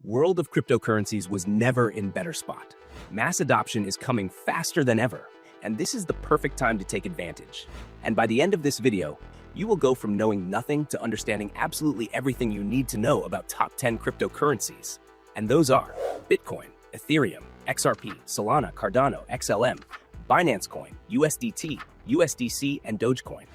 World of cryptocurrencies was never in better spot. Mass adoption is coming faster than ever, and this is the perfect time to take advantage. And by the end of this video, you will go from knowing nothing to understanding absolutely everything you need to know about top 10 cryptocurrencies. And those are Bitcoin, Ethereum, XRP, Solana, Cardano, XLM, Binance Coin, USDT, USDC, and Dogecoin.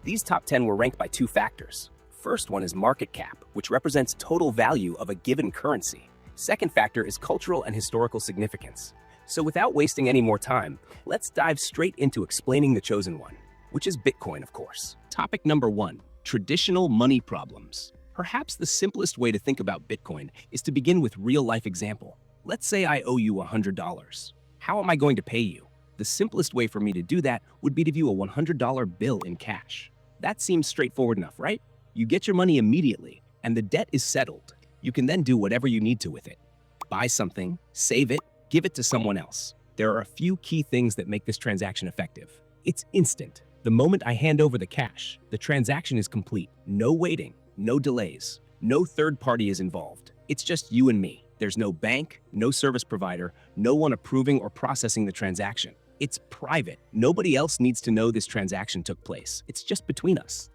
These top 10 were ranked by two factors. First one is market cap, which represents total value of a given currency. Second factor is cultural and historical significance. So without wasting any more time, let's dive straight into explaining the chosen one, which is Bitcoin, of course. Topic number 1, traditional money problems. Perhaps the simplest way to think about Bitcoin is to begin with real-life example. Let's say I owe you $100. How am I going to pay you? The simplest way for me to do that would be to view a $100 bill in cash. That seems straightforward enough, right? You get your money immediately, and the debt is settled. You can then do whatever you need to with it. Buy something, save it, give it to someone else. There are a few key things that make this transaction effective. It's instant. The moment I hand over the cash, the transaction is complete. No waiting, no delays, no third party is involved. It's just you and me. There's no bank, no service provider, no one approving or processing the transaction. It's private. Nobody else needs to know this transaction took place. It's just between us.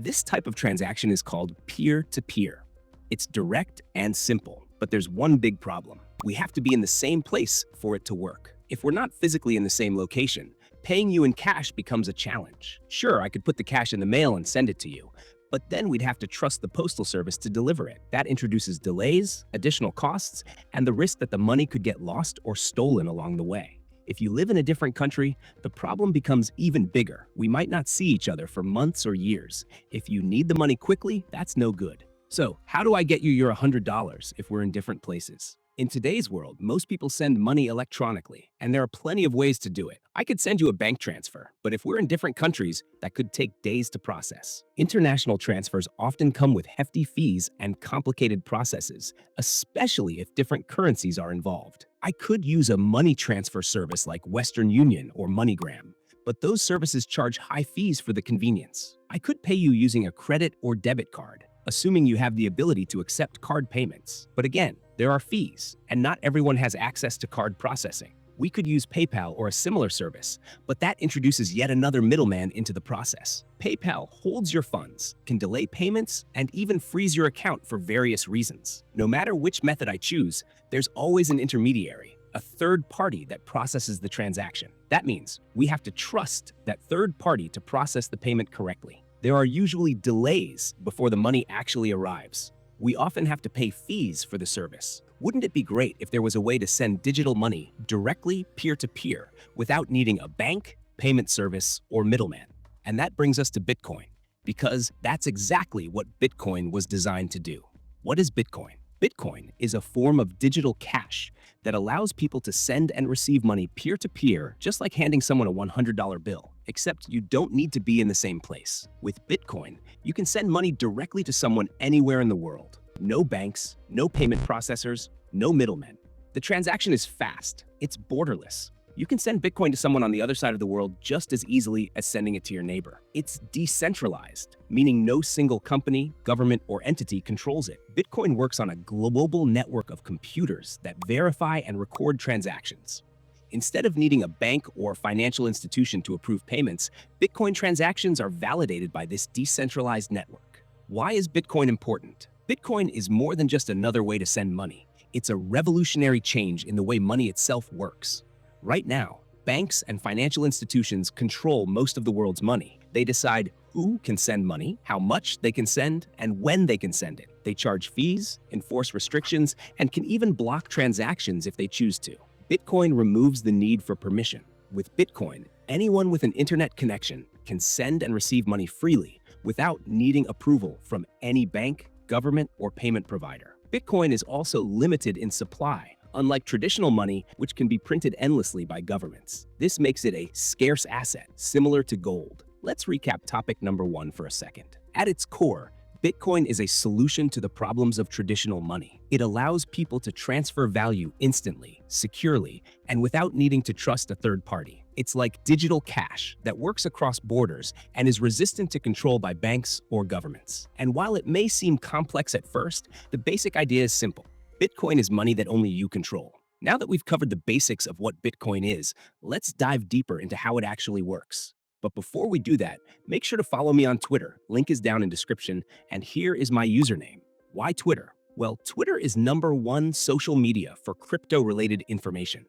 This type of transaction is called peer-to-peer. It's direct and simple, but there's one big problem. We have to be in the same place for it to work. If we're not physically in the same location, paying you in cash becomes a challenge. Sure, I could put the cash in the mail and send it to you, but then we'd have to trust the postal service to deliver it. That introduces delays, additional costs, and the risk that the money could get lost or stolen along the way. If you live in a different country, the problem becomes even bigger. We might not see each other for months or years. If you need the money quickly, that's no good. So, how do I get you your $100 if we're in different places? In today's world, most people send money electronically, and there are plenty of ways to do it. I could send you a bank transfer, but if we're in different countries, that could take days to process. International transfers often come with hefty fees and complicated processes, especially if different currencies are involved. I could use a money transfer service like Western Union or MoneyGram, but those services charge high fees for the convenience. I could pay you using a credit or debit card, assuming you have the ability to accept card payments. But again, there are fees, and not everyone has access to card processing. We could use PayPal or a similar service, but that introduces yet another middleman into the process. PayPal holds your funds, can delay payments, and even freeze your account for various reasons. No matter which method I choose, there's always an intermediary, a third party that processes the transaction. That means we have to trust that third party to process the payment correctly. There are usually delays before the money actually arrives. We often have to pay fees for the service. Wouldn't it be great if there was a way to send digital money directly peer-to-peer without needing a bank, payment service, or middleman? And that brings us to Bitcoin, because that's exactly what Bitcoin was designed to do. What is Bitcoin? Bitcoin is a form of digital cash that allows people to send and receive money peer-to-peer, just like handing someone a $100 bill, except you don't need to be in the same place. With Bitcoin, you can send money directly to someone anywhere in the world. No banks, no payment processors, no middlemen. The transaction is fast, it's borderless. You can send Bitcoin to someone on the other side of the world just as easily as sending it to your neighbor. It's decentralized, meaning no single company, government, or entity controls it. Bitcoin works on a global network of computers that verify and record transactions. Instead of needing a bank or financial institution to approve payments, Bitcoin transactions are validated by this decentralized network. Why is Bitcoin important? Bitcoin is more than just another way to send money. It's a revolutionary change in the way money itself works. Right now, banks and financial institutions control most of the world's money. They decide who can send money, how much they can send, and when they can send it. They charge fees, enforce restrictions, and can even block transactions if they choose to. Bitcoin removes the need for permission. With Bitcoin, anyone with an internet connection can send and receive money freely without needing approval from any bank, government, or payment provider. Bitcoin is also limited in supply, unlike traditional money, which can be printed endlessly by governments. This makes it a scarce asset, similar to gold. Let's recap topic number 1 for a second. At its core, Bitcoin is a solution to the problems of traditional money. It allows people to transfer value instantly, securely, and without needing to trust a third party. It's like digital cash that works across borders and is resistant to control by banks or governments. And while it may seem complex at first, the basic idea is simple. Bitcoin is money that only you control. Now that we've covered the basics of what Bitcoin is, let's dive deeper into how it actually works. But before we do that, make sure to follow me on Twitter. Link is down in description, and here is my username. Why Twitter? Well, Twitter is #1 social media for crypto-related information.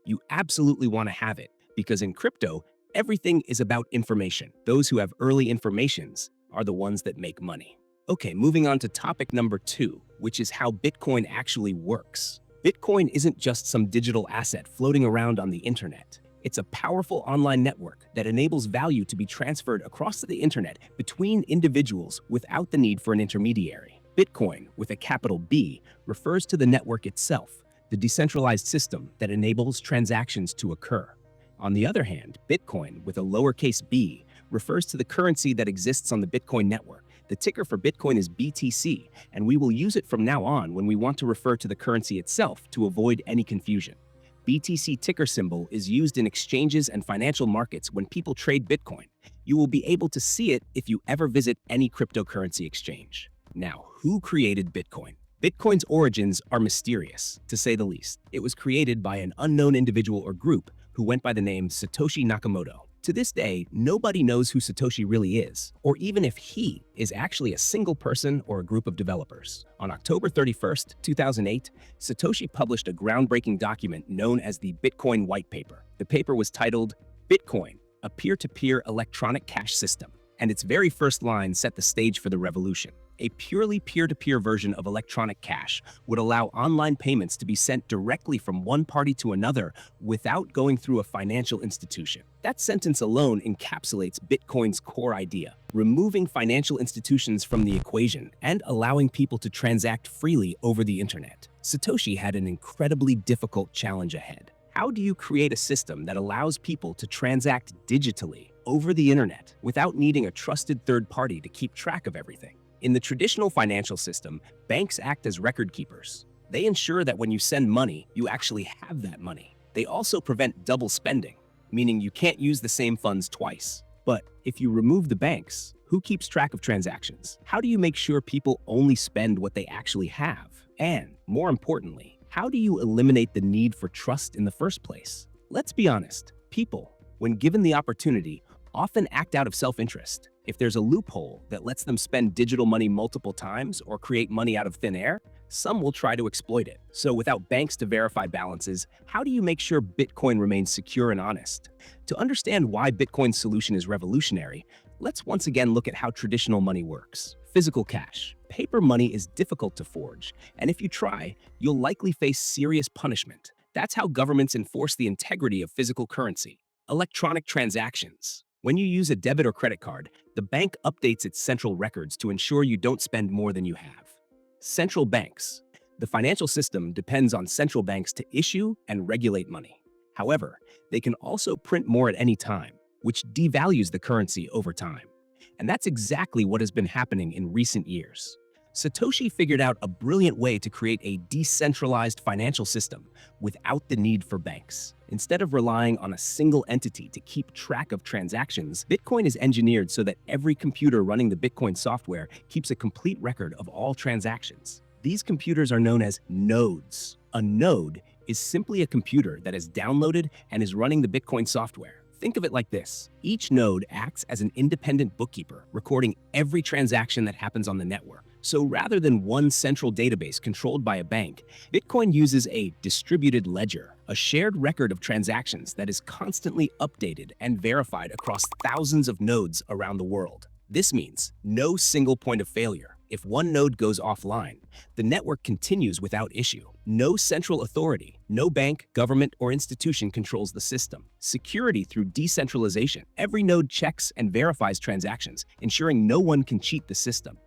You absolutely want to have it, because in crypto, everything is about information. Those who have early informations are the ones that make money. Okay, moving on to topic number 2, which is how Bitcoin actually works. Bitcoin isn't just some digital asset floating around on the internet. It's a powerful online network that enables value to be transferred across the internet between individuals without the need for an intermediary. Bitcoin, with a capital B, refers to the network itself, the decentralized system that enables transactions to occur. On the other hand, Bitcoin, with a lowercase b, refers to the currency that exists on the Bitcoin network. The ticker for Bitcoin is BTC, and we will use it from now on when we want to refer to the currency itself to avoid any confusion. BTC ticker symbol is used in exchanges and financial markets when people trade Bitcoin. You will be able to see it if you ever visit any cryptocurrency exchange. Now, who created Bitcoin? Bitcoin's origins are mysterious, to say the least. It was created by an unknown individual or group who went by the name Satoshi Nakamoto. To this day, nobody knows who Satoshi really is, or even if he is actually a single person or a group of developers. On October 31st, 2008, Satoshi published a groundbreaking document known as the Bitcoin White Paper. The paper was titled Bitcoin, a peer-to-peer electronic cash system, and its very first line set the stage for the revolution. A purely peer-to-peer version of electronic cash would allow online payments to be sent directly from one party to another without going through a financial institution. That sentence alone encapsulates Bitcoin's core idea, removing financial institutions from the equation and allowing people to transact freely over the internet. Satoshi had an incredibly difficult challenge ahead. How do you create a system that allows people to transact digitally over the internet without needing a trusted third party to keep track of everything? In the traditional financial system, banks act as record keepers. They ensure that when you send money, you actually have that money. They also prevent double spending, meaning you can't use the same funds twice. But if you remove the banks, who keeps track of transactions? How do you make sure people only spend what they actually have? And, more importantly, how do you eliminate the need for trust in the first place? Let's be honest, people, when given the opportunity, often act out of self-interest. If there's a loophole that lets them spend digital money multiple times or create money out of thin air, some will try to exploit it. So without banks to verify balances, how do you make sure Bitcoin remains secure and honest? To understand why Bitcoin's solution is revolutionary, let's once again look at how traditional money works. Physical cash. Paper money is difficult to forge, and if you try, you'll likely face serious punishment. That's how governments enforce the integrity of physical currency. Electronic transactions. When you use a debit or credit card, the bank updates its central records to ensure you don't spend more than you have. Central banks. The financial system depends on central banks to issue and regulate money. However, they can also print more at any time, which devalues the currency over time. And that's exactly what has been happening in recent years. Satoshi figured out a brilliant way to create a decentralized financial system without the need for banks. Instead of relying on a single entity to keep track of transactions, Bitcoin is engineered so that every computer running the Bitcoin software keeps a complete record of all transactions. These computers are known as nodes. A node is simply a computer that is downloaded and is running the Bitcoin software. Think of it like this. Each node acts as an independent bookkeeper, recording every transaction that happens on the network. So rather than one central database controlled by a bank, Bitcoin uses a distributed ledger, a shared record of transactions that is constantly updated and verified across thousands of nodes around the world. This means no single point of failure. If one node goes offline, the network continues without issue. No central authority, no bank, government, or institution controls the system. Security through decentralization. Every node checks and verifies transactions, ensuring no one can cheat the system.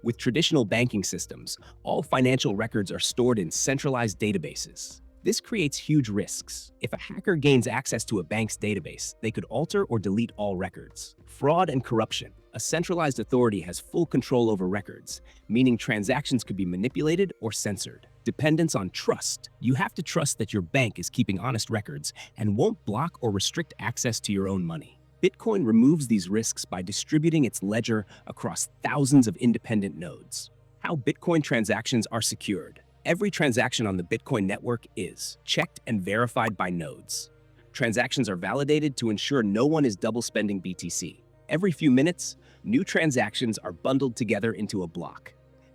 With traditional banking systems, all financial records are stored in centralized databases. This creates huge risks. If a hacker gains access to a bank's database, they could alter or delete all records. Fraud and corruption. A centralized authority has full control over records, meaning transactions could be manipulated or censored. Dependence on trust. You have to trust that your bank is keeping honest records and won't block or restrict access to your own money. Bitcoin removes these risks by distributing its ledger across thousands of independent nodes. How Bitcoin transactions are secured. Every transaction on the Bitcoin network is checked and verified by nodes. Transactions are validated to ensure no one is double spending BTC. Every few minutes, new transactions are bundled together into a block.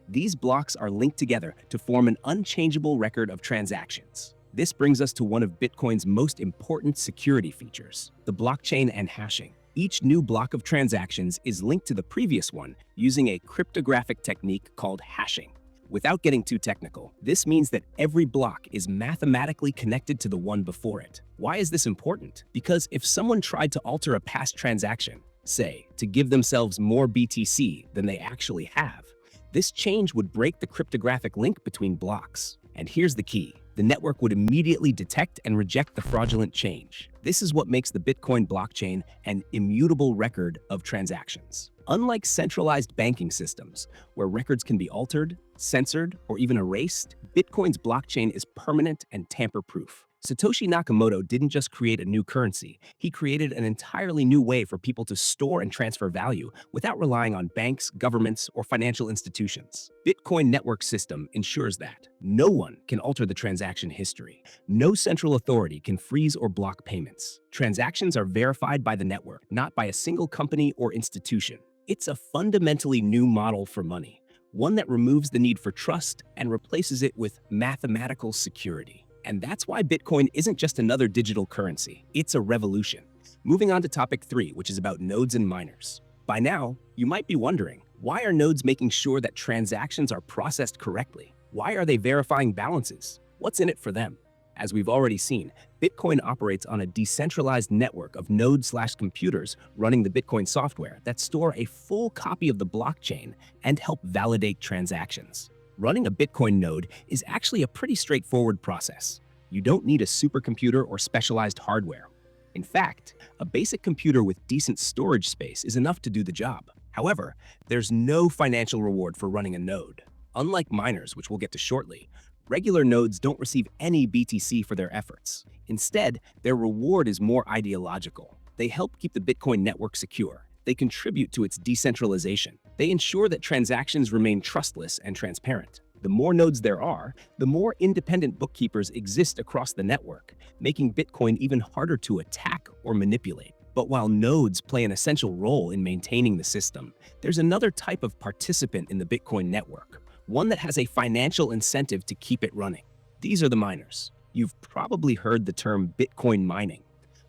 These blocks are linked together to form an unchangeable record of transactions. This brings us to one of Bitcoin's most important security features, the blockchain and hashing. Each new block of transactions is linked to the previous one using a cryptographic technique called hashing. Without getting too technical, this means that every block is mathematically connected to the one before it. Why is this important? Because if someone tried to alter a past transaction, say, to give themselves more BTC than they actually have, this change would break the cryptographic link between blocks. And here's the key. The network would immediately detect and reject the fraudulent change. This is what makes the Bitcoin blockchain an immutable record of transactions. Unlike centralized banking systems, where records can be altered, censored, or even erased, Bitcoin's blockchain is permanent and tamper-proof. Satoshi Nakamoto didn't just create a new currency, he created an entirely new way for people to store and transfer value without relying on banks, governments, or financial institutions. Bitcoin network system ensures that no one can alter the transaction history. No central authority can freeze or block payments. Transactions are verified by the network, not by a single company or institution. It's a fundamentally new model for money, one that removes the need for trust and replaces it with mathematical security. And that's why Bitcoin isn't just another digital currency, it's a revolution. Moving on to topic 3, which is about nodes and miners. By now, you might be wondering, why are nodes making sure that transactions are processed correctly? Why are they verifying balances? What's in it for them? As we've already seen, Bitcoin operates on a decentralized network of nodes/computers running the Bitcoin software that store a full copy of the blockchain and help validate transactions. Running a Bitcoin node is actually a pretty straightforward process. You don't need a supercomputer or specialized hardware. In fact, a basic computer with decent storage space is enough to do the job. However, there's no financial reward for running a node. Unlike miners, which we'll get to shortly, regular nodes don't receive any BTC for their efforts. Instead, their reward is more ideological. They help keep the Bitcoin network secure. They contribute to its decentralization. They ensure that transactions remain trustless and transparent. The more nodes there are, the more independent bookkeepers exist across the network, making Bitcoin even harder to attack or manipulate. But while nodes play an essential role in maintaining the system, there's another type of participant in the Bitcoin network, one that has a financial incentive to keep it running. These are the miners. You've probably heard the term Bitcoin mining,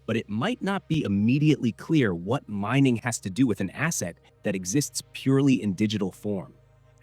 but it might not be immediately clear what mining has to do with an asset that exists purely in digital form.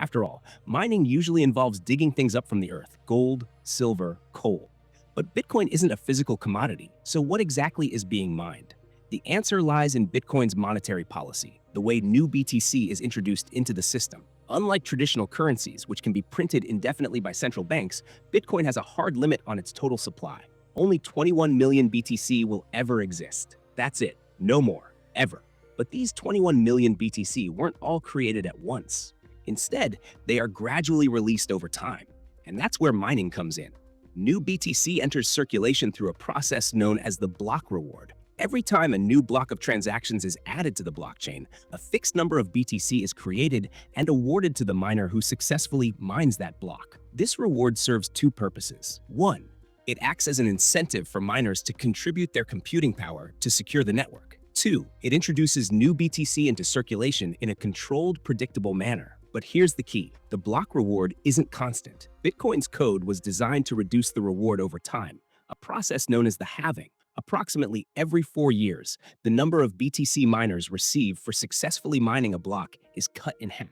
After all, mining usually involves digging things up from the earth: gold, silver, coal. But Bitcoin isn't a physical commodity, so what exactly is being mined? The answer lies in Bitcoin's monetary policy, the way new BTC is introduced into the system. Unlike traditional currencies, which can be printed indefinitely by central banks, Bitcoin has a hard limit on its total supply. Only 21 million BTC will ever exist. That's it. No more. Ever. But these 21 million BTC weren't all created at once. Instead, they are gradually released over time. And that's where mining comes in. New BTC enters circulation through a process known as the block reward. Every time a new block of transactions is added to the blockchain, a fixed number of BTC is created and awarded to the miner who successfully mines that block. This reward serves two purposes. One, it acts as an incentive for miners to contribute their computing power to secure the network. Two, it introduces new BTC into circulation in a controlled, predictable manner. But here's the key. The block reward isn't constant. Bitcoin's code was designed to reduce the reward over time, a process known as the halving. Approximately every 4 years, the number of BTC miners receive for successfully mining a block is cut in half.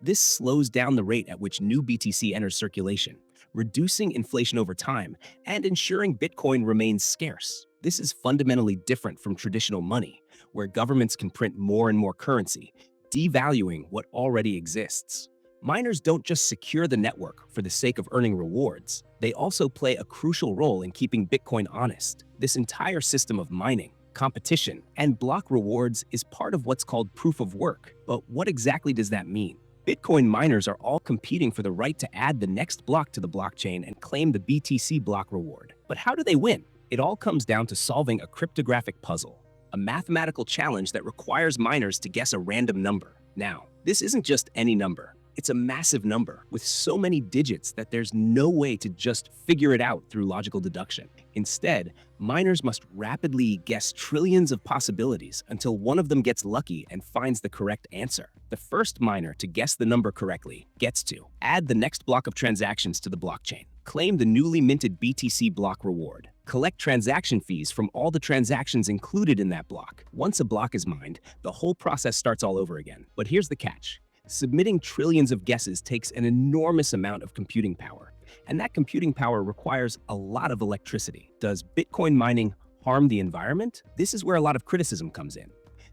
This slows down the rate at which new BTC enters circulation, reducing inflation over time and ensuring Bitcoin remains scarce. This is fundamentally different from traditional money, where governments can print more and more currency, devaluing what already exists. Miners don't just secure the network for the sake of earning rewards, they also play a crucial role in keeping Bitcoin honest. This entire system of mining, competition, and block rewards is part of what's called proof of work. But what exactly does that mean? Bitcoin miners are all competing for the right to add the next block to the blockchain and claim the BTC block reward. But how do they win? It all comes down to solving a cryptographic puzzle, a mathematical challenge that requires miners to guess a random number. Now, this isn't just any number. It's a massive number with so many digits that there's no way to just figure it out through logical deduction. Instead, miners must rapidly guess trillions of possibilities until one of them gets lucky and finds the correct answer. The first miner to guess the number correctly gets to add the next block of transactions to the blockchain, claim the newly minted BTC block reward, collect transaction fees from all the transactions included in that block. Once a block is mined, the whole process starts all over again. But here's the catch. Submitting trillions of guesses takes an enormous amount of computing power, and that computing power requires a lot of electricity. Does Bitcoin mining harm the environment? This is where a lot of criticism comes in.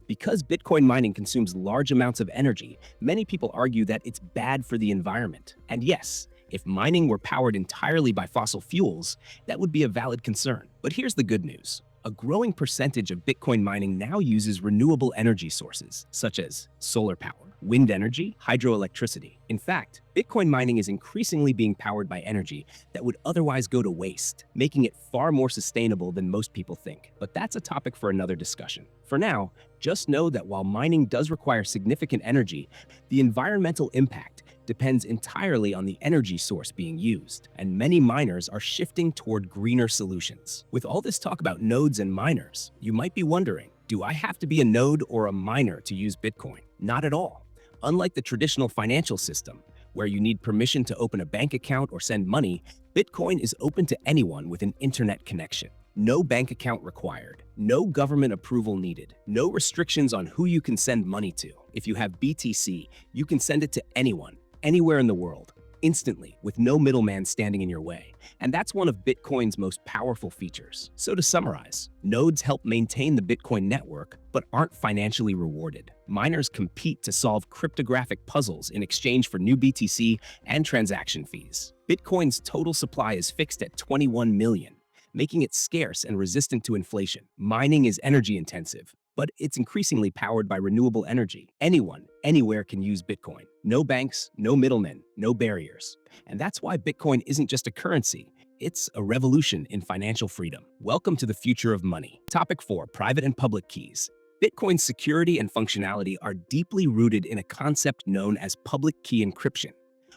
Because Bitcoin mining consumes large amounts of energy, many people argue that it's bad for the environment. And yes, if mining were powered entirely by fossil fuels, that would be a valid concern. But here's the good news. A growing percentage of Bitcoin mining now uses renewable energy sources, such as solar power, wind energy, hydroelectricity. In fact, Bitcoin mining is increasingly being powered by energy that would otherwise go to waste, making it far more sustainable than most people think. But that's a topic for another discussion. For now, just know that while mining does require significant energy, the environmental impact depends entirely on the energy source being used, and many miners are shifting toward greener solutions. With all this talk about nodes and miners, you might be wondering, do I have to be a node or a miner to use Bitcoin? Not at all. Unlike the traditional financial system, where you need permission to open a bank account or send money, Bitcoin is open to anyone with an internet connection. No bank account required, no government approval needed, no restrictions on who you can send money to. If you have BTC, you can send it to anyone, anywhere in the world, instantly, with no middleman standing in your way. And that's one of Bitcoin's most powerful features. So to summarize, nodes help maintain the Bitcoin network, but aren't financially rewarded. Miners compete to solve cryptographic puzzles in exchange for new BTC and transaction fees. Bitcoin's total supply is fixed at 21 million, making it scarce and resistant to inflation. Mining is energy intensive, but it's increasingly powered by renewable energy. Anyone, anywhere can use Bitcoin. No banks, no middlemen, no barriers. And that's why Bitcoin isn't just a currency, it's a revolution in financial freedom. Welcome to the future of money. Topic 4, private and public keys. Bitcoin's security and functionality are deeply rooted in a concept known as public key encryption,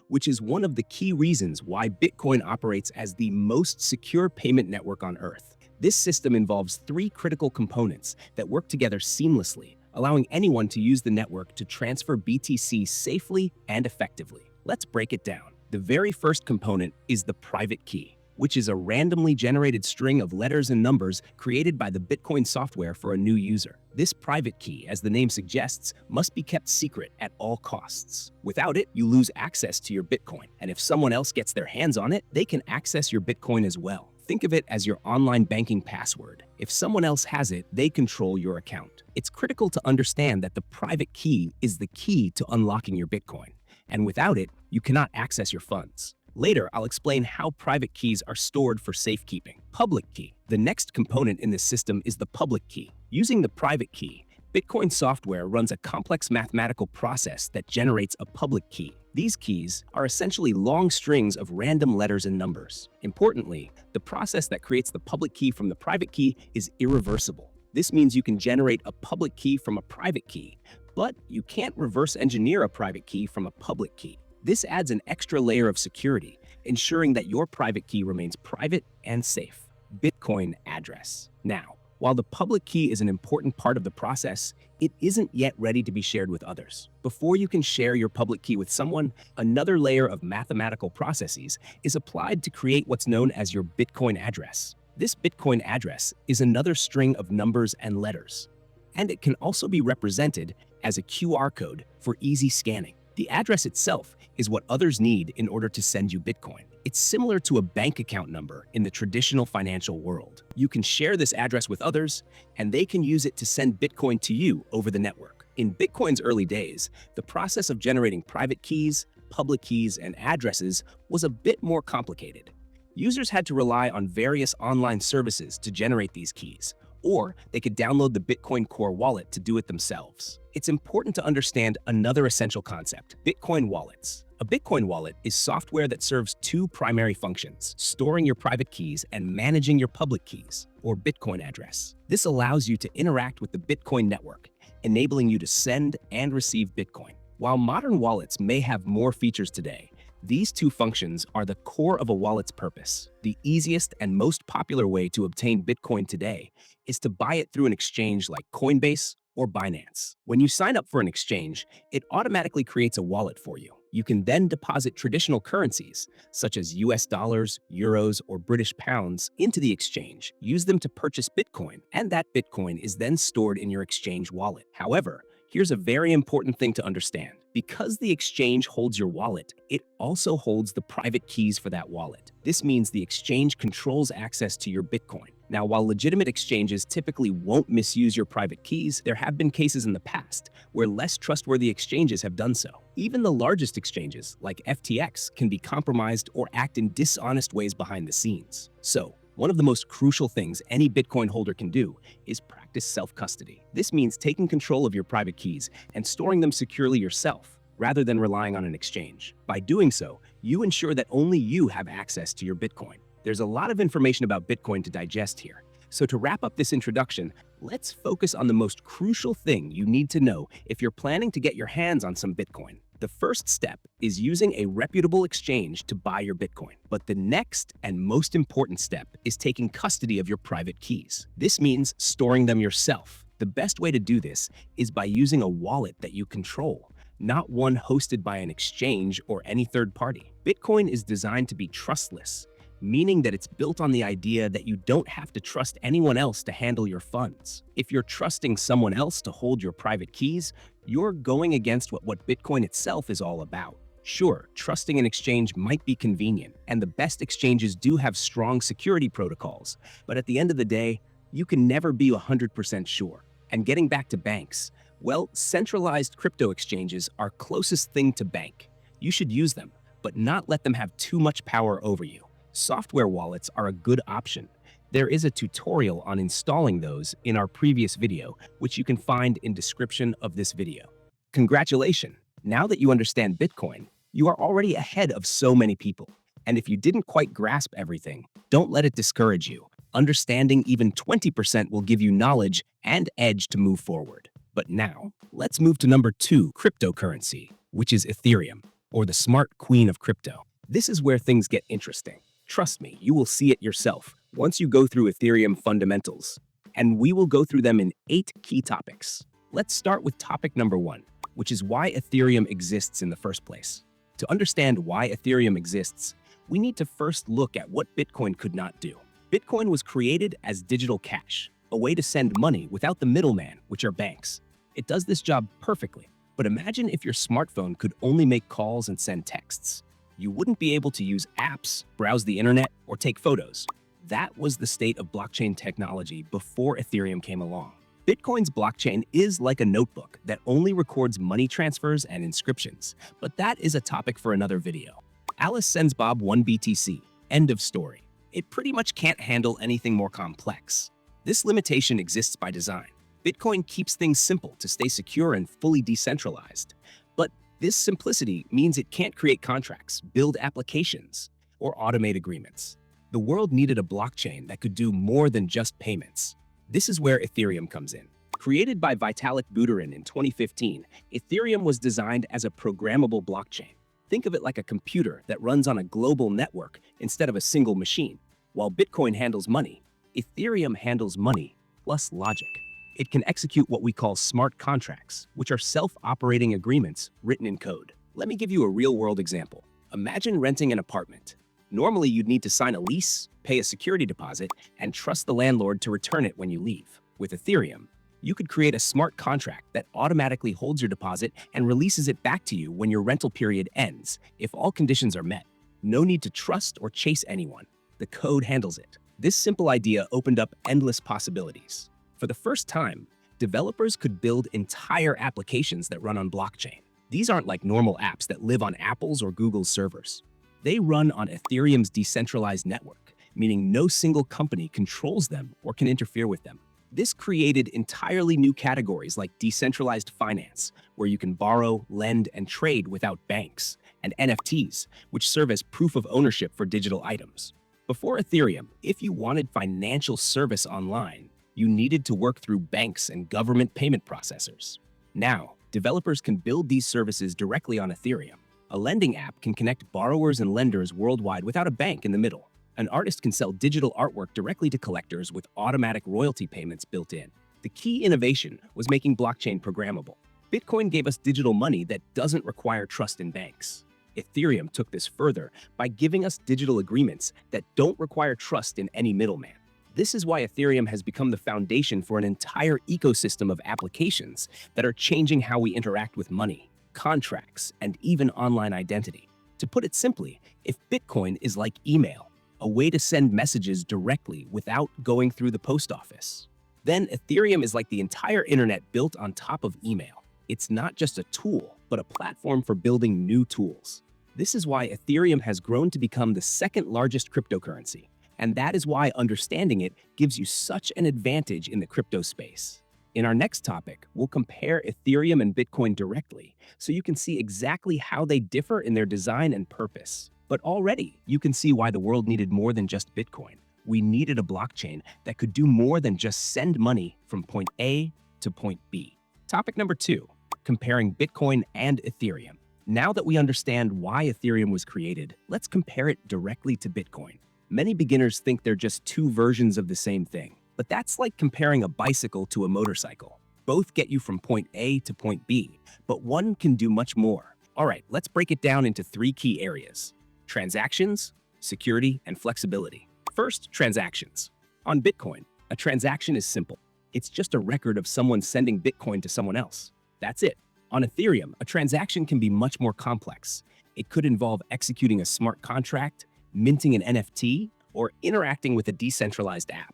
which is one of the key reasons why Bitcoin operates as the most secure payment network on Earth. This system involves 3 critical components that work together seamlessly, allowing anyone to use the network to transfer BTC safely and effectively. Let's break it down. The very first component is the private key, which is a randomly generated string of letters and numbers created by the Bitcoin software for a new user. This private key, as the name suggests, must be kept secret at all costs. Without it, you lose access to your Bitcoin, and if someone else gets their hands on it, they can access your Bitcoin as well. Think of it as your online banking password. If someone else has it, they control your account. It's critical to understand that the private key is the key to unlocking your Bitcoin, and without it, you cannot access your funds. Later, I'll explain how private keys are stored for safekeeping. Public key. The next component in this system is the public key. Using the private key, Bitcoin software runs a complex mathematical process that generates a public key. These keys are essentially long strings of random letters and numbers. Importantly, the process that creates the public key from the private key is irreversible. This means you can generate a public key from a private key, but you can't reverse engineer a private key from a public key. This adds an extra layer of security, ensuring that your private key remains private and safe. Bitcoin address. Now, while the public key is an important part of the process, it isn't yet ready to be shared with others. Before you can share your public key with someone, another layer of mathematical processes is applied to create what's known as your Bitcoin address. This Bitcoin address is another string of numbers and letters, and it can also be represented as a QR code for easy scanning. The address itself is what others need in order to send you Bitcoin. It's similar to a bank account number in the traditional financial world. You can share this address with others, and they can use it to send Bitcoin to you over the network. In Bitcoin's early days, the process of generating private keys, public keys, and addresses was a bit more complicated. Users had to rely on various online services to generate these keys, or they could download the Bitcoin Core wallet to do it themselves. It's important to understand another essential concept: Bitcoin wallets. A Bitcoin wallet is software that serves 2 primary functions: storing your private keys and managing your public keys, or Bitcoin address. This allows you to interact with the Bitcoin network, enabling you to send and receive Bitcoin. While modern wallets may have more features today, these two functions are the core of a wallet's purpose. The easiest and most popular way to obtain Bitcoin today is to buy it through an exchange like Coinbase or Binance. When you sign up for an exchange, it automatically creates a wallet for you. You can then deposit traditional currencies, such as US dollars, euros, or British pounds, into the exchange, use them to purchase Bitcoin, and that Bitcoin is then stored in your exchange wallet. However, here's a very important thing to understand. Because the exchange holds your wallet, it also holds the private keys for that wallet. This means the exchange controls access to your Bitcoin. Now, while legitimate exchanges typically won't misuse your private keys, there have been cases in the past where less trustworthy exchanges have done so. Even the largest exchanges, like FTX, can be compromised or act in dishonest ways behind the scenes. So, one of the most crucial things any Bitcoin holder can do is practice self-custody. This means taking control of your private keys and storing them securely yourself, rather than relying on an exchange. By doing so, you ensure that only you have access to your Bitcoin. There's a lot of information about Bitcoin to digest here. So to wrap up this introduction, let's focus on the most crucial thing you need to know if you're planning to get your hands on some Bitcoin. The first step is using a reputable exchange to buy your Bitcoin. But the next and most important step is taking custody of your private keys. This means storing them yourself. The best way to do this is by using a wallet that you control, not one hosted by an exchange or any third party. Bitcoin is designed to be trustless, meaning that it's built on the idea that you don't have to trust anyone else to handle your funds. If you're trusting someone else to hold your private keys, you're going against what Bitcoin itself is all about. Sure, trusting an exchange might be convenient, and the best exchanges do have strong security protocols, but at the end of the day, you can never be 100% sure. And getting back to banks, well, centralized crypto exchanges are closest thing to bank. You should use them, but not let them have too much power over you. Software wallets are a good option. There is a tutorial on installing those in our previous video, which you can find in description of this video. Congratulations! Now that you understand Bitcoin, you are already ahead of so many people. And if you didn't quite grasp everything, don't let it discourage you. Understanding even 20% will give you knowledge and edge to move forward. But now, let's move to number 2 cryptocurrency, which is Ethereum, or the smart queen of crypto. This is where things get interesting. Trust me, you will see it yourself once you go through Ethereum fundamentals. And we will go through them in 8 key topics. Let's start with topic number 1, which is why Ethereum exists in the first place. To understand why Ethereum exists, we need to first look at what Bitcoin could not do. Bitcoin was created as digital cash, a way to send money without the middleman, which are banks. It does this job perfectly. But imagine if your smartphone could only make calls and send texts. You wouldn't be able to use apps, browse the internet, or take photos. That was the state of blockchain technology before Ethereum came along. Bitcoin's blockchain is like a notebook that only records money transfers and inscriptions, but that is a topic for another video. Alice sends Bob 1 BTC. End of story. It pretty much can't handle anything more complex. This limitation exists by design. Bitcoin keeps things simple to stay secure and fully decentralized. But this simplicity means it can't create contracts, build applications, or automate agreements. The world needed a blockchain that could do more than just payments. This is where Ethereum comes in. Created by Vitalik Buterin in 2015, Ethereum was designed as a programmable blockchain. Think of it like a computer that runs on a global network instead of a single machine. While Bitcoin handles money, Ethereum handles money plus logic. It can execute what we call smart contracts, which are self-operating agreements written in code. Let me give you a real-world example. Imagine renting an apartment. Normally, you'd need to sign a lease, pay a security deposit, and trust the landlord to return it when you leave. With Ethereum, you could create a smart contract that automatically holds your deposit and releases it back to you when your rental period ends, if all conditions are met. No need to trust or chase anyone. The code handles it. This simple idea opened up endless possibilities. For the first time, developers could build entire applications that run on blockchain. These aren't like normal apps that live on Apple's or Google's servers. They run on Ethereum's decentralized network, meaning no single company controls them or can interfere with them. This created entirely new categories like decentralized finance, where you can borrow, lend, and trade without banks, and NFTs, which serve as proof of ownership for digital items. Before Ethereum, if you wanted financial service online, you needed to work through banks and government payment processors. Now, Developers can build these services directly on Ethereum. A lending app can connect borrowers and lenders worldwide without a bank in the middle. An artist can sell digital artwork directly to collectors with automatic royalty payments built in. The key innovation was making blockchain programmable. Bitcoin gave us digital money that doesn't require trust in banks. Ethereum took this further by giving us digital agreements that don't require trust in any middleman. This is why Ethereum has become the foundation for an entire ecosystem of applications that are changing how we interact with money, contracts, and even online identity. To put it simply, if Bitcoin is like email, a way to send messages directly without going through the post office, then Ethereum is like the entire internet built on top of email. It's not just a tool, but a platform for building new tools. This is why Ethereum has grown to become the second largest cryptocurrency, and that is why understanding it gives you such an advantage in the crypto space. In our next topic, we'll compare Ethereum and Bitcoin directly, so you can see exactly how they differ in their design and purpose. But already, you can see why the world needed more than just Bitcoin. We needed a blockchain that could do more than just send money from point A to point B. Topic number 2, comparing Bitcoin and Ethereum. Now that we understand why Ethereum was created, let's compare it directly to Bitcoin. Many beginners think they're just two versions of the same thing, but that's like comparing a bicycle to a motorcycle. Both get you from point A to point B, but one can do much more. All right, let's break it down into 3 key areas: transactions, security, and flexibility. First, transactions. On Bitcoin, a transaction is simple. It's just a record of someone sending Bitcoin to someone else. That's it. On Ethereum, a transaction can be much more complex. It could involve executing a smart contract, minting an NFT, or interacting with a decentralized app.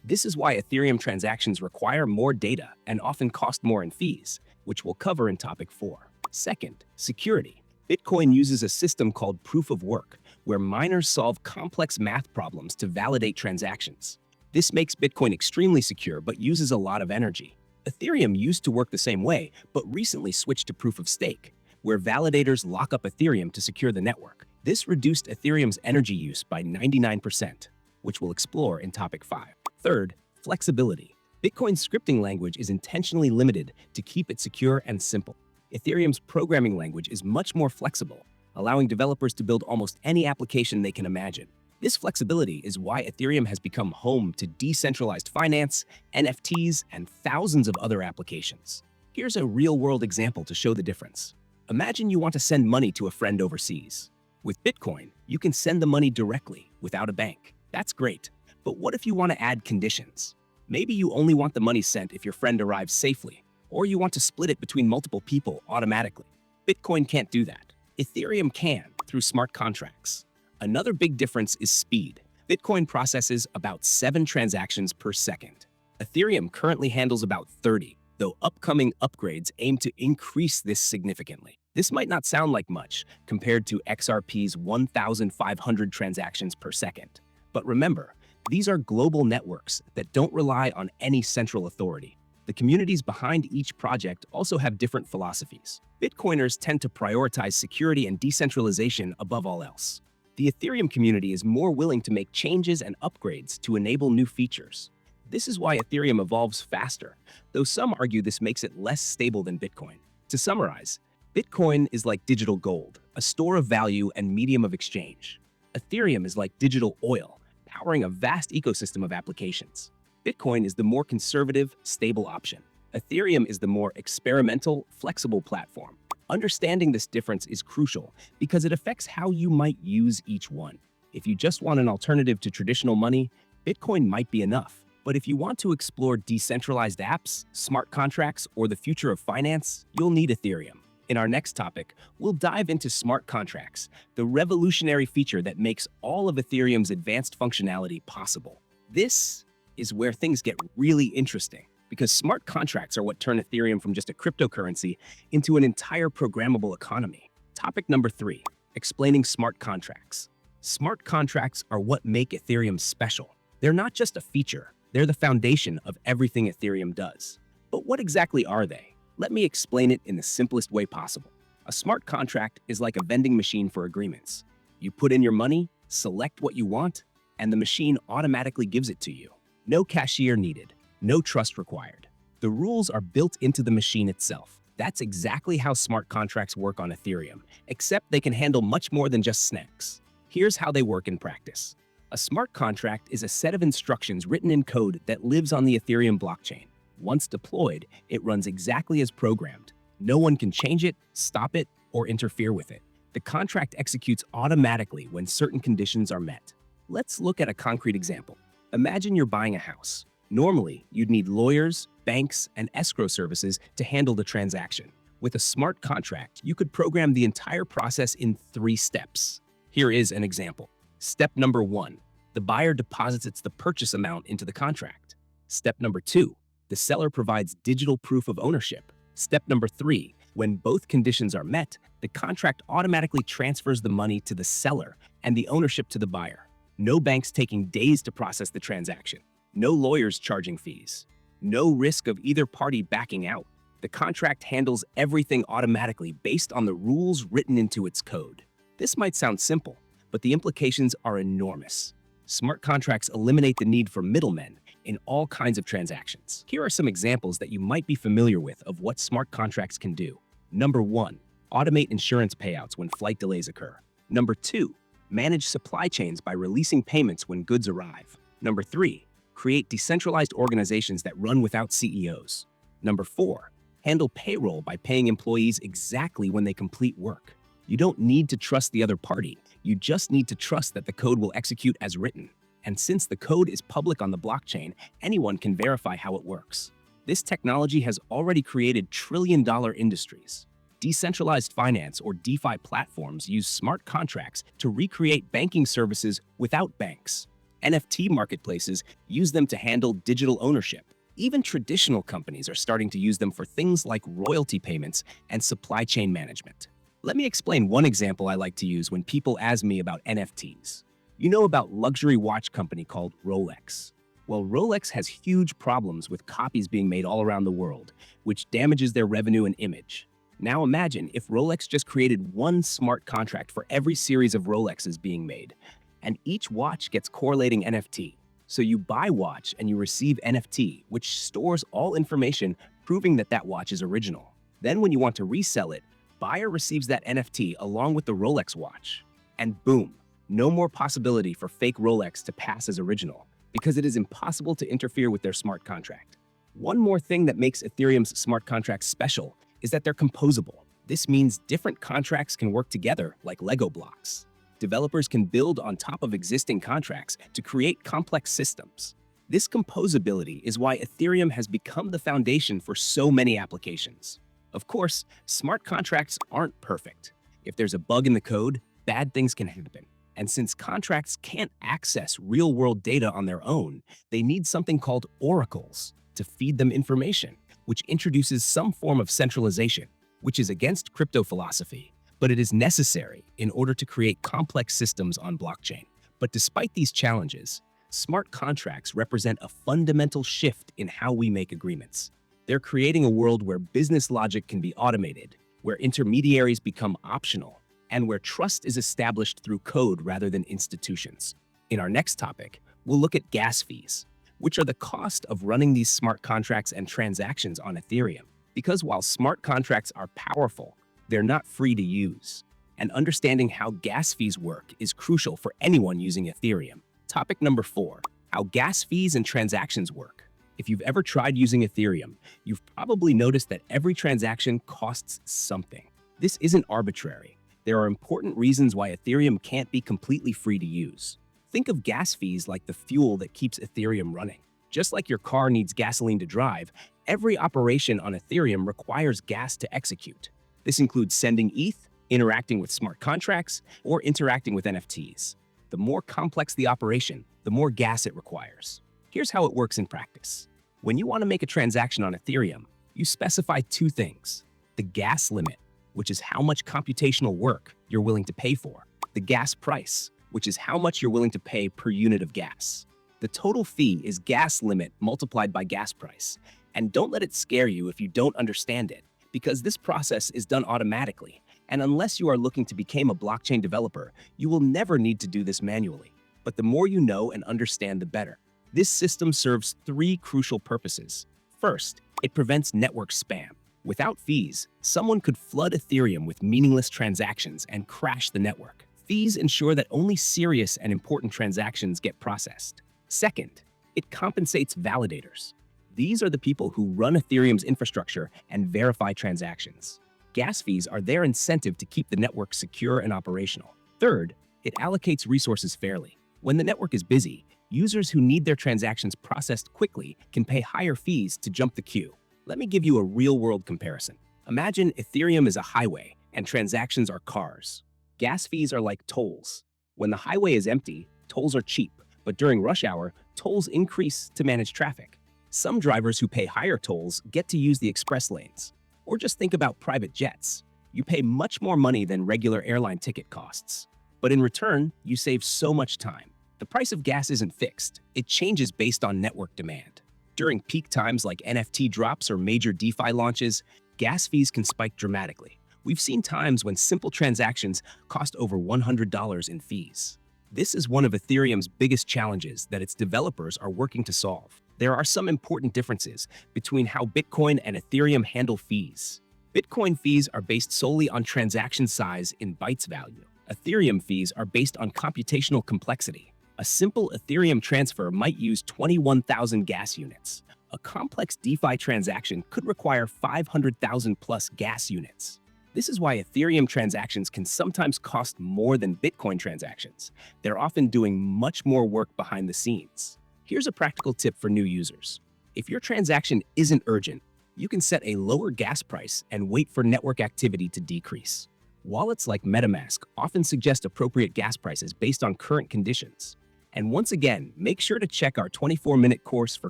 This is why Ethereum transactions require more data and often cost more in fees, which we'll cover in topic 4. Second, security. Bitcoin uses a system called proof of work, where miners solve complex math problems to validate transactions. This makes Bitcoin extremely secure but uses a lot of energy. Ethereum used to work the same way, but recently switched to proof of stake, where validators lock up Ethereum to secure the network. This reduced Ethereum's energy use by 99%, which we'll explore in topic 5. Third, flexibility. Bitcoin's scripting language is intentionally limited to keep it secure and simple. Ethereum's programming language is much more flexible, allowing developers to build almost any application they can imagine. This flexibility is why Ethereum has become home to decentralized finance, NFTs, and thousands of other applications. Here's a real-world example to show the difference. Imagine you want to send money to a friend overseas. With Bitcoin, you can send the money directly without a bank. That's great. But what if you want to add conditions? Maybe you only want the money sent if your friend arrives safely, or you want to split it between multiple people automatically. Bitcoin can't do that. Ethereum can, through smart contracts. Another big difference is speed. Bitcoin processes about 7 transactions per second. Ethereum currently handles about 30, though upcoming upgrades aim to increase this significantly. This might not sound like much compared to XRP's 1,500 transactions per second. But remember, these are global networks that don't rely on any central authority. The communities behind each project also have different philosophies. Bitcoiners tend to prioritize security and decentralization above all else. The Ethereum community is more willing to make changes and upgrades to enable new features. This is why Ethereum evolves faster, though some argue this makes it less stable than Bitcoin. To summarize, Bitcoin is like digital gold, a store of value and medium of exchange. Ethereum is like digital oil, powering a vast ecosystem of applications. Bitcoin is the more conservative, stable option. Ethereum is the more experimental, flexible platform. Understanding this difference is crucial because it affects how you might use each one. If you just want an alternative to traditional money, Bitcoin might be enough. But if you want to explore decentralized apps, smart contracts, or the future of finance, you'll need Ethereum. In our next topic, we'll dive into smart contracts, the revolutionary feature that makes all of Ethereum's advanced functionality possible. This is where things get really interesting, because smart contracts are what turn Ethereum from just a cryptocurrency into an entire programmable economy. Topic number 3, explaining smart contracts. Smart contracts are what make Ethereum special. They're not just a feature, they're the foundation of everything Ethereum does. But what exactly are they? Let me explain it in the simplest way possible. A smart contract is like a vending machine for agreements. You put in your money, select what you want, and the machine automatically gives it to you. No cashier needed, no trust required. The rules are built into the machine itself. That's exactly how smart contracts work on Ethereum, except they can handle much more than just snacks. Here's how they work in practice. A smart contract is a set of instructions written in code that lives on the Ethereum blockchain. Once deployed, it runs exactly as programmed. No one can change it, stop it, or interfere with it. The contract executes automatically when certain conditions are met. Let's look at a concrete example. Imagine you're buying a house. Normally, you'd need lawyers, banks, and escrow services to handle the transaction. With a smart contract, you could program the entire process in 3 steps. Here is an example. Step number 1, the buyer deposits the purchase amount into the contract. Step number 2, the seller provides digital proof of ownership. Step number 3, when both conditions are met, the contract automatically transfers the money to the seller and the ownership to the buyer. No banks taking days to process the transaction. No lawyers charging fees. No risk of either party backing out. The contract handles everything automatically based on the rules written into its code. This might sound simple, but the implications are enormous. Smart contracts eliminate the need for middlemen in all kinds of transactions. Here are some examples that you might be familiar with of what smart contracts can do. Number 1, automate insurance payouts when flight delays occur. Number 2, manage supply chains by releasing payments when goods arrive. Number 3, create decentralized organizations that run without CEOs. Number 4, handle payroll by paying employees exactly when they complete work. You don't need to trust the other party. You just need to trust that the code will execute as written. And since the code is public on the blockchain, anyone can verify how it works. This technology has already created trillion-dollar industries. Decentralized finance or DeFi platforms use smart contracts to recreate banking services without banks. NFT marketplaces use them to handle digital ownership. Even traditional companies are starting to use them for things like royalty payments and supply chain management. Let me explain one example I like to use when people ask me about NFTs. You know about luxury watch company called Rolex. Well, Rolex has huge problems with copies being made all around the world, which damages their revenue and image. Now imagine if Rolex just created one smart contract for every series of Rolexes being made, and each watch gets correlating NFT. So you buy watch and you receive NFT, which stores all information proving that that watch is original. Then when you want to resell it, buyer receives that NFT along with the Rolex watch. And boom, no more possibility for fake Rolex to pass as original, because it is impossible to interfere with their smart contract. One more thing that makes Ethereum's smart contracts special is that they're composable. This means different contracts can work together like Lego blocks. Developers can build on top of existing contracts to create complex systems. This composability is why Ethereum has become the foundation for so many applications. Of course, smart contracts aren't perfect. If there's a bug in the code, bad things can happen. And since contracts can't access real-world data on their own, they need something called oracles to feed them information, which introduces some form of centralization, which is against crypto philosophy, but it is necessary in order to create complex systems on blockchain. But despite these challenges, smart contracts represent a fundamental shift in how we make agreements. They're creating a world where business logic can be automated, where intermediaries become optional, and where trust is established through code rather than institutions. In our next topic, we'll look at gas fees, which are the cost of running these smart contracts and transactions on Ethereum. Because while smart contracts are powerful, they're not free to use. And understanding how gas fees work is crucial for anyone using Ethereum. Topic number 4, how gas fees and transactions work. If you've ever tried using Ethereum, you've probably noticed that every transaction costs something. This isn't arbitrary. There are important reasons why Ethereum can't be completely free to use. Think of gas fees like the fuel that keeps Ethereum running. Just like your car needs gasoline to drive, every operation on Ethereum requires gas to execute. This includes sending ETH, interacting with smart contracts, or interacting with NFTs. The more complex the operation, the more gas it requires. Here's how it works in practice. When you want to make a transaction on Ethereum, you specify 2 things: the gas limit, which is how much computational work you're willing to pay for; the gas price, which is how much you're willing to pay per unit of gas. The total fee is gas limit multiplied by gas price. And don't let it scare you if you don't understand it, because this process is done automatically. And unless you are looking to become a blockchain developer, you will never need to do this manually. But the more you know and understand, the better. This system serves 3 crucial purposes. First, it prevents network spam. Without fees, someone could flood Ethereum with meaningless transactions and crash the network. Fees ensure that only serious and important transactions get processed. Second, it compensates validators. These are the people who run Ethereum's infrastructure and verify transactions. Gas fees are their incentive to keep the network secure and operational. Third, it allocates resources fairly. When the network is busy, users who need their transactions processed quickly can pay higher fees to jump the queue. Let me give you a real-world comparison. Imagine Ethereum is a highway and transactions are cars. Gas fees are like tolls. When the highway is empty, tolls are cheap, but during rush hour, tolls increase to manage traffic. Some drivers who pay higher tolls get to use the express lanes. Or just think about private jets. You pay much more money than regular airline ticket costs. But in return, you save so much time. The price of gas isn't fixed. It changes based on network demand. During peak times like NFT drops or major DeFi launches, gas fees can spike dramatically. We've seen times when simple transactions cost over $100 in fees. This is one of Ethereum's biggest challenges that its developers are working to solve. There are some important differences between how Bitcoin and Ethereum handle fees. Bitcoin fees are based solely on transaction size in bytes value. Ethereum fees are based on computational complexity. A simple Ethereum transfer might use 21,000 gas units. A complex DeFi transaction could require 500,000 plus gas units. This is why Ethereum transactions can sometimes cost more than Bitcoin transactions. They're often doing much more work behind the scenes. Here's a practical tip for new users. If your transaction isn't urgent, you can set a lower gas price and wait for network activity to decrease. Wallets like MetaMask often suggest appropriate gas prices based on current conditions. And once again, make sure to check our 24-minute course for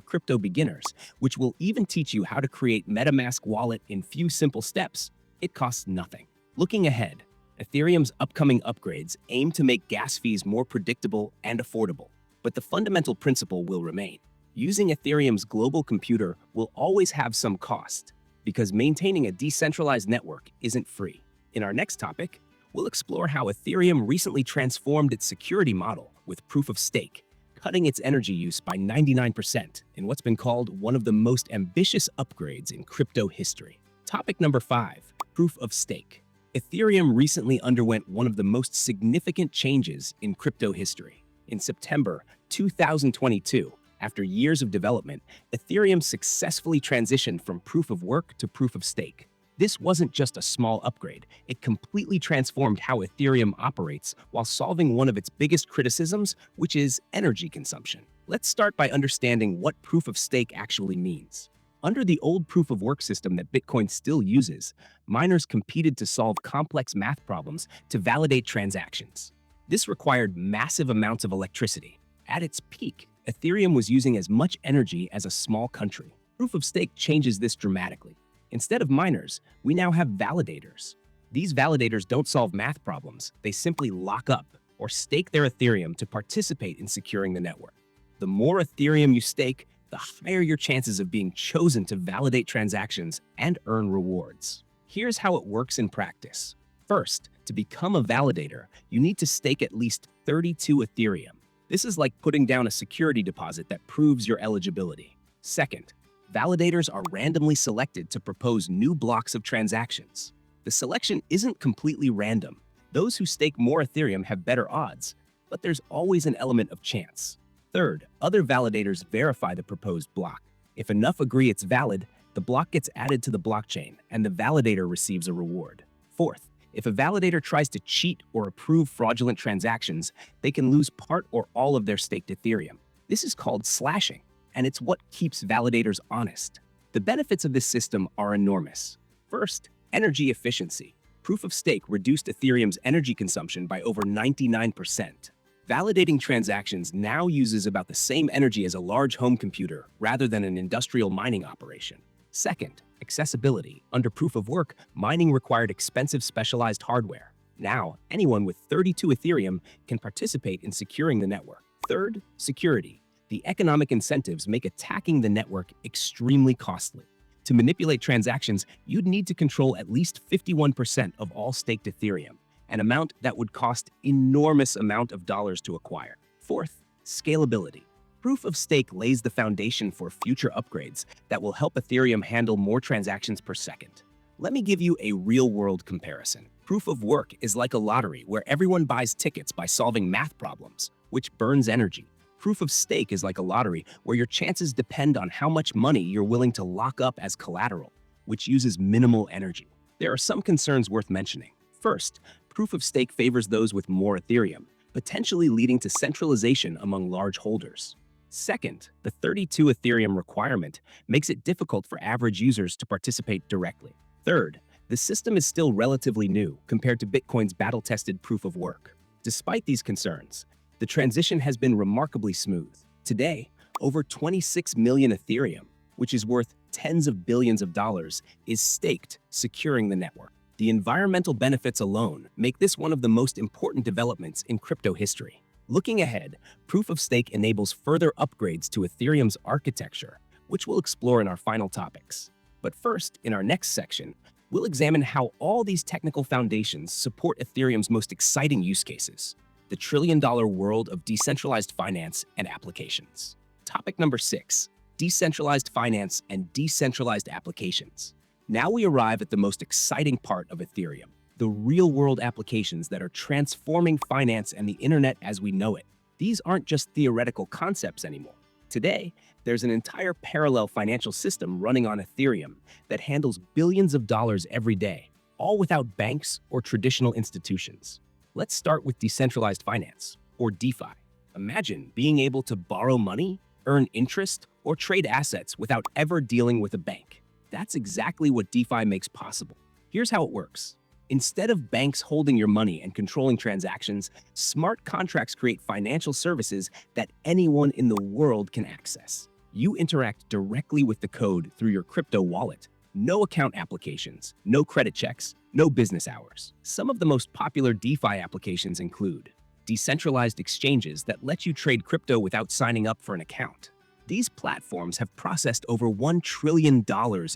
crypto beginners, which will even teach you how to create MetaMask wallet in few simple steps. It costs nothing. Looking ahead, Ethereum's upcoming upgrades aim to make gas fees more predictable and affordable, but the fundamental principle will remain. Using Ethereum's global computer will always have some cost, because maintaining a decentralized network isn't free. In our next topic, we'll explore how Ethereum recently transformed its security model with proof of stake, cutting its energy use by 99% in what's been called one of the most ambitious upgrades in crypto history. Topic number 5, proof of stake. Ethereum recently underwent one of the most significant changes in crypto history. In September 2022, after years of development, Ethereum successfully transitioned from proof of work to proof of stake. This wasn't just a small upgrade, it completely transformed how Ethereum operates while solving one of its biggest criticisms, which is energy consumption. Let's start by understanding what proof of stake actually means. Under the old proof of work system that Bitcoin still uses, miners competed to solve complex math problems to validate transactions. This required massive amounts of electricity. At its peak, Ethereum was using as much energy as a small country. Proof of stake changes this dramatically. Instead of miners, we now have validators. These validators don't solve math problems, they simply lock up or stake their Ethereum to participate in securing the network. The more Ethereum you stake, the higher your chances of being chosen to validate transactions and earn rewards. Here's how it works in practice. First, to become a validator, you need to stake at least 32 Ethereum. This is like putting down a security deposit that proves your eligibility. Second, validators are randomly selected to propose new blocks of transactions. The selection isn't completely random. Those who stake more Ethereum have better odds, but there's always an element of chance. Third, other validators verify the proposed block. If enough agree it's valid, the block gets added to the blockchain and the validator receives a reward. Fourth, if a validator tries to cheat or approve fraudulent transactions, they can lose part or all of their staked Ethereum. This is called slashing, and it's what keeps validators honest. The benefits of this system are enormous. First, energy efficiency. Proof of stake reduced Ethereum's energy consumption by over 99%. Validating transactions now uses about the same energy as a large home computer rather than an industrial mining operation. Second, accessibility. Under proof of work, mining required expensive specialized hardware. Now, anyone with 32 Ethereum can participate in securing the network. Third, security. The economic incentives make attacking the network extremely costly. To manipulate transactions, you'd need to control at least 51% of all staked Ethereum, an amount that would cost enormous amount of dollars to acquire. Fourth, scalability. Proof of stake lays the foundation for future upgrades that will help Ethereum handle more transactions per second. Let me give you a real-world comparison. Proof of work is like a lottery where everyone buys tickets by solving math problems, which burns energy. Proof of stake is like a lottery where your chances depend on how much money you're willing to lock up as collateral, which uses minimal energy. There are some concerns worth mentioning. First, proof of stake favors those with more Ethereum, potentially leading to centralization among large holders. Second, the 32 Ethereum requirement makes it difficult for average users to participate directly. Third, the system is still relatively new compared to Bitcoin's battle-tested proof of work. Despite these concerns, the transition has been remarkably smooth. Today, over 26 million Ethereum, which is worth tens of billions of dollars, is staked, securing the network. The environmental benefits alone make this one of the most important developments in crypto history. Looking ahead, proof of stake enables further upgrades to Ethereum's architecture, which we'll explore in our final topics. But first, in our next section, we'll examine how all these technical foundations support Ethereum's most exciting use cases, the trillion-dollar world of decentralized finance and applications. Topic number 6, decentralized finance and decentralized applications. Now we arrive at the most exciting part of Ethereum, the real-world applications that are transforming finance and the internet as we know it. These aren't just theoretical concepts anymore. Today, there's an entire parallel financial system running on Ethereum that handles billions of dollars every day, all without banks or traditional institutions. Let's start with decentralized finance, or DeFi. Imagine being able to borrow money, earn interest, or trade assets without ever dealing with a bank. That's exactly what DeFi makes possible. Here's how it works. Instead of banks holding your money and controlling transactions, smart contracts create financial services that anyone in the world can access. You interact directly with the code through your crypto wallet. No account applications, no credit checks, no business hours. Some of the most popular DeFi applications include decentralized exchanges that let you trade crypto without signing up for an account. These platforms have processed over $1 trillion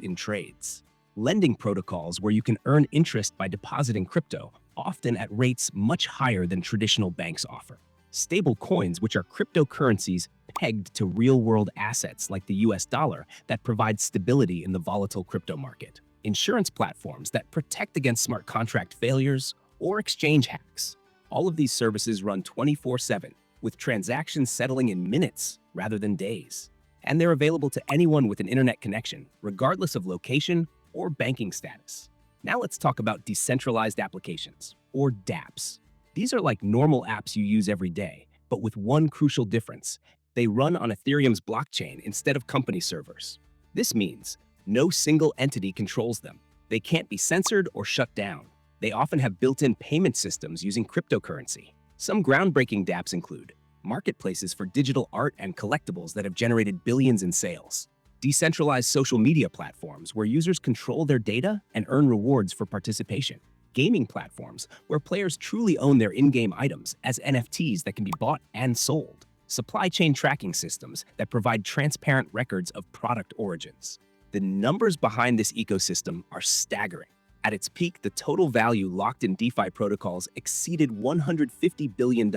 in trades. Lending protocols where you can earn interest by depositing crypto, often at rates much higher than traditional banks offer. Stable coins, which are cryptocurrencies pegged to real-world assets like the US dollar that provide stability in the volatile crypto market. Insurance platforms that protect against smart contract failures or exchange hacks. All of these services run 24/7, with transactions settling in minutes rather than days. And they're available to anyone with an internet connection, regardless of location or banking status. Now let's talk about decentralized applications, or DAPPs. These are like normal apps you use every day, but with one crucial difference. They run on Ethereum's blockchain instead of company servers. This means no single entity controls them. They can't be censored or shut down. They often have built-in payment systems using cryptocurrency. Some groundbreaking DAPPs include marketplaces for digital art and collectibles that have generated billions in sales, decentralized social media platforms where users control their data and earn rewards for participation, gaming platforms where players truly own their in-game items as NFTs that can be bought and sold, supply chain tracking systems that provide transparent records of product origins. The numbers behind this ecosystem are staggering. At its peak, the total value locked in DeFi protocols exceeded $150 billion.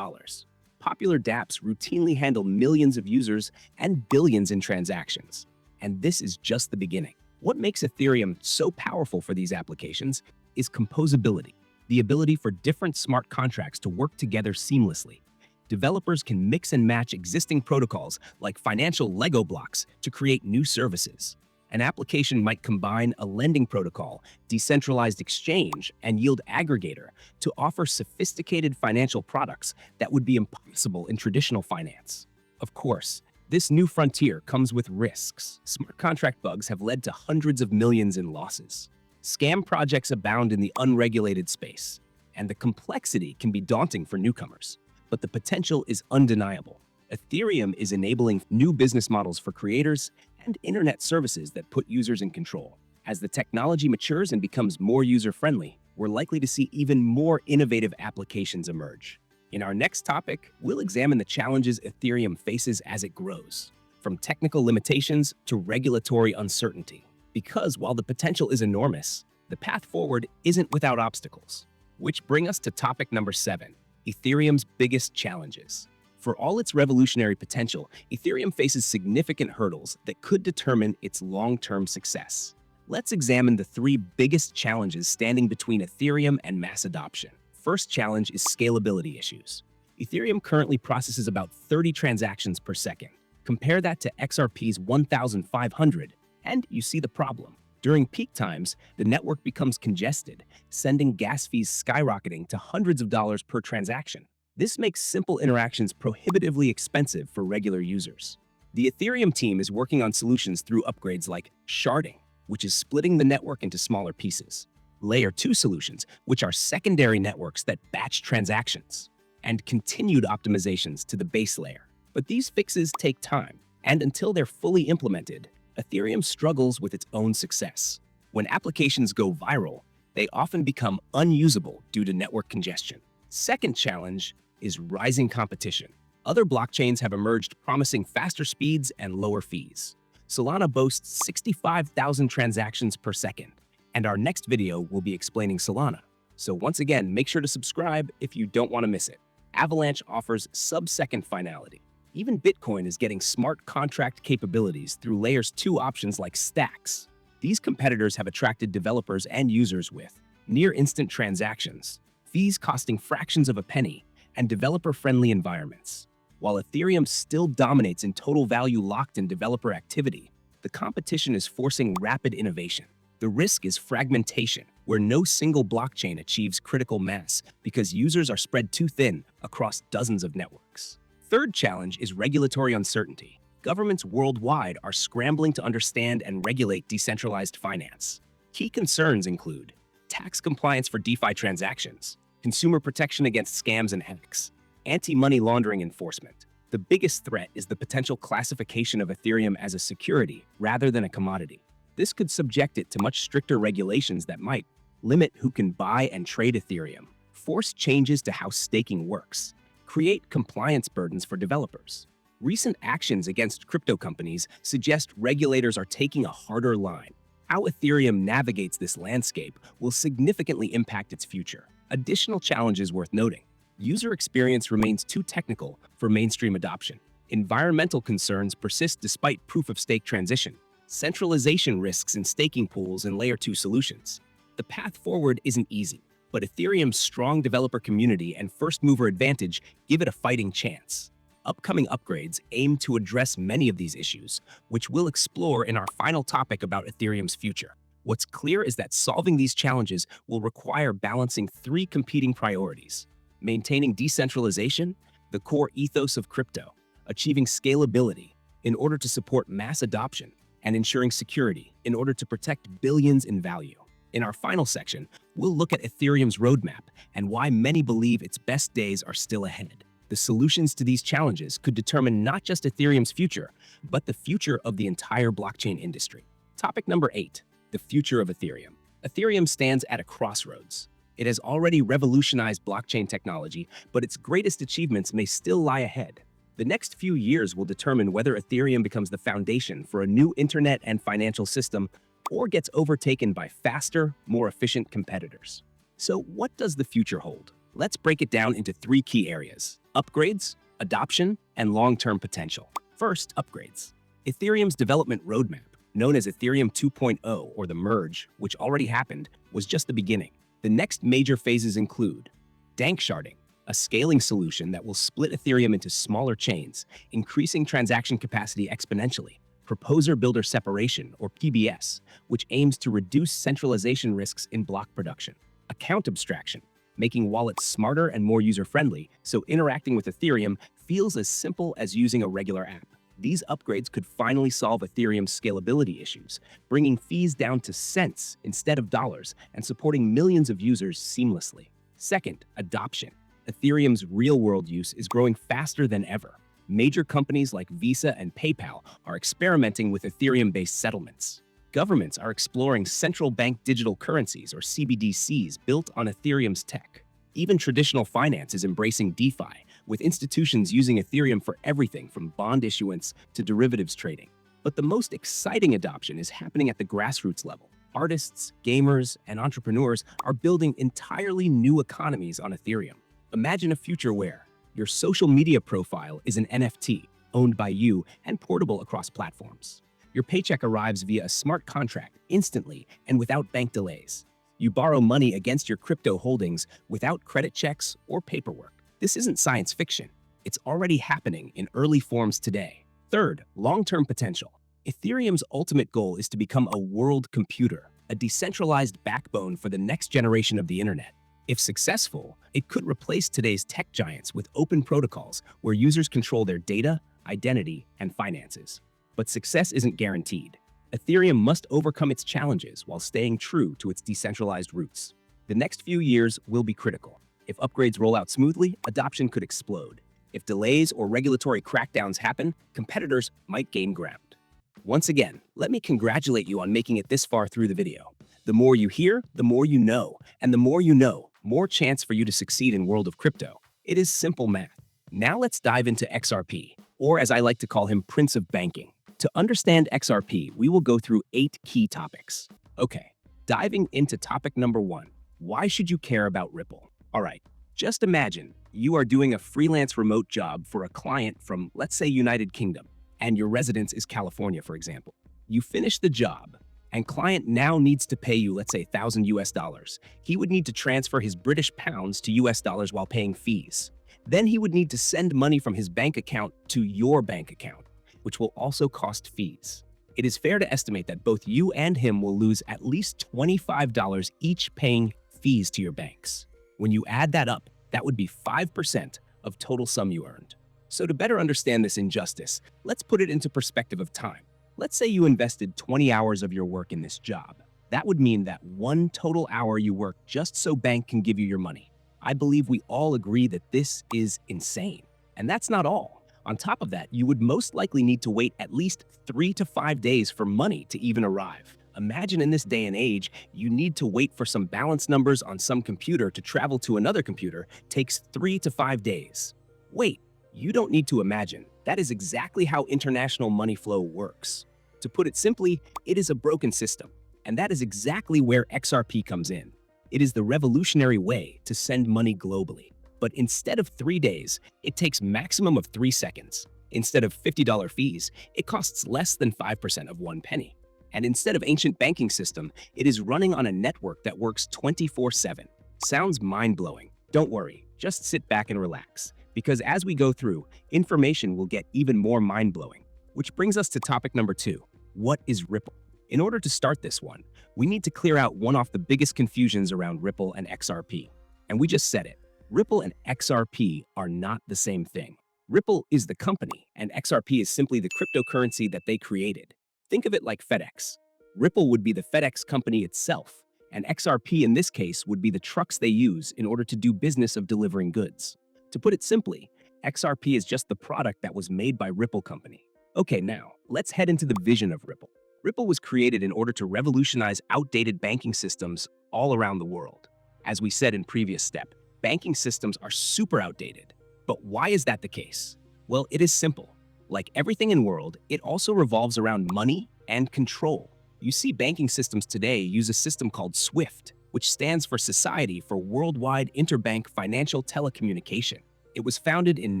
Popular DAPPs routinely handle millions of users and billions in transactions. And this is just the beginning. What makes Ethereum so powerful for these applications is composability, the ability for different smart contracts to work together seamlessly. Developers can mix and match existing protocols like financial Lego blocks to create new services. An application might combine a lending protocol, decentralized exchange, and yield aggregator to offer sophisticated financial products that would be impossible in traditional finance. Of course, this new frontier comes with risks. Smart contract bugs have led to hundreds of millions in losses. Scam projects abound in the unregulated space, and the complexity can be daunting for newcomers. But the potential is undeniable. Ethereum is enabling new business models for creators and internet services that put users in control. As the technology matures and becomes more user-friendly, we're likely to see even more innovative applications emerge. In our next topic, we'll examine the challenges Ethereum faces as it grows, from technical limitations to regulatory uncertainty. Because while the potential is enormous, the path forward isn't without obstacles. Which bring us to topic number 7, Ethereum's biggest challenges. For all its revolutionary potential, Ethereum faces significant hurdles that could determine its long-term success. Let's examine the three biggest challenges standing between Ethereum and mass adoption. First challenge is scalability issues. Ethereum currently processes about 30 transactions per second. Compare that to XRP's 1,500, and you see the problem. During peak times, the network becomes congested, sending gas fees skyrocketing to hundreds of dollars per transaction. This makes simple interactions prohibitively expensive for regular users. The Ethereum team is working on solutions through upgrades like sharding, which is splitting the network into smaller pieces, Layer 2 solutions, which are secondary networks that batch transactions, and continued optimizations to the base layer. But these fixes take time, and until they're fully implemented, Ethereum struggles with its own success. When applications go viral, they often become unusable due to network congestion. Second challenge is rising competition. Other blockchains have emerged promising faster speeds and lower fees. Solana boasts 65,000 transactions per second, and our next video will be explaining Solana. So once again, make sure to subscribe if you don't want to miss it. Avalanche offers sub-second finality. Even Bitcoin is getting smart contract capabilities through Layers 2 options like stacks. These competitors have attracted developers and users with near-instant transactions, fees costing fractions of a penny, and developer-friendly environments. While Ethereum still dominates in total value locked in developer activity, the competition is forcing rapid innovation. The risk is fragmentation, where no single blockchain achieves critical mass because users are spread too thin across dozens of networks. Third challenge is regulatory uncertainty. Governments worldwide are scrambling to understand and regulate decentralized finance. Key concerns include tax compliance for DeFi transactions, consumer protection against scams and hacks, anti-money laundering enforcement. The biggest threat is the potential classification of Ethereum as a security rather than a commodity. This could subject it to much stricter regulations that might limit who can buy and trade Ethereum, force changes to how staking works, create compliance burdens for developers. Recent actions against crypto companies suggest regulators are taking a harder line. How Ethereum navigates this landscape will significantly impact its future. Additional challenges worth noting. User experience remains too technical for mainstream adoption. Environmental concerns persist despite proof-of-stake transition. Centralization risks in staking pools and Layer 2 solutions. The path forward isn't easy, but Ethereum's strong developer community and first-mover advantage give it a fighting chance. Upcoming upgrades aim to address many of these issues, which we'll explore in our final topic about Ethereum's future. What's clear is that solving these challenges will require balancing three competing priorities: maintaining decentralization, the core ethos of crypto, achieving scalability in order to support mass adoption, and ensuring security in order to protect billions in value. In our final section, we'll look at Ethereum's roadmap and why many believe its best days are still ahead. The solutions to these challenges could determine not just Ethereum's future, but the future of the entire blockchain industry. Topic number 8, the future of Ethereum. Ethereum stands at a crossroads. It has already revolutionized blockchain technology, but its greatest achievements may still lie ahead. The next few years will determine whether Ethereum becomes the foundation for a new internet and financial system or gets overtaken by faster, more efficient competitors. So what does the future hold? Let's break it down into three key areas: upgrades, adoption, and long-term potential. First, upgrades. Ethereum's development roadmap, known as Ethereum 2.0 or the merge, which already happened, was just the beginning. The next major phases include dank sharding, a scaling solution that will split Ethereum into smaller chains, increasing transaction capacity exponentially. Proposer-builder separation, or PBS, which aims to reduce centralization risks in block production. Account abstraction, making wallets smarter and more user-friendly, so interacting with Ethereum feels as simple as using a regular app. These upgrades could finally solve Ethereum's scalability issues, bringing fees down to cents instead of dollars and supporting millions of users seamlessly. Second, adoption. Ethereum's real-world use is growing faster than ever. Major companies like Visa and PayPal are experimenting with Ethereum-based settlements. Governments are exploring central bank digital currencies, or CBDCs, built on Ethereum's tech. Even traditional finance is embracing DeFi, with institutions using Ethereum for everything from bond issuance to derivatives trading. But the most exciting adoption is happening at the grassroots level. Artists, gamers, and entrepreneurs are building entirely new economies on Ethereum. Imagine a future where Your social media profile is an NFT owned by you and portable across platforms. Your paycheck arrives via a smart contract instantly and without bank delays. You borrow money against your crypto holdings without credit checks or paperwork. This isn't science fiction. It's already happening in early forms today. Third, long-term potential. Ethereum's ultimate goal is to become a world computer, a decentralized backbone for the next generation of the internet. If successful, it could replace today's tech giants with open protocols where users control their data, identity, and finances. But success isn't guaranteed. Ethereum must overcome its challenges while staying true to its decentralized roots. The next few years will be critical. If upgrades roll out smoothly, adoption could explode. If delays or regulatory crackdowns happen, competitors might gain ground. Once again, let me congratulate you on making it this far through the video. The more you hear, the more you know. And the more you know, more chance for you to succeed in world of crypto. It is simple math. Now let's dive into XRP, or as I like to call him, Prince of Banking. To understand XRP, we will go through 8 key topics. Okay, diving into topic number 1. Why should you care about Ripple? All right, just imagine you are doing a freelance remote job for a client from, let's say, United Kingdom, and your residence is California, for example. You finish the job, and client now needs to pay you, let's say, $1,000. He would need to transfer his British pounds to US dollars while paying fees. Then he would need to send money from his bank account to your bank account, which will also cost fees. It is fair to estimate that both you and him will lose at least $25 each paying fees to your banks. When you add that up, that would be 5% of total sum you earned. So to better understand this injustice, let's put it into perspective of time. Let's say you invested 20 hours of your work in this job. That would mean that 1 total hour you work just so bank can give you your money. I believe we all agree that this is insane. And that's not all. On top of that, you would most likely need to wait at least 3 to 5 days for money to even arrive. Imagine in this day and age, you need to wait for some balance numbers on some computer to travel to another computer takes 3 to 5 days. Wait, you don't need to imagine. That is exactly how international money flow works. To put it simply, it is a broken system. And that is exactly where XRP comes in. It is the revolutionary way to send money globally. But instead of 3 days, it takes maximum of 3 seconds. Instead of $50 fees, it costs less than 5% of 1 penny. And instead of ancient banking system, it is running on a network that works 24/7. Sounds mind-blowing. Don't worry, just sit back and relax. Because as we go through, information will get even more mind-blowing. Which brings us to topic number 2. What is Ripple? In order to start this one, we need to clear out one of the biggest confusions around Ripple and XRP. And we just said it. Ripple and XRP are not the same thing. Ripple is the company, and XRP is simply the cryptocurrency that they created. Think of it like FedEx. Ripple would be the FedEx company itself, and XRP in this case would be the trucks they use in order to do business of delivering goods. To put it simply, XRP is just the product that was made by Ripple Company. Okay, now, let's head into the vision of Ripple. Ripple was created in order to revolutionize outdated banking systems all around the world. As we said in previous step, banking systems are super outdated. But why is that the case? Well, it is simple. Like everything in world, it also revolves around money and control. You see banking systems today use a system called SWIFT, which stands for Society for Worldwide Interbank Financial Telecommunication. It was founded in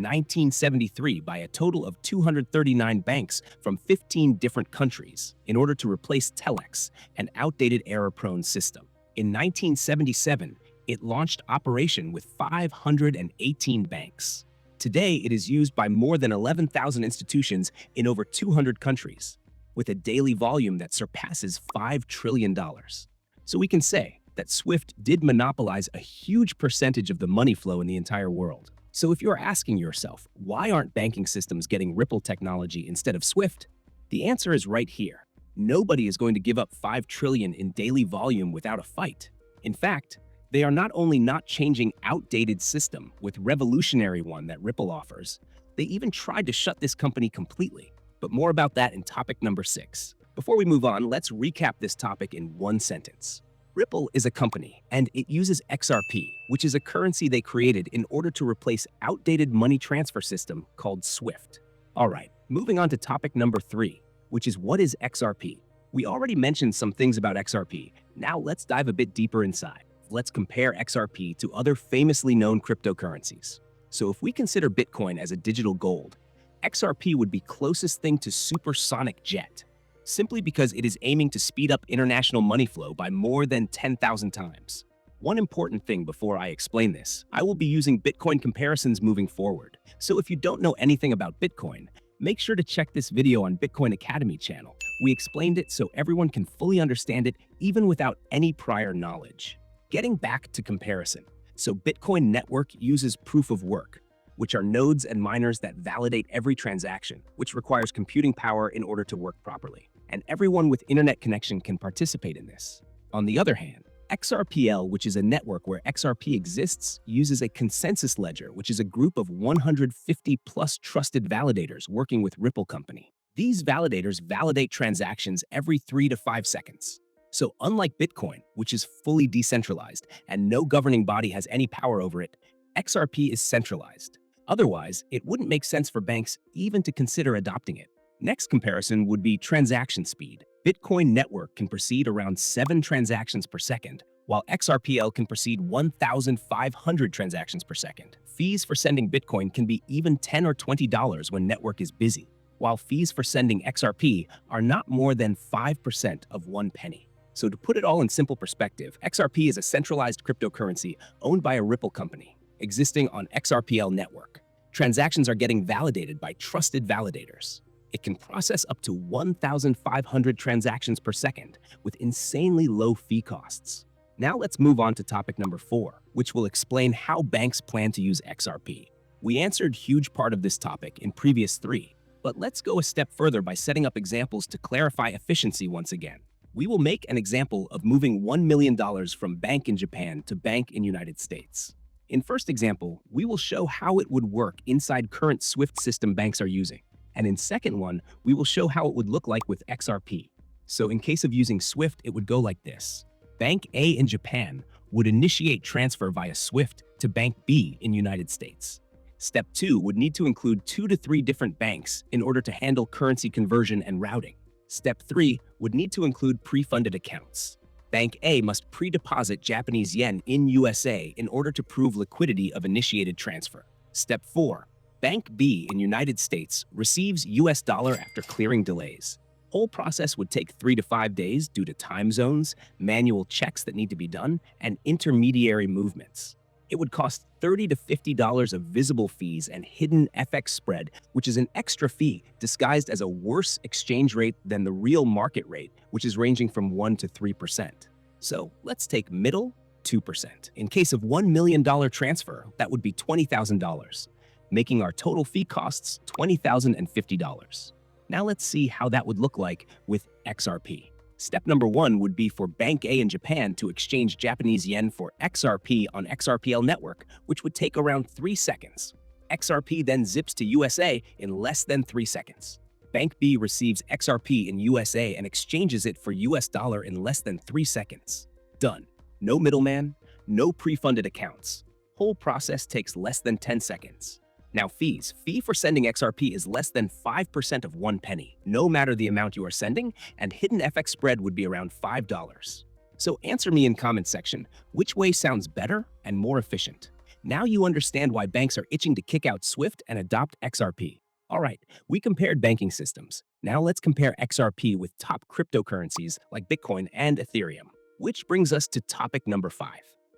1973 by a total of 239 banks from 15 different countries in order to replace Telex, an outdated error-prone system. In 1977, it launched operation with 518 banks. Today, it is used by more than 11,000 institutions in over 200 countries, with a daily volume that surpasses $5 trillion. So we can say that SWIFT did monopolize a huge percentage of the money flow in the entire world. So if you're asking yourself, why aren't banking systems getting Ripple technology instead of SWIFT? The answer is right here. Nobody is going to give up $5 trillion in daily volume without a fight. In fact, they are not only not changing outdated system with revolutionary one that Ripple offers, they even tried to shut this company completely. But more about that in topic number 6. Before we move on, let's recap this topic in one sentence. Ripple is a company, and it uses XRP, which is a currency they created in order to replace outdated money transfer system called SWIFT. All right, moving on to topic number 3, which is what is XRP? We already mentioned some things about XRP. Now let's dive a bit deeper inside. Let's compare XRP to other famously known cryptocurrencies. So if we consider Bitcoin as a digital gold, XRP would be closest thing to supersonic jet, simply because it is aiming to speed up international money flow by more than 10,000 times. One important thing before I explain this, I will be using Bitcoin comparisons moving forward. So if you don't know anything about Bitcoin, make sure to check this video on Bitcoin Academy channel. We explained it so everyone can fully understand it even without any prior knowledge. Getting back to comparison. So Bitcoin network uses proof of work, which are nodes and miners that validate every transaction, which requires computing power in order to work properly. And everyone with internet connection can participate in this. On the other hand, XRPL, which is a network where XRP exists, uses a consensus ledger, which is a group of 150 plus trusted validators working with Ripple Company. These validators validate transactions every 3 to 5 seconds. So unlike Bitcoin, which is fully decentralized and no governing body has any power over it, XRP is centralized. Otherwise, it wouldn't make sense for banks even to consider adopting it. Next comparison would be transaction speed. Bitcoin network can proceed around 7 transactions per second, while XRPL can proceed 1,500 transactions per second. Fees for sending Bitcoin can be even $10 or $20 when network is busy, while fees for sending XRP are not more than 5% of 1 penny. So to put it all in simple perspective, XRP is a centralized cryptocurrency owned by a Ripple company, existing on XRPL network. Transactions are getting validated by trusted validators. It can process up to 1,500 transactions per second with insanely low fee costs. Now let's move on to topic number 4, which will explain how banks plan to use XRP. We answered huge part of this topic in previous 3, but let's go a step further by setting up examples to clarify efficiency once again. We will make an example of moving $1 million from bank in Japan to bank in United States. In first example, we will show how it would work inside current SWIFT system banks are using. And in second one, we will show how it would look like with XRP. So in case of using SWIFT, it would go like this. Bank A in Japan would initiate transfer via SWIFT to Bank B in United States. Step 2 would need to include 2 to 3 different banks in order to handle currency conversion and routing. Step 3 would need to include pre-funded accounts. Bank A must pre-deposit Japanese yen in USA in order to prove liquidity of initiated transfer. Step 4. Bank B in United States receives US dollar after clearing delays. Whole process would take 3 to 5 days due to time zones, manual checks that need to be done, and intermediary movements. It would cost $30 to $50 of visible fees and hidden FX spread, which is an extra fee disguised as a worse exchange rate than the real market rate, which is ranging from 1 to 3%. So let's take middle, 2%. In case of $1 million transfer, that would be $20,000, making our total fee costs $20,050. Now let's see how that would look like with XRP. Step number 1 would be for Bank A in Japan to exchange Japanese yen for XRP on XRPL network, which would take around 3 seconds. XRP then zips to USA in less than 3 seconds. Bank B receives XRP in USA and exchanges it for US dollar in less than 3 seconds. Done. No middleman, no pre-funded accounts. Whole process takes less than 10 seconds. Now fees. Fee for sending XRP is less than 5% of 1 penny, no matter the amount you are sending, and hidden FX spread would be around $5. So answer me in comment section, which way sounds better and more efficient? Now you understand why banks are itching to kick out SWIFT and adopt XRP. All right, we compared banking systems. Now let's compare XRP with top cryptocurrencies like Bitcoin and Ethereum. Which brings us to topic number 5.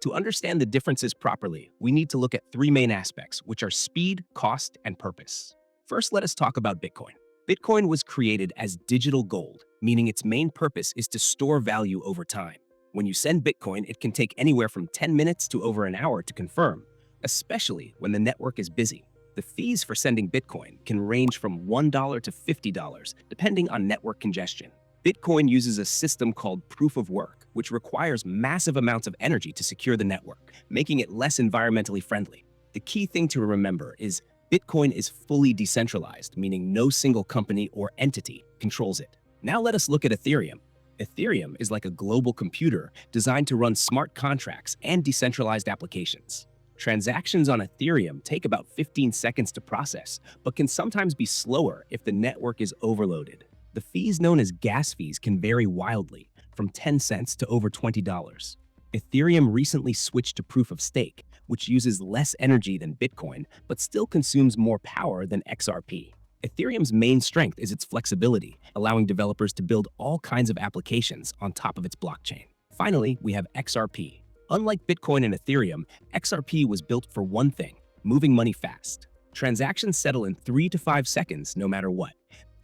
To understand the differences properly, we need to look at 3 main aspects, which are speed, cost, and purpose. First, let us talk about Bitcoin. Bitcoin was created as digital gold, meaning its main purpose is to store value over time. When you send Bitcoin, it can take anywhere from 10 minutes to over an hour to confirm, especially when the network is busy. The fees for sending Bitcoin can range from $1 to $50, depending on network congestion. Bitcoin uses a system called proof of work, which requires massive amounts of energy to secure the network, making it less environmentally friendly. The key thing to remember is Bitcoin is fully decentralized, meaning no single company or entity controls it. Now let us look at Ethereum. Ethereum is like a global computer designed to run smart contracts and decentralized applications. Transactions on Ethereum take about 15 seconds to process, but can sometimes be slower if the network is overloaded. The fees known as gas fees can vary wildly, from 10 cents to over $20. Ethereum recently switched to proof of stake, which uses less energy than Bitcoin, but still consumes more power than XRP. Ethereum's main strength is its flexibility, allowing developers to build all kinds of applications on top of its blockchain. Finally, we have XRP. Unlike Bitcoin and Ethereum, XRP was built for one thing: moving money fast. Transactions settle in 3 to 5 seconds no matter what.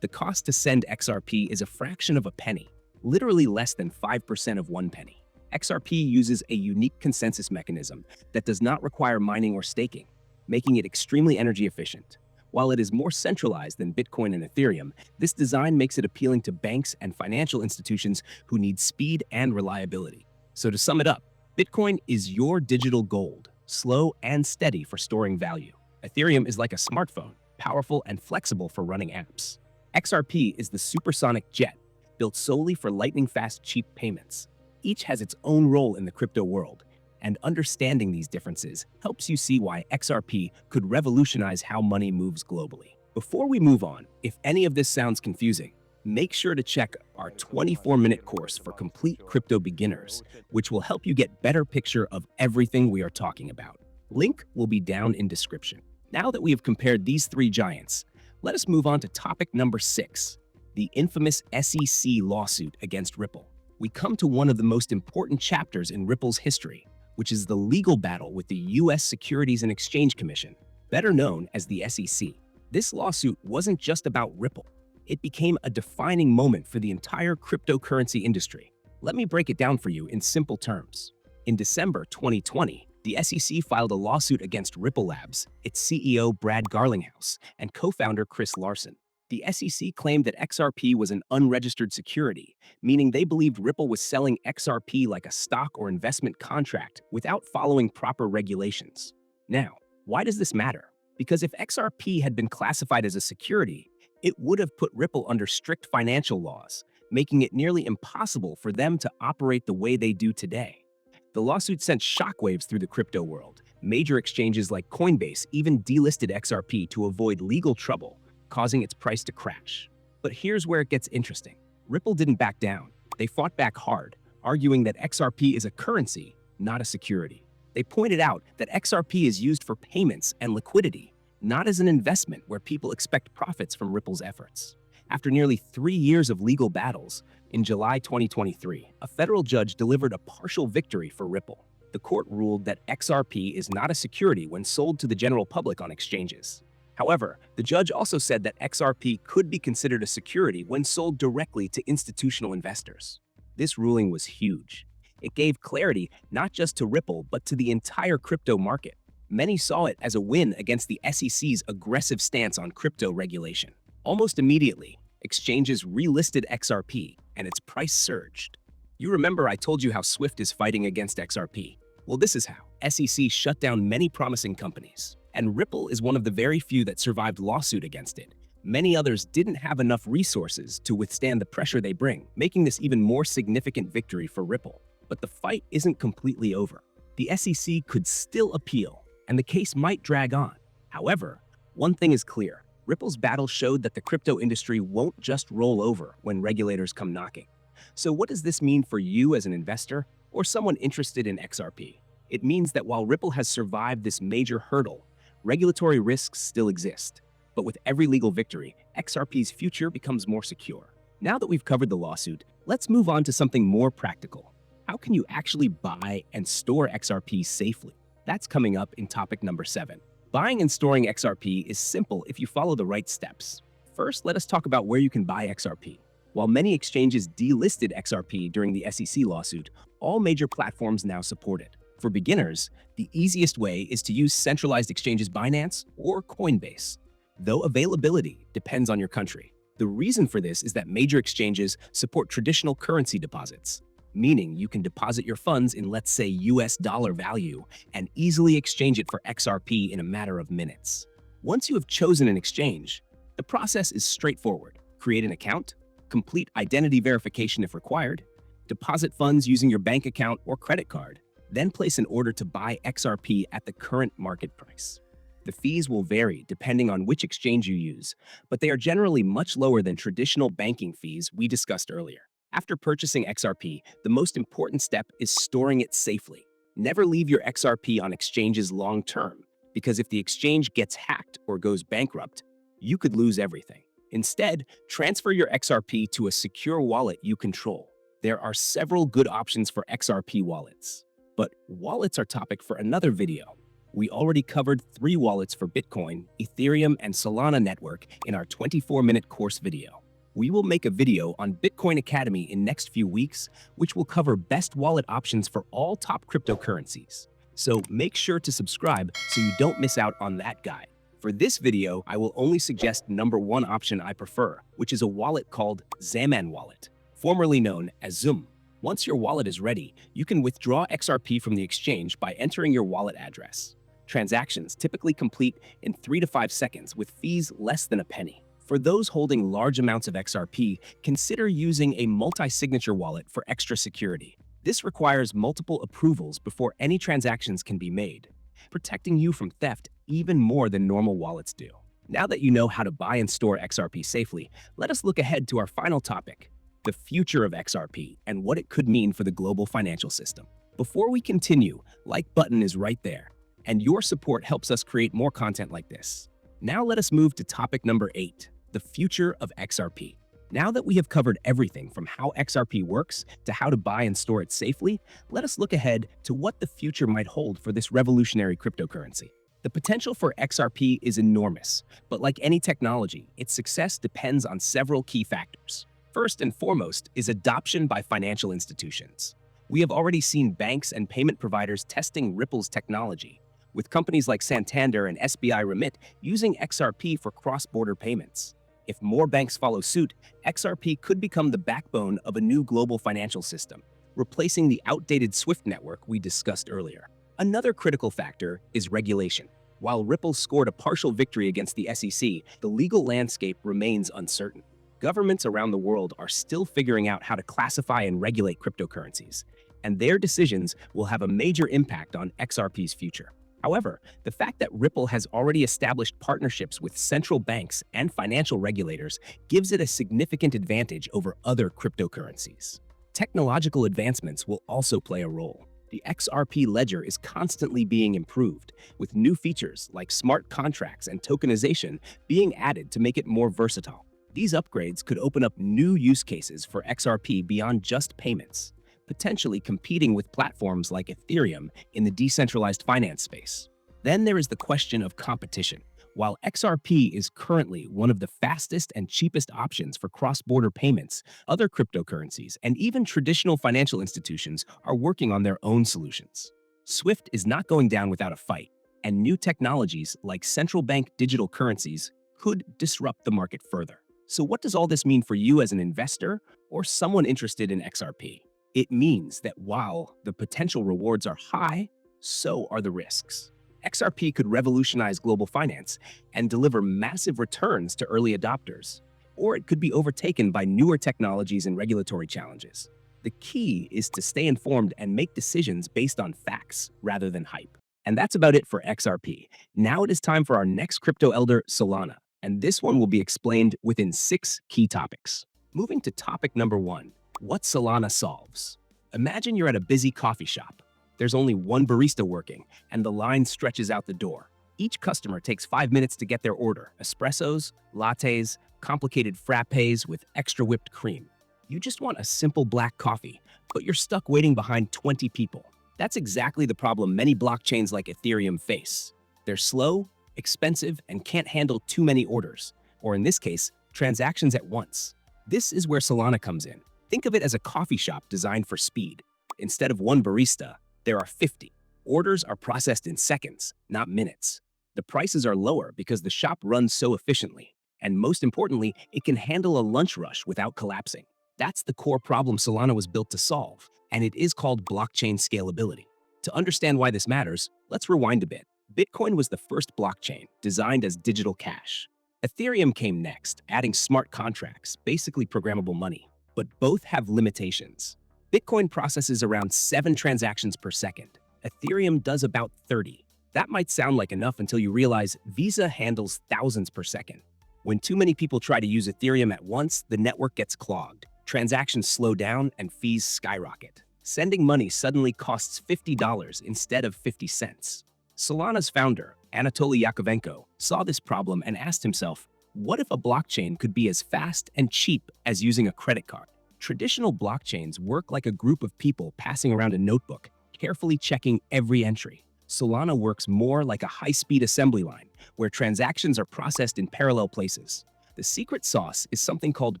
The cost to send XRP is a fraction of a penny, literally less than 5% of 1 penny. XRP uses a unique consensus mechanism that does not require mining or staking, making it extremely energy efficient. While it is more centralized than Bitcoin and Ethereum, this design makes it appealing to banks and financial institutions who need speed and reliability. So to sum it up, Bitcoin is your digital gold, slow and steady for storing value. Ethereum is like a smartphone, powerful and flexible for running apps. XRP is the supersonic jet, built solely for lightning-fast, cheap payments. Each has its own role in the crypto world, and understanding these differences helps you see why XRP could revolutionize how money moves globally. Before we move on, if any of this sounds confusing, make sure to check our 24-minute course for complete crypto beginners, which will help you get a better picture of everything we are talking about. Link will be down in description. Now that we have compared these three giants, let us move on to topic number 6, the infamous SEC lawsuit against Ripple. We come to one of the most important chapters in Ripple's history, which is the legal battle with the US Securities and Exchange Commission, better known as the SEC. This lawsuit wasn't just about Ripple. It became a defining moment for the entire cryptocurrency industry. Let me break it down for you in simple terms. In December 2020, the SEC filed a lawsuit against Ripple Labs, its CEO Brad Garlinghouse, and co-founder Chris Larsen. The SEC claimed that XRP was an unregistered security, meaning they believed Ripple was selling XRP like a stock or investment contract without following proper regulations. Now, why does this matter? Because if XRP had been classified as a security, it would have put Ripple under strict financial laws, making it nearly impossible for them to operate the way they do today. The lawsuit sent shockwaves through the crypto world. Major exchanges like Coinbase even delisted XRP to avoid legal trouble, causing its price to crash. But here's where it gets interesting. Ripple didn't back down. They fought back hard, arguing that XRP is a currency, not a security. They pointed out that XRP is used for payments and liquidity, not as an investment where people expect profits from Ripple's efforts. After nearly 3 years of legal battles, in July 2023, a federal judge delivered a partial victory for Ripple. The court ruled that XRP is not a security when sold to the general public on exchanges. However, the judge also said that XRP could be considered a security when sold directly to institutional investors. This ruling was huge. It gave clarity not just to Ripple, but to the entire crypto market. Many saw it as a win against the SEC's aggressive stance on crypto regulation. Almost immediately, exchanges relisted XRP, and its price surged. You remember I told you how Swift is fighting against XRP? Well, this is how. SEC shut down many promising companies, and Ripple is one of the very few that survived lawsuit against it. Many others didn't have enough resources to withstand the pressure they bring, making this even more significant victory for Ripple. But the fight isn't completely over. The SEC could still appeal, and the case might drag on. However, one thing is clear. Ripple's battle showed that the crypto industry won't just roll over when regulators come knocking. So what does this mean for you as an investor or someone interested in XRP? It means that while Ripple has survived this major hurdle, regulatory risks still exist. But with every legal victory, XRP's future becomes more secure. Now that we've covered the lawsuit, let's move on to something more practical. How can you actually buy and store XRP safely? That's coming up in topic number 7. Buying and storing XRP is simple if you follow the right steps. First, let us talk about where you can buy XRP. While many exchanges delisted XRP during the SEC lawsuit, all major platforms now support it. For beginners, the easiest way is to use centralized exchanges Binance or Coinbase, though availability depends on your country. The reason for this is that major exchanges support traditional currency deposits, meaning you can deposit your funds in, let's say, US dollar value and easily exchange it for XRP in a matter of minutes. Once you have chosen an exchange, the process is straightforward. Create an account, complete identity verification if required, deposit funds using your bank account or credit card, then place an order to buy XRP at the current market price. The fees will vary depending on which exchange you use, but they are generally much lower than traditional banking fees we discussed earlier. After purchasing XRP, the most important step is storing it safely. Never leave your XRP on exchanges long term, because if the exchange gets hacked or goes bankrupt, you could lose everything. Instead, transfer your XRP to a secure wallet you control. There are several good options for XRP wallets, but wallets are topic for another video. We already covered 3 wallets for Bitcoin, Ethereum, and Solana network in our 24-minute course video. We will make a video on Bitcoin Academy in next few weeks, which will cover best wallet options for all top cryptocurrencies. So make sure to subscribe so you don't miss out on that guide. For this video, I will only suggest number 1 option I prefer, which is a wallet called Zaman Wallet, formerly known as Zoom. Once your wallet is ready, you can withdraw XRP from the exchange by entering your wallet address. Transactions typically complete in 3 to 5 seconds with fees less than a penny. For those holding large amounts of XRP, consider using a multi-signature wallet for extra security. This requires multiple approvals before any transactions can be made, protecting you from theft even more than normal wallets do. Now that you know how to buy and store XRP safely, let us look ahead to our final topic, the future of XRP and what it could mean for the global financial system. Before we continue, like button is right there, and your support helps us create more content like this. Now let us move to topic number 8, the future of XRP. Now that we have covered everything from how XRP works to how to buy and store it safely, let us look ahead to what the future might hold for this revolutionary cryptocurrency. The potential for XRP is enormous, but like any technology, its success depends on several key factors. First and foremost is adoption by financial institutions. We have already seen banks and payment providers testing Ripple's technology, with companies like Santander and SBI Remit using XRP for cross-border payments. If more banks follow suit, XRP could become the backbone of a new global financial system, replacing the outdated SWIFT network we discussed earlier. Another critical factor is regulation. While Ripple scored a partial victory against the SEC, the legal landscape remains uncertain. Governments around the world are still figuring out how to classify and regulate cryptocurrencies, and their decisions will have a major impact on XRP's future. However, the fact that Ripple has already established partnerships with central banks and financial regulators gives it a significant advantage over other cryptocurrencies. Technological advancements will also play a role. The XRP ledger is constantly being improved, with new features like smart contracts and tokenization being added to make it more versatile. These upgrades could open up new use cases for XRP beyond just payments, potentially competing with platforms like Ethereum in the decentralized finance space. Then there is the question of competition. While XRP is currently one of the fastest and cheapest options for cross-border payments, other cryptocurrencies and even traditional financial institutions are working on their own solutions. SWIFT is not going down without a fight, and new technologies like central bank digital currencies could disrupt the market further. So what does all this mean for you as an investor or someone interested in XRP? It means that while the potential rewards are high, so are the risks. XRP could revolutionize global finance and deliver massive returns to early adopters, or it could be overtaken by newer technologies and regulatory challenges. The key is to stay informed and make decisions based on facts rather than hype. And that's about it for XRP. Now it is time for our next crypto elder, Solana, and this one will be explained within 6 key topics. Moving to topic number 1. What Solana solves. Imagine you're at a busy coffee shop. There's only one barista working, and the line stretches out the door. Each customer takes 5 minutes to get their order: espressos, lattes, complicated frappes with extra whipped cream. You just want a simple black coffee, but you're stuck waiting behind 20 people. That's exactly the problem many blockchains like Ethereum face. They're slow, expensive, and can't handle too many orders, or in this case, transactions at once. This is where Solana comes in. Think of it as a coffee shop designed for speed. Instead of one barista, there are 50. Orders are processed in seconds, not minutes. The prices are lower because the shop runs so efficiently. And most importantly, it can handle a lunch rush without collapsing. That's the core problem Solana was built to solve, and it is called blockchain scalability. To understand why this matters, let's rewind a bit. Bitcoin was the first blockchain designed as digital cash. Ethereum came next, adding smart contracts, basically programmable money. But both have limitations. Bitcoin processes around 7 transactions per second. Ethereum does about 30. That might sound like enough until you realize Visa handles thousands per second. When too many people try to use Ethereum at once, the network gets clogged. Transactions slow down and fees skyrocket. Sending money suddenly costs $50 instead of 50 cents. Solana's founder, Anatoly Yakovenko, saw this problem and asked himself, what if a blockchain could be as fast and cheap as using a credit card? Traditional blockchains work like a group of people passing around a notebook, carefully checking every entry. Solana works more like a high-speed assembly line, where transactions are processed in parallel places. The secret sauce is something called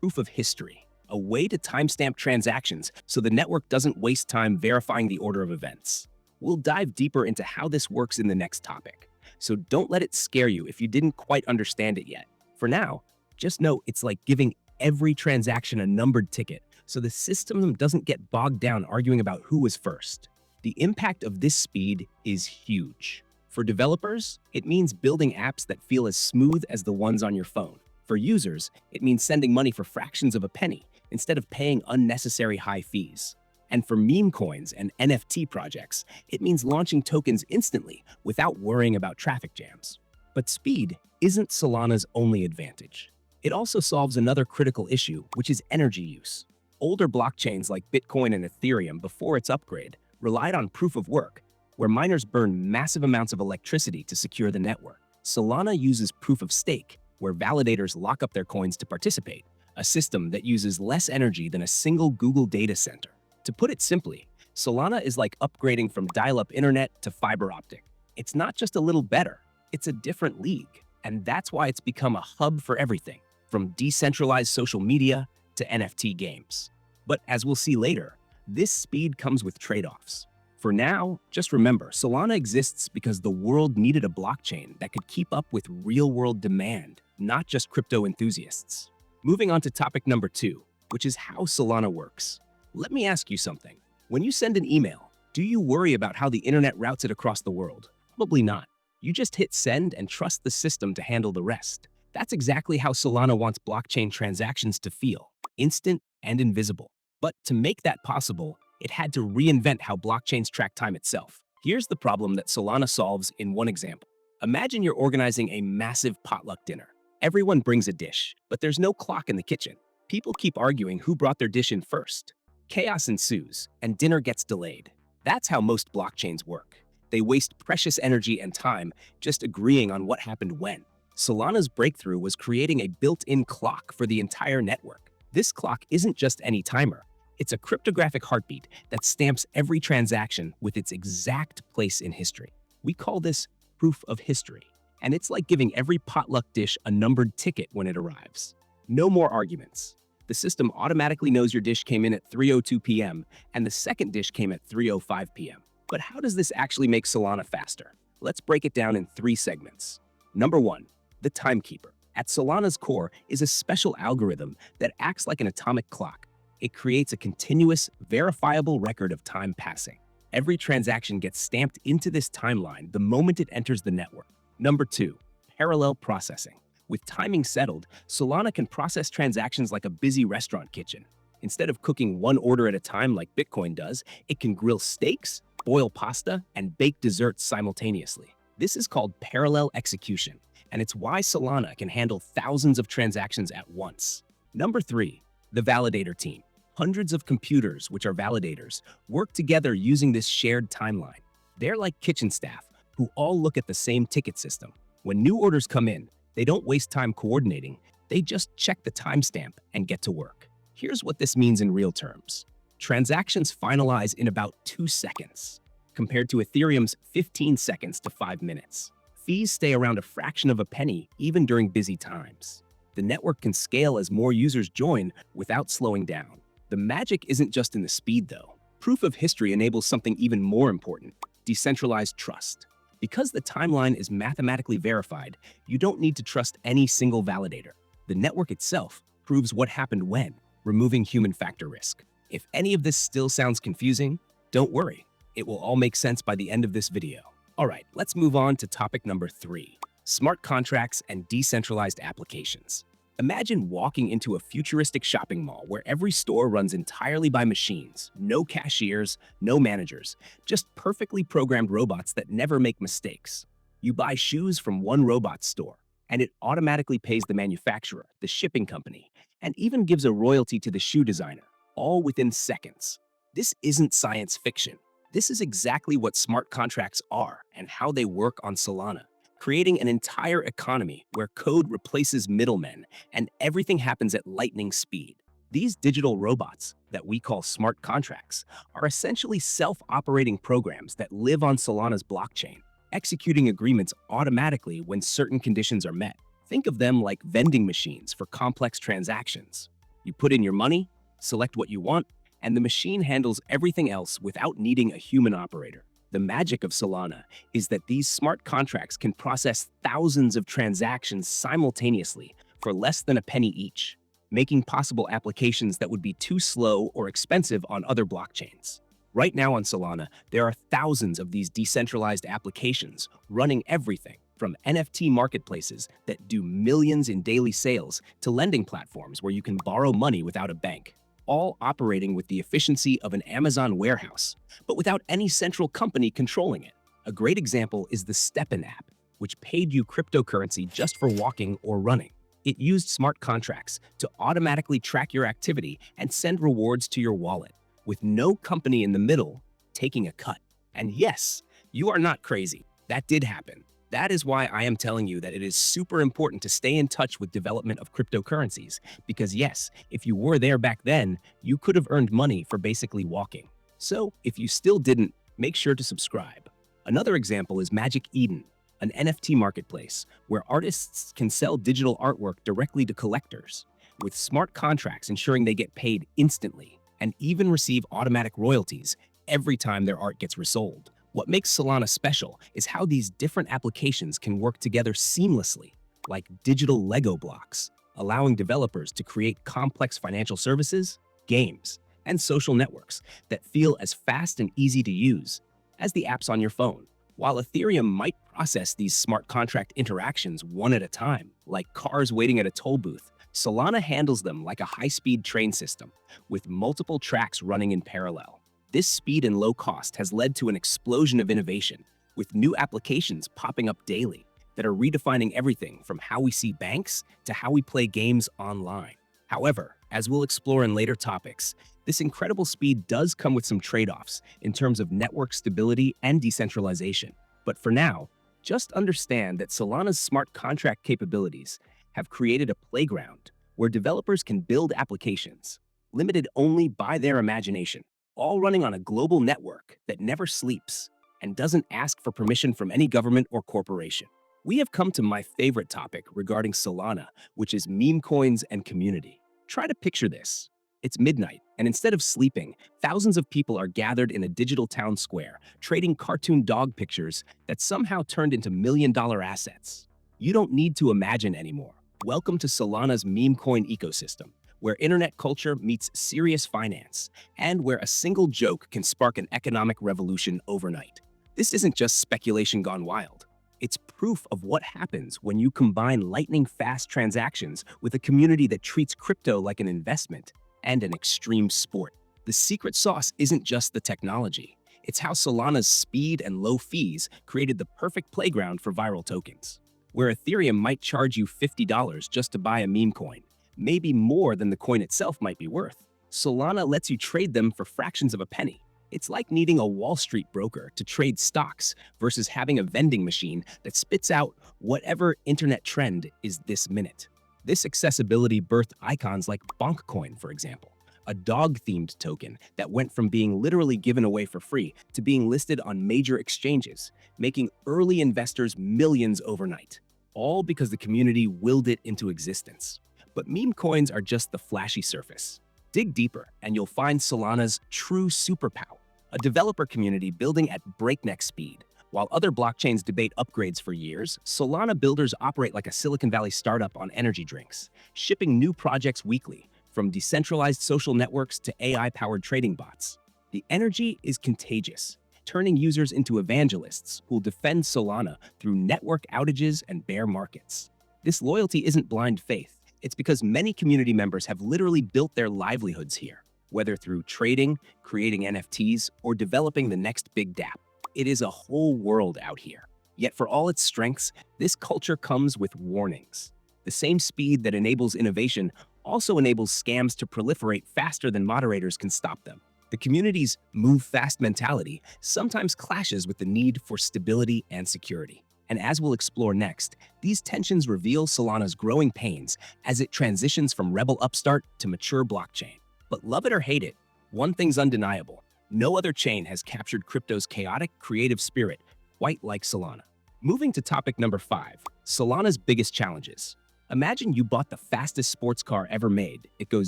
proof of history, a way to timestamp transactions so the network doesn't waste time verifying the order of events. We'll dive deeper into how this works in the next topic, so don't let it scare you if you didn't quite understand it yet. For now, just know it's like giving every transaction a numbered ticket, so the system doesn't get bogged down arguing about who was first. The impact of this speed is huge. For developers, it means building apps that feel as smooth as the ones on your phone. For users, it means sending money for fractions of a penny instead of paying unnecessary high fees. And for meme coins and NFT projects, it means launching tokens instantly without worrying about traffic jams. But speed isn't Solana's only advantage. It also solves another critical issue, which is energy use. Older blockchains like Bitcoin and Ethereum before its upgrade relied on proof of work, where miners burn massive amounts of electricity to secure the network. Solana uses proof of stake, where validators lock up their coins to participate, a system that uses less energy than a single Google data center. To put it simply, Solana is like upgrading from dial-up internet to fiber optic. It's not just a little better, it's a different league. And that's why it's become a hub for everything, from decentralized social media to NFT games. But as we'll see later, this speed comes with trade-offs. For now, just remember, Solana exists because the world needed a blockchain that could keep up with real-world demand, not just crypto enthusiasts. Moving on to topic number 2, which is how Solana works. Let me ask you something. When you send an email, do you worry about how the internet routes it across the world? Probably not. You just hit send and trust the system to handle the rest. That's exactly how Solana wants blockchain transactions to feel, instant and invisible. But to make that possible, it had to reinvent how blockchains track time itself. Here's the problem that Solana solves in one example. Imagine you're organizing a massive potluck dinner. Everyone brings a dish, but there's no clock in the kitchen. People keep arguing who brought their dish in first. Chaos ensues, and dinner gets delayed. That's how most blockchains work. They waste precious energy and time just agreeing on what happened when. Solana's breakthrough was creating a built-in clock for the entire network. This clock isn't just any timer. It's a cryptographic heartbeat that stamps every transaction with its exact place in history. We call this proof of history, and it's like giving every potluck dish a numbered ticket when it arrives. No more arguments. The system automatically knows your dish came in at 3:02 p.m. and the second dish came at 3:05 p.m. But how does this actually make Solana faster? Let's break it down in 3 segments. Number 1, the timekeeper. At Solana's core is a special algorithm that acts like an atomic clock. It creates a continuous, verifiable record of time passing. Every transaction gets stamped into this timeline the moment it enters the network. Number 2, parallel processing. With timing settled, Solana can process transactions like a busy restaurant kitchen. Instead of cooking one order at a time like Bitcoin does, it can grill steaks, boil pasta, and bake desserts simultaneously. This is called parallel execution, and it's why Solana can handle thousands of transactions at once. Number 3, the validator team. Hundreds of computers, which are validators, work together using this shared timeline. They're like kitchen staff, who all look at the same ticket system. When new orders come in, they don't waste time coordinating, they just check the timestamp and get to work. Here's what this means in real terms. Transactions finalize in about 2 seconds, compared to Ethereum's 15 seconds to 5 minutes. Fees stay around a fraction of a penny even during busy times. The network can scale as more users join without slowing down. The magic isn't just in the speed, though. Proof of history enables something even more important: decentralized trust. Because the timeline is mathematically verified, you don't need to trust any single validator. The network itself proves what happened when, removing human factor risk. If any of this still sounds confusing, don't worry. It will all make sense by the end of this video. All right, let's move on to topic number 3, smart contracts and decentralized applications. Imagine walking into a futuristic shopping mall where every store runs entirely by machines, no cashiers, no managers, just perfectly programmed robots that never make mistakes. You buy shoes from one robot store, and it automatically pays the manufacturer, the shipping company, and even gives a royalty to the shoe designer, all within seconds. This isn't science fiction. This is exactly what smart contracts are and how they work on Solana, creating an entire economy where code replaces middlemen and everything happens at lightning speed. These digital robots, that we call smart contracts, are essentially self-operating programs that live on Solana's blockchain, executing agreements automatically when certain conditions are met. Think of them like vending machines for complex transactions. You put in your money, select what you want, and the machine handles everything else without needing a human operator. The magic of Solana is that these smart contracts can process thousands of transactions simultaneously for less than a penny each, making possible applications that would be too slow or expensive on other blockchains. Right now on Solana, there are thousands of these decentralized applications running everything from NFT marketplaces that do millions in daily sales to lending platforms where you can borrow money without a bank, all operating with the efficiency of an Amazon warehouse, but without any central company controlling it. A great example is the STEPN app, which paid you cryptocurrency just for walking or running. It used smart contracts to automatically track your activity and send rewards to your wallet, with no company in the middle taking a cut. And yes, you are not crazy. That did happen. That is why I am telling you that it is super important to stay in touch with development of cryptocurrencies, because yes, if you were there back then, you could have earned money for basically walking. So if you still didn't, make sure to subscribe. Another example is Magic Eden, an NFT marketplace where artists can sell digital artwork directly to collectors, with smart contracts ensuring they get paid instantly and even receive automatic royalties every time their art gets resold. What makes Solana special is how these different applications can work together seamlessly, like digital Lego blocks, allowing developers to create complex financial services, games, and social networks that feel as fast and easy to use as the apps on your phone. While Ethereum might process these smart contract interactions one at a time, like cars waiting at a toll booth, Solana handles them like a high-speed train system, with multiple tracks running in parallel. This speed and low cost has led to an explosion of innovation, with new applications popping up daily that are redefining everything from how we see banks to how we play games online. However, as we'll explore in later topics, this incredible speed does come with some trade-offs in terms of network stability and decentralization. But for now, just understand that Solana's smart contract capabilities have created a playground where developers can build applications, limited only by their imagination, all running on a global network that never sleeps and doesn't ask for permission from any government or corporation. We have come to my favorite topic regarding Solana, which is Memecoins and community. Try to picture this. It's midnight, and instead of sleeping, thousands of people are gathered in a digital town square, trading cartoon dog pictures that somehow turned into million-dollar assets. You don't need to imagine anymore. Welcome to Solana's Memecoin ecosystem, where internet culture meets serious finance, and where a single joke can spark an economic revolution overnight. This isn't just speculation gone wild. It's proof of what happens when you combine lightning-fast transactions with a community that treats crypto like an investment and an extreme sport. The secret sauce isn't just the technology. It's how Solana's speed and low fees created the perfect playground for viral tokens. Where Ethereum might charge you $50 just to buy a meme coin, maybe more than the coin itself might be worth, Solana lets you trade them for fractions of a penny. It's like needing a Wall Street broker to trade stocks versus having a vending machine that spits out whatever internet trend is this minute. This accessibility birthed icons like BonkCoin, for example, a dog-themed token that went from being literally given away for free to being listed on major exchanges, making early investors millions overnight, all because the community willed it into existence. But meme coins are just the flashy surface. Dig deeper, and you'll find Solana's true superpower, a developer community building at breakneck speed. While other blockchains debate upgrades for years, Solana builders operate like a Silicon Valley startup on energy drinks, shipping new projects weekly, from decentralized social networks to AI-powered trading bots. The energy is contagious, turning users into evangelists who'll defend Solana through network outages and bear markets. This loyalty isn't blind faith. It's because many community members have literally built their livelihoods here, whether through trading, creating NFTs, or developing the next big DApp. It is a whole world out here. Yet for all its strengths, this culture comes with warnings. The same speed that enables innovation also enables scams to proliferate faster than moderators can stop them. The community's move-fast mentality sometimes clashes with the need for stability and security. And as we'll explore next, these tensions reveal Solana's growing pains as it transitions from rebel upstart to mature blockchain. But love it or hate it, one thing's undeniable. No other chain has captured crypto's chaotic, creative spirit quite like Solana. Moving to topic number 5, Solana's biggest challenges. Imagine you bought the fastest sports car ever made. It goes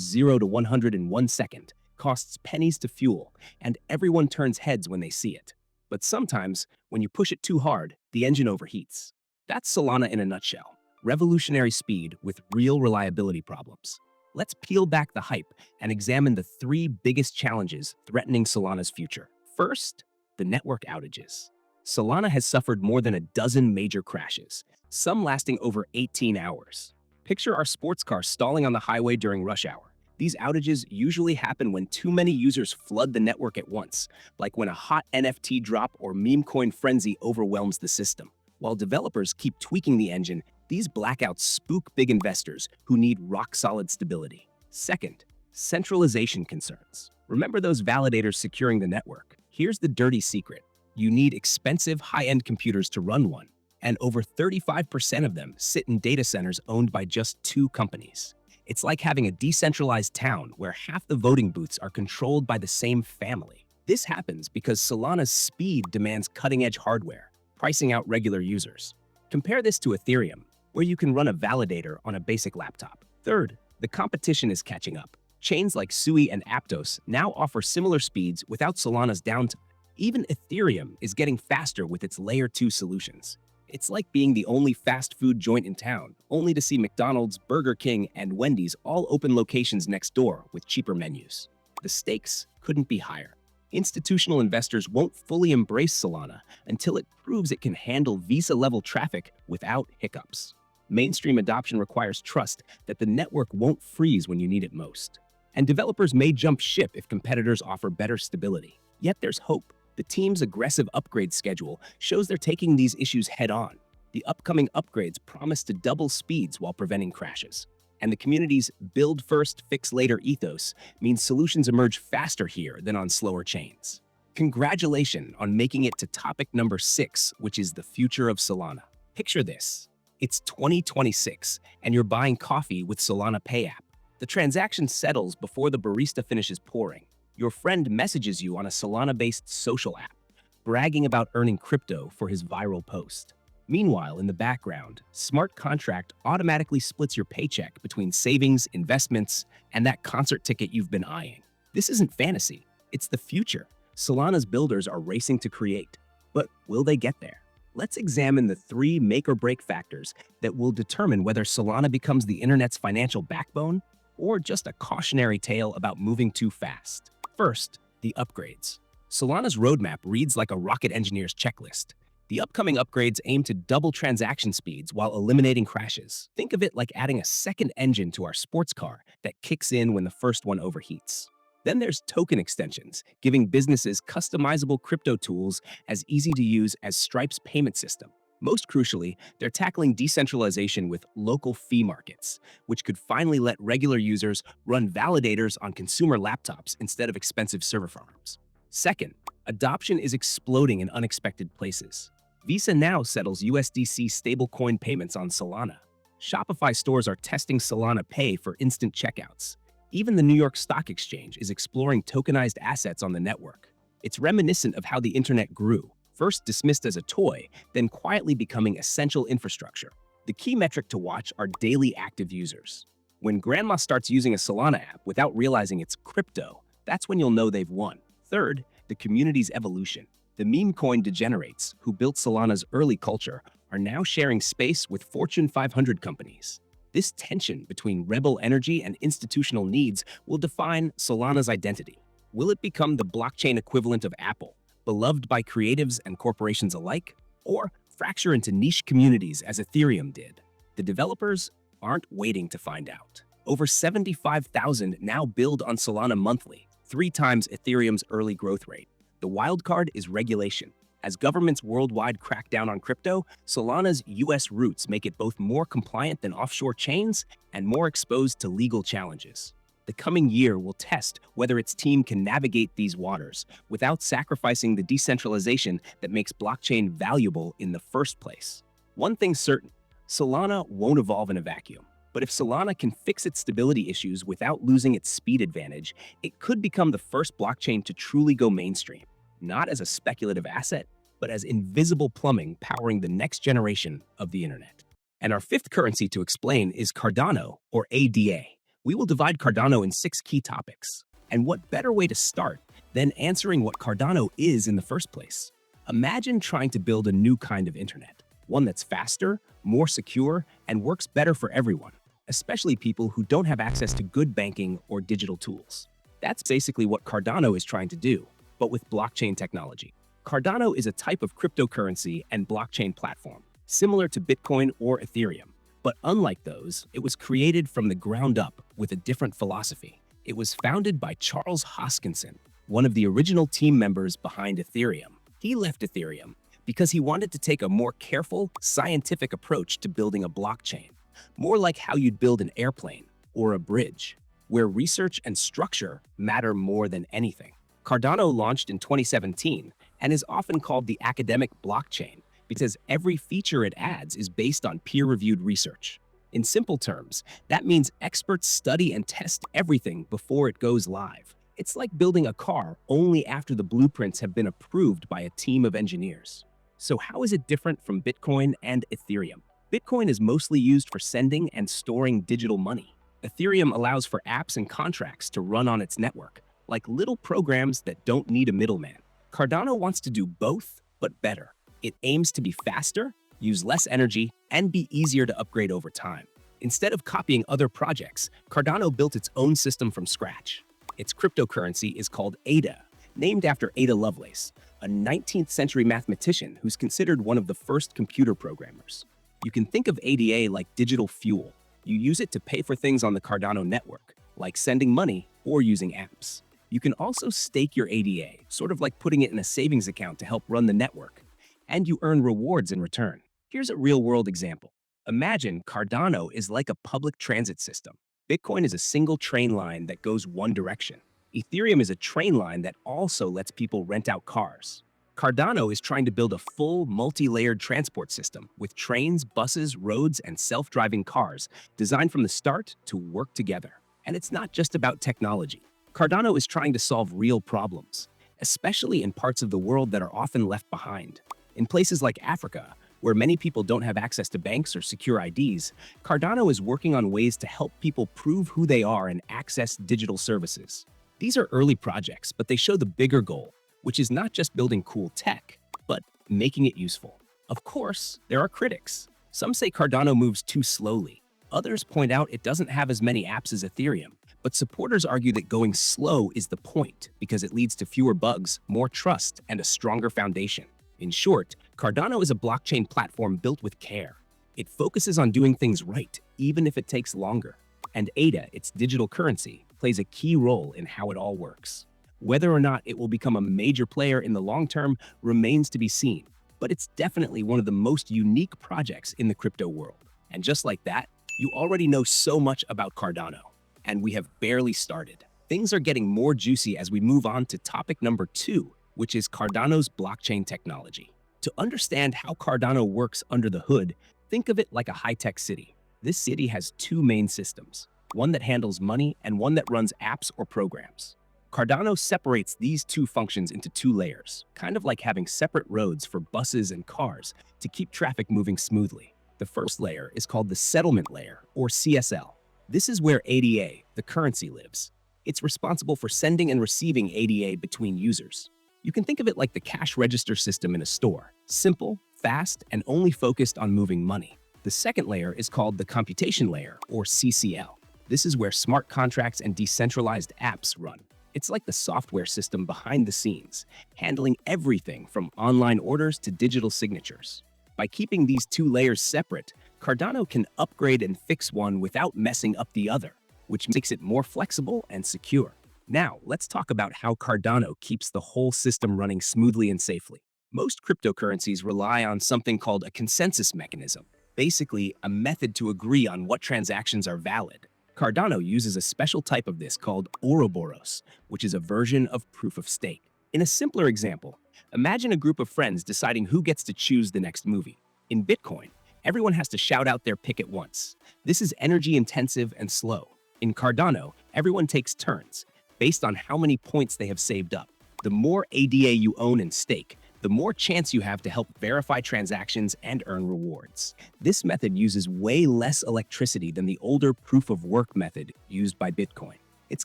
0 to 100 in 1 second, costs pennies to fuel, and everyone turns heads when they see it. But sometimes, when you push it too hard, the engine overheats. That's Solana in a nutshell. Revolutionary speed with real reliability problems. Let's peel back the hype and examine the 3 biggest challenges threatening Solana's future. First, the network outages. Solana has suffered more than a dozen major crashes, some lasting over 18 hours. Picture our sports car stalling on the highway during rush hour. These outages usually happen when too many users flood the network at once, like when a hot NFT drop or Memecoin frenzy overwhelms the system. While developers keep tweaking the engine, these blackouts spook big investors who need rock-solid stability. Second, centralization concerns. Remember those validators securing the network? Here's the dirty secret. You need expensive, high-end computers to run one, and over 35% of them sit in data centers owned by just 2 companies. It's like having a decentralized town where half the voting booths are controlled by the same family. This happens because Solana's speed demands cutting-edge hardware, pricing out regular users. Compare this to Ethereum, where you can run a validator on a basic laptop. Third, the competition is catching up. Chains like Sui and Aptos now offer similar speeds without Solana's downtime. Even Ethereum is getting faster with its Layer 2 solutions. It's like being the only fast food joint in town, only to see McDonald's, Burger King, and Wendy's all open locations next door with cheaper menus. The stakes couldn't be higher. Institutional investors won't fully embrace Solana until it proves it can handle Visa-level traffic without hiccups. Mainstream adoption requires trust that the network won't freeze when you need it most. And developers may jump ship if competitors offer better stability. Yet there's hope. The team's aggressive upgrade schedule shows they're taking these issues head-on. The upcoming upgrades promise to double speeds while preventing crashes. And the community's build first, fix later ethos means solutions emerge faster here than on slower chains. Congratulations on making it to topic number 6, which is the future of Solana. Picture this. It's 2026, and you're buying coffee with Solana Pay app. The transaction settles before the barista finishes pouring. Your friend messages you on a Solana-based social app, bragging about earning crypto for his viral post. Meanwhile, in the background, smart contract automatically splits your paycheck between savings, investments, and that concert ticket you've been eyeing. This isn't fantasy, it's the future Solana's builders are racing to create. But will they get there? Let's examine the 3 make-or-break factors that will determine whether Solana becomes the internet's financial backbone or just a cautionary tale about moving too fast. First, the upgrades. Solana's roadmap reads like a rocket engineer's checklist. The upcoming upgrades aim to double transaction speeds while eliminating crashes. Think of it like adding a second engine to our sports car that kicks in when the first one overheats. Then there's token extensions, giving businesses customizable crypto tools as easy to use as Stripe's payment system. Most crucially, they're tackling decentralization with local fee markets, which could finally let regular users run validators on consumer laptops instead of expensive server farms. Second, adoption is exploding in unexpected places. Visa now settles USDC stablecoin payments on Solana. Shopify stores are testing Solana Pay for instant checkouts. Even the New York Stock Exchange is exploring tokenized assets on the network. It's reminiscent of how the internet grew, first dismissed as a toy, then quietly becoming essential infrastructure. The key metric to watch are daily active users. When grandma starts using a Solana app without realizing it's crypto, that's when you'll know they've won. Third, the community's evolution. The Memecoin degenerates, who built Solana's early culture, are now sharing space with Fortune 500 companies. This tension between rebel energy and institutional needs will define Solana's identity. Will it become the blockchain equivalent of Apple, beloved by creatives and corporations alike, or fracture into niche communities as Ethereum did? The developers aren't waiting to find out. Over 75,000 now build on Solana monthly, 3 times Ethereum's early growth rate. The wildcard is regulation. As governments worldwide crack down on crypto, Solana's US roots make it both more compliant than offshore chains and more exposed to legal challenges. The coming year will test whether its team can navigate these waters without sacrificing the decentralization that makes blockchain valuable in the first place. One thing's certain, Solana won't evolve in a vacuum. But if Solana can fix its stability issues without losing its speed advantage, it could become the first blockchain to truly go mainstream, not as a speculative asset, but as invisible plumbing powering the next generation of the internet. And our fifth currency to explain is Cardano, or ADA. We will divide Cardano in 6 key topics. And what better way to start than answering what Cardano is in the first place? Imagine trying to build a new kind of internet, one that's faster, more secure, and works better for everyone, especially people who don't have access to good banking or digital tools. That's basically what Cardano is trying to do, but with blockchain technology. Cardano is a type of cryptocurrency and blockchain platform, similar to Bitcoin or Ethereum. But unlike those, it was created from the ground up with a different philosophy. It was founded by Charles Hoskinson, one of the original team members behind Ethereum. He left Ethereum because he wanted to take a more careful, scientific approach to building a blockchain, more like how you'd build an airplane or a bridge, where research and structure matter more than anything. Cardano launched in 2017 and is often called the academic blockchain because every feature it adds is based on peer-reviewed research. In simple terms, that means experts study and test everything before it goes live. It's like building a car only after the blueprints have been approved by a team of engineers. So how is it different from Bitcoin and Ethereum? Bitcoin is mostly used for sending and storing digital money. Ethereum allows for apps and contracts to run on its network, like little programs that don't need a middleman. Cardano wants to do both, but better. It aims to be faster, use less energy, and be easier to upgrade over time. Instead of copying other projects, Cardano built its own system from scratch. Its cryptocurrency is called ADA, named after Ada Lovelace, a 19th century mathematician who's considered one of the first computer programmers. You can think of ADA like digital fuel. You use it to pay for things on the Cardano network, like sending money or using apps. You can also stake your ADA, sort of like putting it in a savings account to help run the network, and you earn rewards in return. Here's a real-world example. Imagine Cardano is like a public transit system. Bitcoin is a single train line that goes one direction. Ethereum is a train line that also lets people rent out cars. Cardano is trying to build a full, multi-layered transport system with trains, buses, roads, and self-driving cars designed from the start to work together. And it's not just about technology. Cardano is trying to solve real problems, especially in parts of the world that are often left behind. In places like Africa, where many people don't have access to banks or secure IDs, Cardano is working on ways to help people prove who they are and access digital services. These are early projects, but they show the bigger goal, which is not just building cool tech, but making it useful. Of course, there are critics. Some say Cardano moves too slowly. Others point out it doesn't have as many apps as Ethereum, but supporters argue that going slow is the point because it leads to fewer bugs, more trust, and a stronger foundation. In short, Cardano is a blockchain platform built with care. It focuses on doing things right, even if it takes longer. And ADA, its digital currency, plays a key role in how it all works. Whether or not it will become a major player in the long term remains to be seen, but it's definitely one of the most unique projects in the crypto world. And just like that, you already know so much about Cardano, and we have barely started. Things are getting more juicy as we move on to topic number 2, which is Cardano's blockchain technology. To understand how Cardano works under the hood, think of it like a high-tech city. This city has 2 main systems, one that handles money and one that runs apps or programs. Cardano separates these 2 functions into 2 layers, kind of like having separate roads for buses and cars to keep traffic moving smoothly. The first layer is called the settlement layer, or CSL. This is where ADA, the currency, lives. It's responsible for sending and receiving ADA between users. You can think of it like the cash register system in a store. Simple, fast, and only focused on moving money. The second layer is called the computation layer, or CCL. This is where smart contracts and decentralized apps run. It's like the software system behind the scenes, handling everything from online orders to digital signatures. By keeping these 2 layers separate, Cardano can upgrade and fix one without messing up the other, which makes it more flexible and secure. Now, let's talk about how Cardano keeps the whole system running smoothly and safely. Most cryptocurrencies rely on something called a consensus mechanism, basically a method to agree on what transactions are valid. Cardano uses a special type of this called Ouroboros, which is a version of proof of stake. In a simpler example, imagine a group of friends deciding who gets to choose the next movie. In Bitcoin, everyone has to shout out their pick at once. This is energy intensive and slow. In Cardano, everyone takes turns, based on how many points they have saved up. The more ADA you own and stake, the more chance you have to help verify transactions and earn rewards. This method uses way less electricity than the older proof-of-work method used by Bitcoin. It's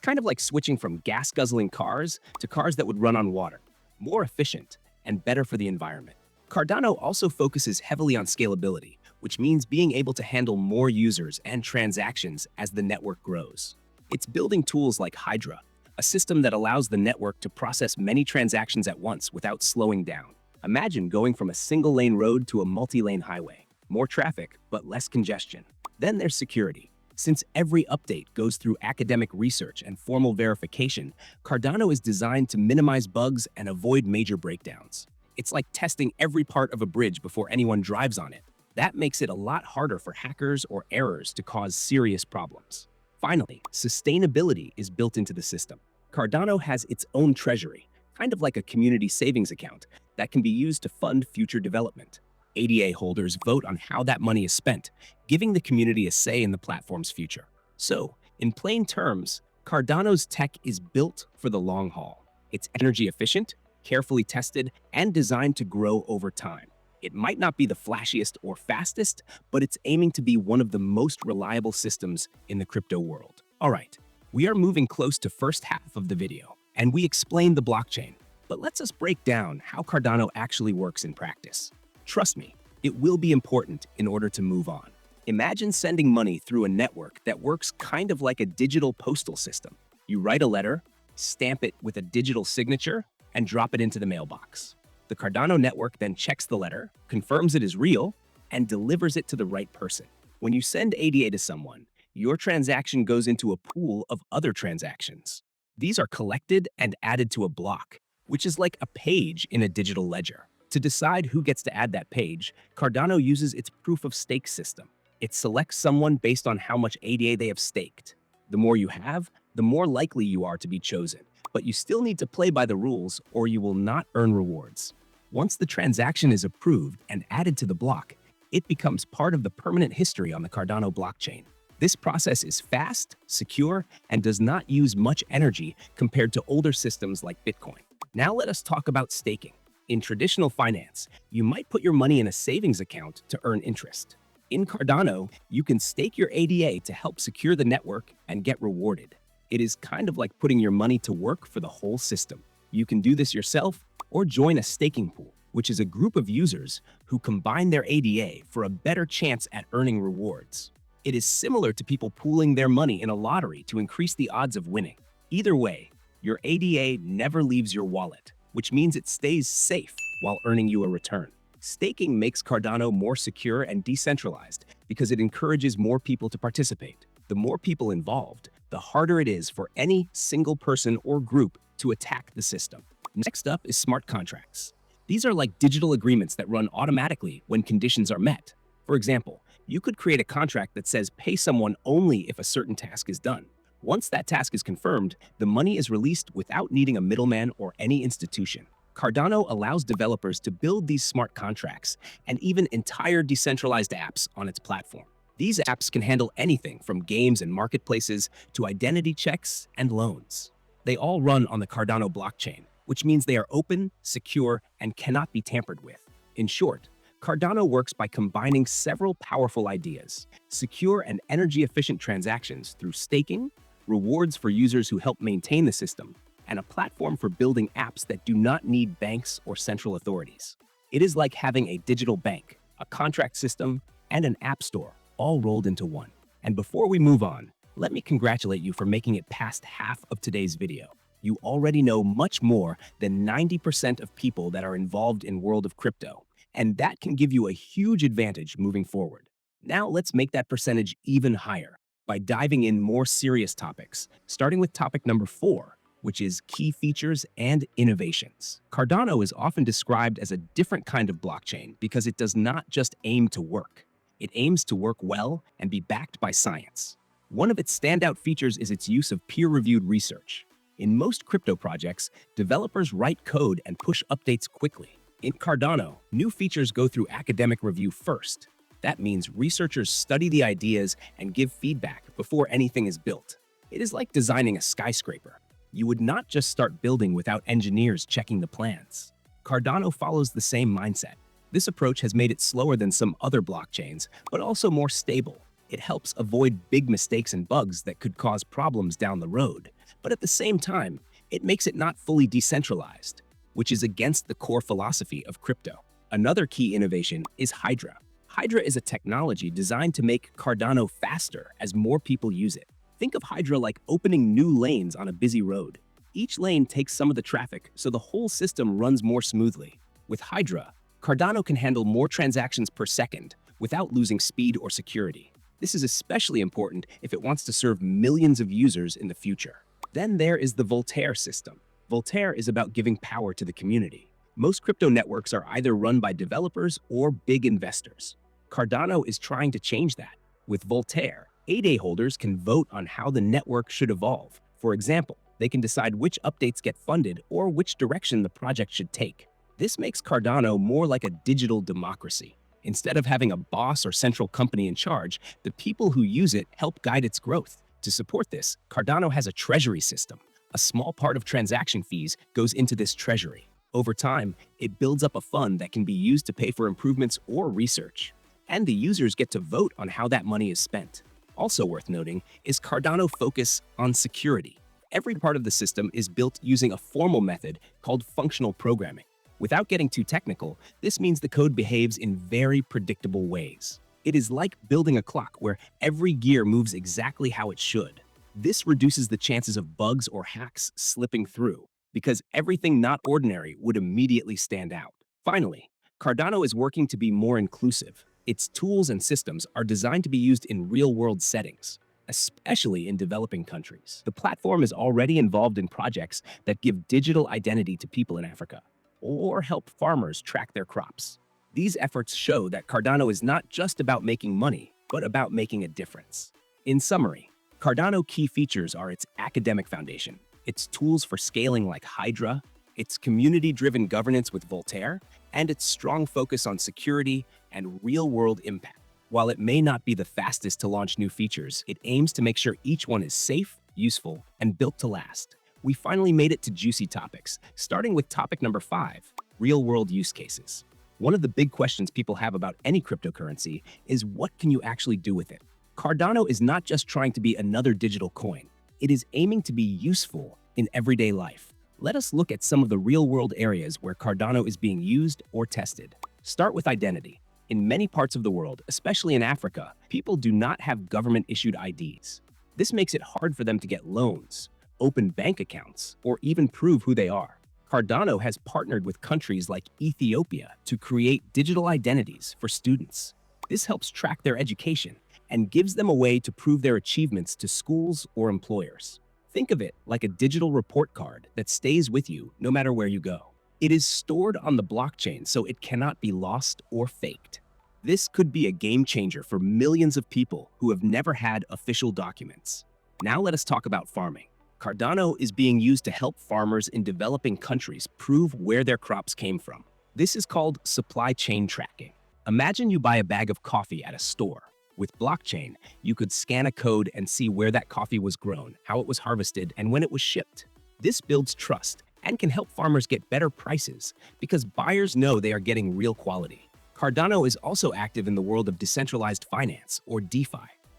kind of like switching from gas-guzzling cars to cars that would run on water. More efficient and better for the environment. Cardano also focuses heavily on scalability, which means being able to handle more users and transactions as the network grows. It's building tools like Hydra, a system that allows the network to process many transactions at once without slowing down. Imagine going from a single-lane road to a multi-lane highway. More traffic, but less congestion. Then there's security. Since every update goes through academic research and formal verification, Cardano is designed to minimize bugs and avoid major breakdowns. It's like testing every part of a bridge before anyone drives on it. That makes it a lot harder for hackers or errors to cause serious problems. Finally, sustainability is built into the system. Cardano has its own treasury, kind of like a community savings account that can be used to fund future development. ADA holders vote on how that money is spent, giving the community a say in the platform's future. So, in plain terms, Cardano's tech is built for the long haul. It's energy efficient, carefully tested, and designed to grow over time. It might not be the flashiest or fastest, but it's aiming to be one of the most reliable systems in the crypto world. All right, we are moving close to first half of the video, and we explained the blockchain, but let's us break down how Cardano actually works in practice. Trust me, it will be important in order to move on. Imagine sending money through a network that works kind of like a digital postal system. You write a letter, stamp it with a digital signature, and drop it into the mailbox. The Cardano network then checks the letter, confirms it is real, and delivers it to the right person. When you send ADA to someone, your transaction goes into a pool of other transactions. These are collected and added to a block, which is like a page in a digital ledger. To decide who gets to add that page, Cardano uses its proof-of-stake system. It selects someone based on how much ADA they have staked. The more you have, the more likely you are to be chosen. But you still need to play by the rules or you will not earn rewards. Once the transaction is approved and added to the block, it becomes part of the permanent history on the Cardano blockchain. This process is fast, secure, and does not use much energy compared to older systems like Bitcoin. Now let us talk about staking. In traditional finance, you might put your money in a savings account to earn interest. In Cardano, you can stake your ADA to help secure the network and get rewarded. It is kind of like putting your money to work for the whole system. You can do this yourself or join a staking pool, which is a group of users who combine their ADA for a better chance at earning rewards. It is similar to people pooling their money in a lottery to increase the odds of winning. Either way, your ADA never leaves your wallet, which means it stays safe while earning you a return. Staking makes Cardano more secure and decentralized because it encourages more people to participate. The more people involved, the harder it is for any single person or group to attack the system. Next up is smart contracts. These are like digital agreements that run automatically when conditions are met. For example, you could create a contract that says pay someone only if a certain task is done. Once that task is confirmed, the money is released without needing a middleman or any institution. Cardano allows developers to build these smart contracts and even entire decentralized apps on its platform. These apps can handle anything from games and marketplaces to identity checks and loans. They all run on the Cardano blockchain, which means they are open, secure, and cannot be tampered with. In short, Cardano works by combining several powerful ideas: secure and energy-efficient transactions through staking, rewards for users who help maintain the system, and a platform for building apps that do not need banks or central authorities. It is like having a digital bank, a contract system, and an app store all rolled into one. And before we move on, let me congratulate you for making it past half of today's video. You already know much more than 90% of people that are involved in world of crypto, and that can give you a huge advantage moving forward. Now let's make that percentage even higher by diving in more serious topics, starting with topic number 4, which is key features and innovations. Cardano is often described as a different kind of blockchain because it does not just aim to work. It aims to work well and be backed by science. One of its standout features is its use of peer-reviewed research. In most crypto projects, developers write code and push updates quickly. In Cardano, new features go through academic review first. That means researchers study the ideas and give feedback before anything is built. It is like designing a skyscraper. You would not just start building without engineers checking the plans. Cardano follows the same mindset. This approach has made it slower than some other blockchains, but also more stable. It helps avoid big mistakes and bugs that could cause problems down the road. But at the same time, it makes it not fully decentralized, which is against the core philosophy of crypto. Another key innovation is Hydra. Hydra is a technology designed to make Cardano faster as more people use it. Think of Hydra like opening new lanes on a busy road. Each lane takes some of the traffic, so the whole system runs more smoothly. With Hydra, Cardano can handle more transactions per second without losing speed or security. This is especially important if it wants to serve millions of users in the future. Then there is the Voltaire system. Voltaire is about giving power to the community. Most crypto networks are either run by developers or big investors. Cardano is trying to change that. With Voltaire, ADA holders can vote on how the network should evolve. For example, they can decide which updates get funded or which direction the project should take. This makes Cardano more like a digital democracy. Instead of having a boss or central company in charge, the people who use it help guide its growth. To support this, Cardano has a treasury system. A small part of transaction fees goes into this treasury. Over time, it builds up a fund that can be used to pay for improvements or research. And the users get to vote on how that money is spent. Also worth noting is Cardano's focus on security. Every part of the system is built using a formal method called functional programming. Without getting too technical, this means the code behaves in very predictable ways. It is like building a clock where every gear moves exactly how it should. This reduces the chances of bugs or hacks slipping through, because everything not ordinary would immediately stand out. Finally, Cardano is working to be more inclusive. Its tools and systems are designed to be used in real-world settings, especially in developing countries. The platform is already involved in projects that give digital identity to people in Africa, or help farmers track their crops. These efforts show that Cardano is not just about making money, but about making a difference. In summary, Cardano key features are its academic foundation, its tools for scaling like Hydra, its community-driven governance with Voltaire, and its strong focus on security and real-world impact. While it may not be the fastest to launch new features, it aims to make sure each one is safe, useful, and built to last. We finally made it to juicy topics, starting with topic number 5, real-world use cases. One of the big questions people have about any cryptocurrency is what can you actually do with it? Cardano is not just trying to be another digital coin. It is aiming to be useful in everyday life. Let us look at some of the real-world areas where Cardano is being used or tested. Start with identity. In many parts of the world, especially in Africa, people do not have government-issued IDs. This makes it hard for them to get loans, open bank accounts, or even prove who they are. Cardano has partnered with countries like Ethiopia to create digital identities for students. This helps track their education and gives them a way to prove their achievements to schools or employers. Think of it like a digital report card that stays with you no matter where you go. It is stored on the blockchain so it cannot be lost or faked. This could be a game changer for millions of people who have never had official documents. Now let us talk about farming. Cardano is being used to help farmers in developing countries prove where their crops came from. This is called supply chain tracking. Imagine you buy a bag of coffee at a store. With blockchain, you could scan a code and see where that coffee was grown, how it was harvested, and when it was shipped. This builds trust and can help farmers get better prices because buyers know they are getting real quality. Cardano is also active in the world of decentralized finance, or DeFi.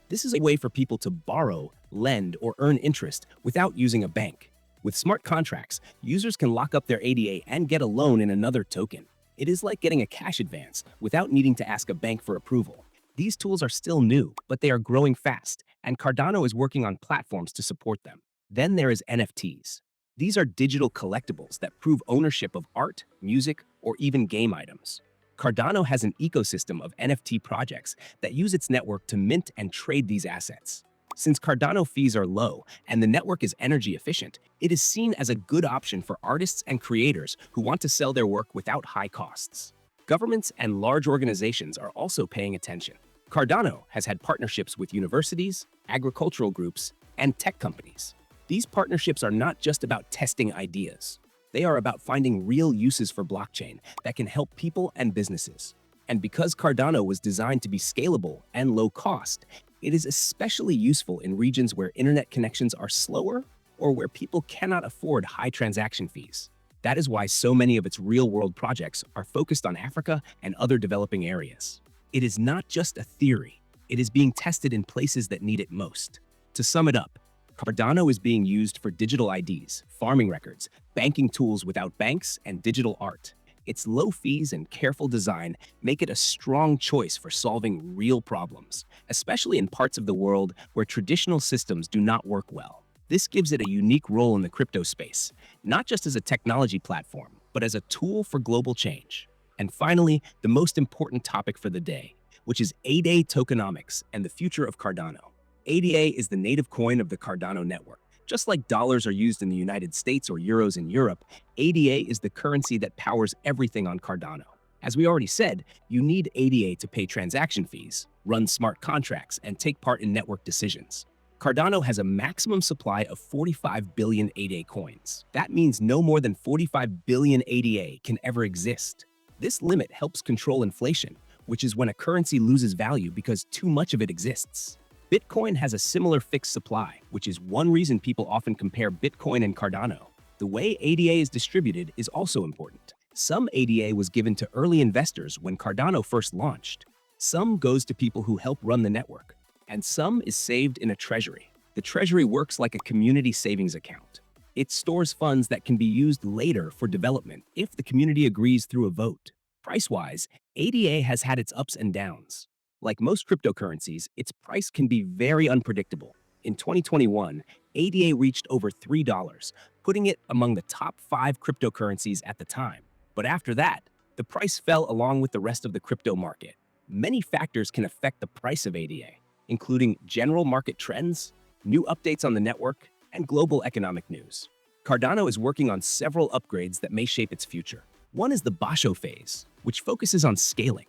This is a way for people to borrow, lend, or earn interest without using a bank. With smart contracts, users can lock up their ADA and get a loan in another token. It is like getting a cash advance without needing to ask a bank for approval. These tools are still new, but they are growing fast, and Cardano is working on platforms to support them. Then there is NFTs. These are digital collectibles that prove ownership of art, music, or even game items. Cardano has an ecosystem of NFT projects that use its network to mint and trade these assets. Since Cardano fees are low and the network is energy efficient, it is seen as a good option for artists and creators who want to sell their work without high costs. Governments and large organizations are also paying attention. Cardano has had partnerships with universities, agricultural groups, and tech companies. These partnerships are not just about testing ideas. They are about finding real uses for blockchain that can help people and businesses. And because Cardano was designed to be scalable and low cost, it is especially useful in regions where internet connections are slower or where people cannot afford high transaction fees. That is why so many of its real-world projects are focused on Africa and other developing areas. It is not just a theory. It is being tested in places that need it most. To sum it up, Cardano is being used for digital IDs, farming records, banking tools without banks, and digital art. Its low fees and careful design make it a strong choice for solving real problems, especially in parts of the world where traditional systems do not work well. This gives it a unique role in the crypto space, not just as a technology platform, but as a tool for global change. And finally, the most important topic for the day, which is ADA tokenomics and the future of Cardano. ADA is the native coin of the Cardano network. Just like dollars are used in the United States or euros in Europe, ADA is the currency that powers everything on Cardano. As we already said, you need ADA to pay transaction fees, run smart contracts, and take part in network decisions. Cardano has a maximum supply of 45 billion ADA coins. That means no more than 45 billion ADA can ever exist. This limit helps control inflation, which is when a currency loses value because too much of it exists. Bitcoin has a similar fixed supply, which is one reason people often compare Bitcoin and Cardano. The way ADA is distributed is also important. Some ADA was given to early investors when Cardano first launched. Some goes to people who help run the network, and some is saved in a treasury. The treasury works like a community savings account. It stores funds that can be used later for development if the community agrees through a vote. Price-wise, ADA has had its ups and downs. Like most cryptocurrencies, its price can be very unpredictable. In 2021, ADA reached over $3, putting it among the top 5 cryptocurrencies at the time. But after that, the price fell along with the rest of the crypto market. Many factors can affect the price of ADA, including general market trends, new updates on the network, and global economic news. Cardano is working on several upgrades that may shape its future. One is the Basho phase, which focuses on scaling.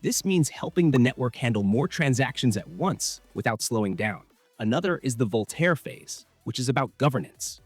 This means helping the network handle more transactions at once without slowing down. Another is the Voltaire phase, which is about governance.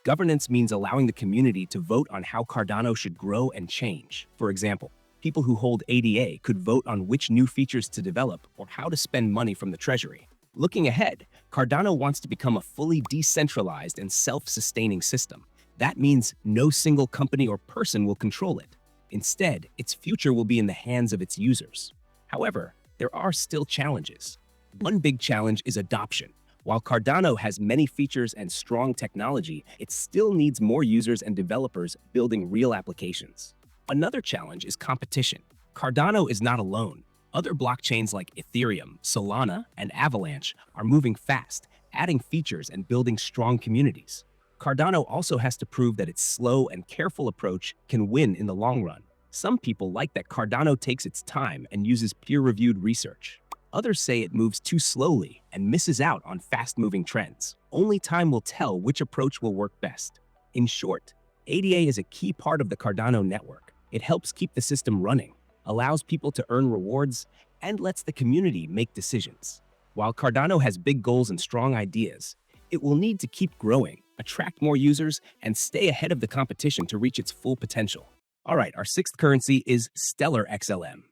Governance means allowing the community to vote on how Cardano should grow and change. For example, people who hold ADA could vote on which new features to develop or how to spend money from the treasury. Looking ahead, Cardano wants to become a fully decentralized and self-sustaining system. That means no single company or person will control it. Instead, its future will be in the hands of its users. However, there are still challenges. One big challenge is adoption. While Cardano has many features and strong technology, it still needs more users and developers building real applications. Another challenge is competition. Cardano is not alone. Other blockchains like Ethereum, Solana, and Avalanche are moving fast, adding features and building strong communities. Cardano also has to prove that its slow and careful approach can win in the long run. Some people like that Cardano takes its time and uses peer-reviewed research. Others say it moves too slowly and misses out on fast-moving trends. Only time will tell which approach will work best. In short, ADA is a key part of the Cardano network. It helps keep the system running, allows people to earn rewards, and lets the community make decisions. While Cardano has big goals and strong ideas, it will need to keep growing, attract more users, and stay ahead of the competition to reach its full potential. All right, our sixth currency is Stellar XLM.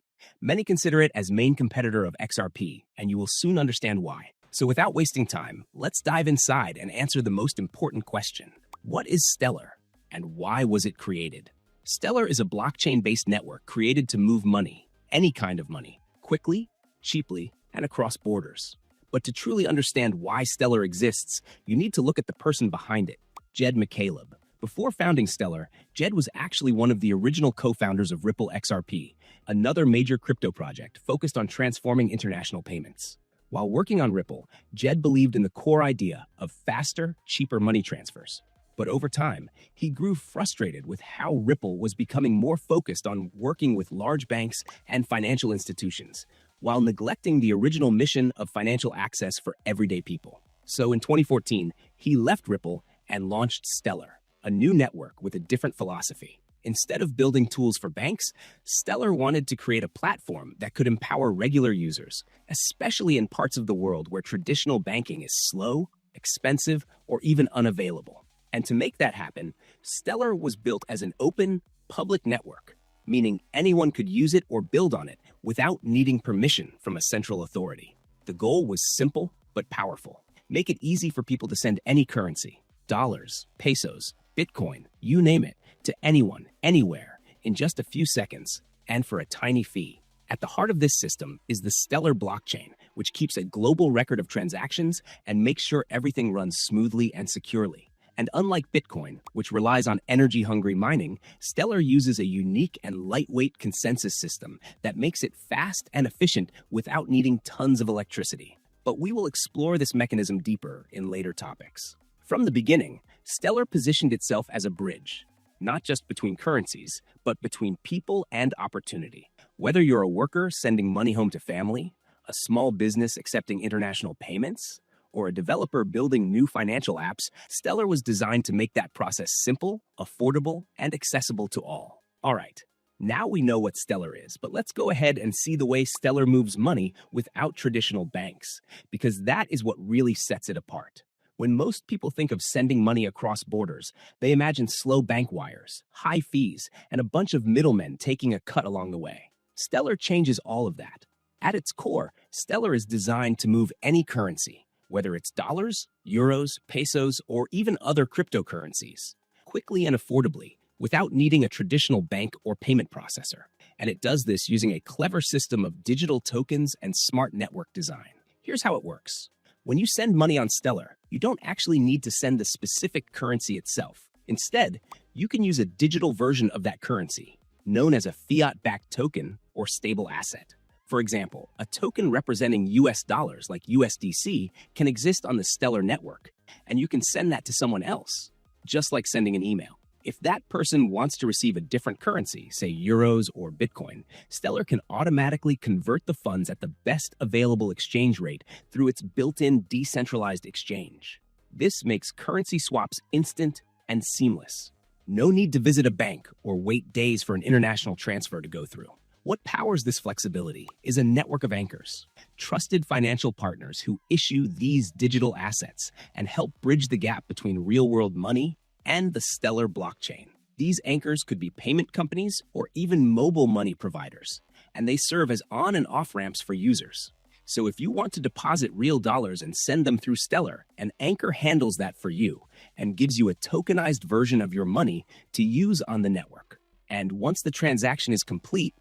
Many consider it as main competitor of XRP, and you will soon understand why. So without wasting time, let's dive inside and answer the most important question. What is Stellar, and why was it created? Stellar is a blockchain-based network created to move money, any kind of money, quickly, cheaply, and across borders. But to truly understand why Stellar exists, you need to look at the person behind it, Jed McCaleb. Before founding Stellar, Jed was actually one of the original co-founders of Ripple XRP, another major crypto project focused on transforming international payments. While working on Ripple, Jed believed in the core idea of faster, cheaper money transfers. But over time, he grew frustrated with how Ripple was becoming more focused on working with large banks and financial institutions, while neglecting the original mission of financial access for everyday people. So in 2014, he left Ripple and launched Stellar, a new network with a different philosophy. Instead of building tools for banks, Stellar wanted to create a platform that could empower regular users, especially in parts of the world where traditional banking is slow, expensive, or even unavailable. And to make that happen, Stellar was built as an open, public network, meaning anyone could use it or build on it without needing permission from a central authority. The goal was simple but powerful. Make it easy for people to send any currency, dollars, pesos, Bitcoin, you name it, to anyone, anywhere, in just a few seconds, and for a tiny fee. At the heart of this system is the Stellar blockchain, which keeps a global record of transactions and makes sure everything runs smoothly and securely. And unlike Bitcoin, which relies on energy-hungry mining, Stellar uses a unique and lightweight consensus system that makes it fast and efficient without needing tons of electricity. But we will explore this mechanism deeper in later topics. From the beginning, Stellar positioned itself as a bridge, not just between currencies, but between people and opportunity. Whether you're a worker sending money home to family, a small business accepting international payments, or a developer building new financial apps, Stellar was designed to make that process simple, affordable, and accessible to all. All right, now we know what Stellar is, but let's go ahead and see the way Stellar moves money without traditional banks, because that is what really sets it apart. When most people think of sending money across borders, they imagine slow bank wires, high fees, and a bunch of middlemen taking a cut along the way. Stellar changes all of that. At its core, Stellar is designed to move any currency, whether it's dollars, euros, pesos, or even other cryptocurrencies, quickly and affordably, without needing a traditional bank or payment processor. And it does this using a clever system of digital tokens and smart network design. Here's how it works. When you send money on Stellar, you don't actually need to send the specific currency itself. Instead, you can use a digital version of that currency, known as a fiat-backed token or stable asset. For example, a token representing US dollars like USDC can exist on the Stellar network, and you can send that to someone else, just like sending an email. If that person wants to receive a different currency, say euros or Bitcoin, Stellar can automatically convert the funds at the best available exchange rate through its built-in decentralized exchange. This makes currency swaps instant and seamless. No need to visit a bank or wait days for an international transfer to go through. What powers this flexibility is a network of anchors, trusted financial partners who issue these digital assets and help bridge the gap between real-world money and the Stellar blockchain. These anchors could be payment companies or even mobile money providers, and they serve as on and off ramps for users. So if you want to deposit real dollars and send them through Stellar, an anchor handles that for you and gives you a tokenized version of your money to use on the network. And once the transaction is complete,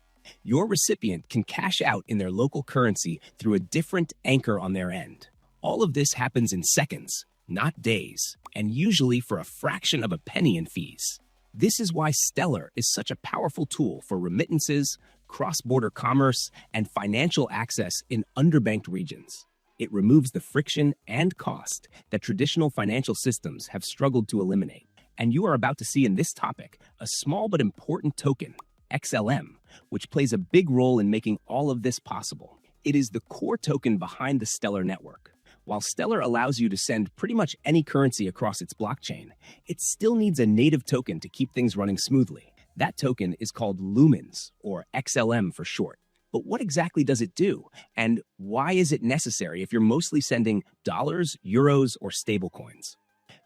your recipient can cash out in their local currency through a different anchor on their end. All of this happens in seconds, not days, and usually for a fraction of a penny in fees. This is why Stellar is such a powerful tool for remittances, cross-border commerce, and financial access in underbanked regions. It removes the friction and cost that traditional financial systems have struggled to eliminate. And you are about to see in this topic a small but important token, XLM, which plays a big role in making all of this possible. It is the core token behind the Stellar network. While Stellar allows you to send pretty much any currency across its blockchain, it still needs a native token to keep things running smoothly. That token is called Lumens, or XLM for short. But what exactly does it do? And why is it necessary if you're mostly sending dollars, euros, or stablecoins?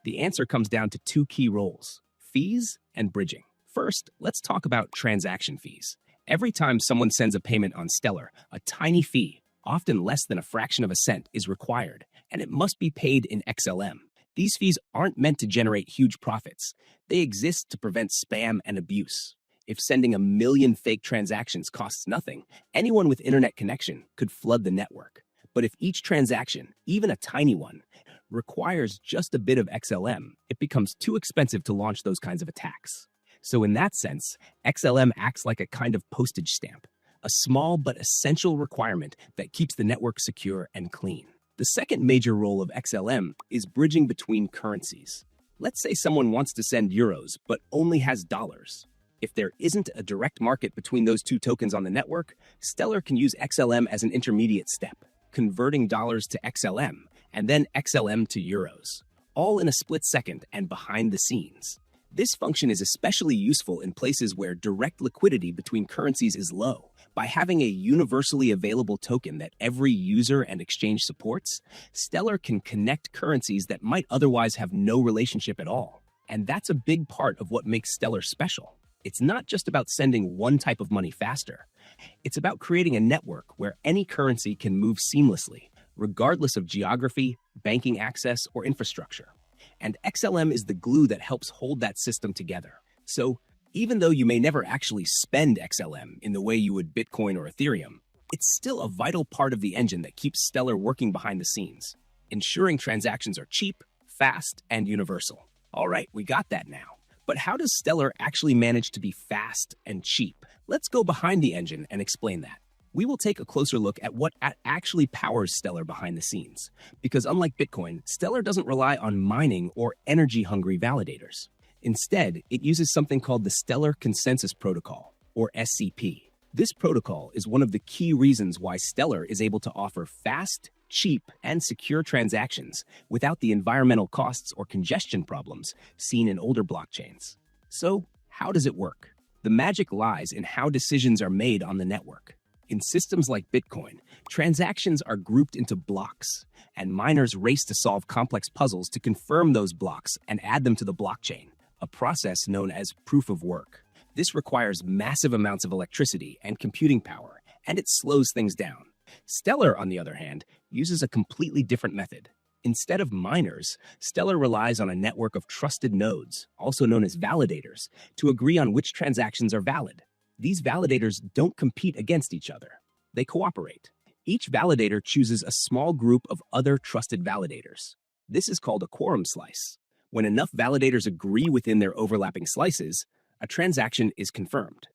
The answer comes down to two key roles: fees and bridging. First, let's talk about transaction fees. Every time someone sends a payment on Stellar, a tiny fee, often less than a fraction of a cent, is required, and it must be paid in XLM. These fees aren't meant to generate huge profits. They exist to prevent spam and abuse. If sending 1 million fake transactions costs nothing, anyone with internet connection could flood the network. But if each transaction, even a tiny one, requires just a bit of XLM, it becomes too expensive to launch those kinds of attacks. So in that sense, XLM acts like a kind of postage stamp, a small but essential requirement that keeps the network secure and clean. The second major role of XLM is bridging between currencies. Let's say someone wants to send euros but only has dollars. If there isn't a direct market between those two tokens on the network, Stellar can use XLM as an intermediate step, converting dollars to XLM and then XLM to euros, all in a split second and behind the scenes. This function is especially useful in places where direct liquidity between currencies is low. By having a universally available token that every user and exchange supports, Stellar can connect currencies that might otherwise have no relationship at all. And that's a big part of what makes Stellar special. It's not just about sending one type of money faster. It's about creating a network where any currency can move seamlessly, regardless of geography, banking access, or infrastructure. And XLM is the glue that helps hold that system together. So, even though you may never actually spend XLM in the way you would Bitcoin or Ethereum, it's still a vital part of the engine that keeps Stellar working behind the scenes, ensuring transactions are cheap, fast, and universal. All right, we got that now. But how does Stellar actually manage to be fast and cheap? Let's go behind the engine and explain that. We will take a closer look at what actually powers Stellar behind the scenes, because unlike Bitcoin, Stellar doesn't rely on mining or energy-hungry validators. Instead, it uses something called the Stellar Consensus Protocol, or SCP. This protocol is one of the key reasons why Stellar is able to offer fast, cheap, and secure transactions without the environmental costs or congestion problems seen in older blockchains. So, how does it work? The magic lies in how decisions are made on the network. In systems like Bitcoin, transactions are grouped into blocks, and miners race to solve complex puzzles to confirm those blocks and add them to the blockchain, a process known as proof of work. This requires massive amounts of electricity and computing power, and it slows things down. Stellar, on the other hand, uses a completely different method. Instead of miners, Stellar relies on a network of trusted nodes, also known as validators, to agree on which transactions are valid. These validators don't compete against each other. They cooperate. Each validator chooses a small group of other trusted validators. This is called a quorum slice. When enough validators agree within their overlapping slices, a transaction is confirmed.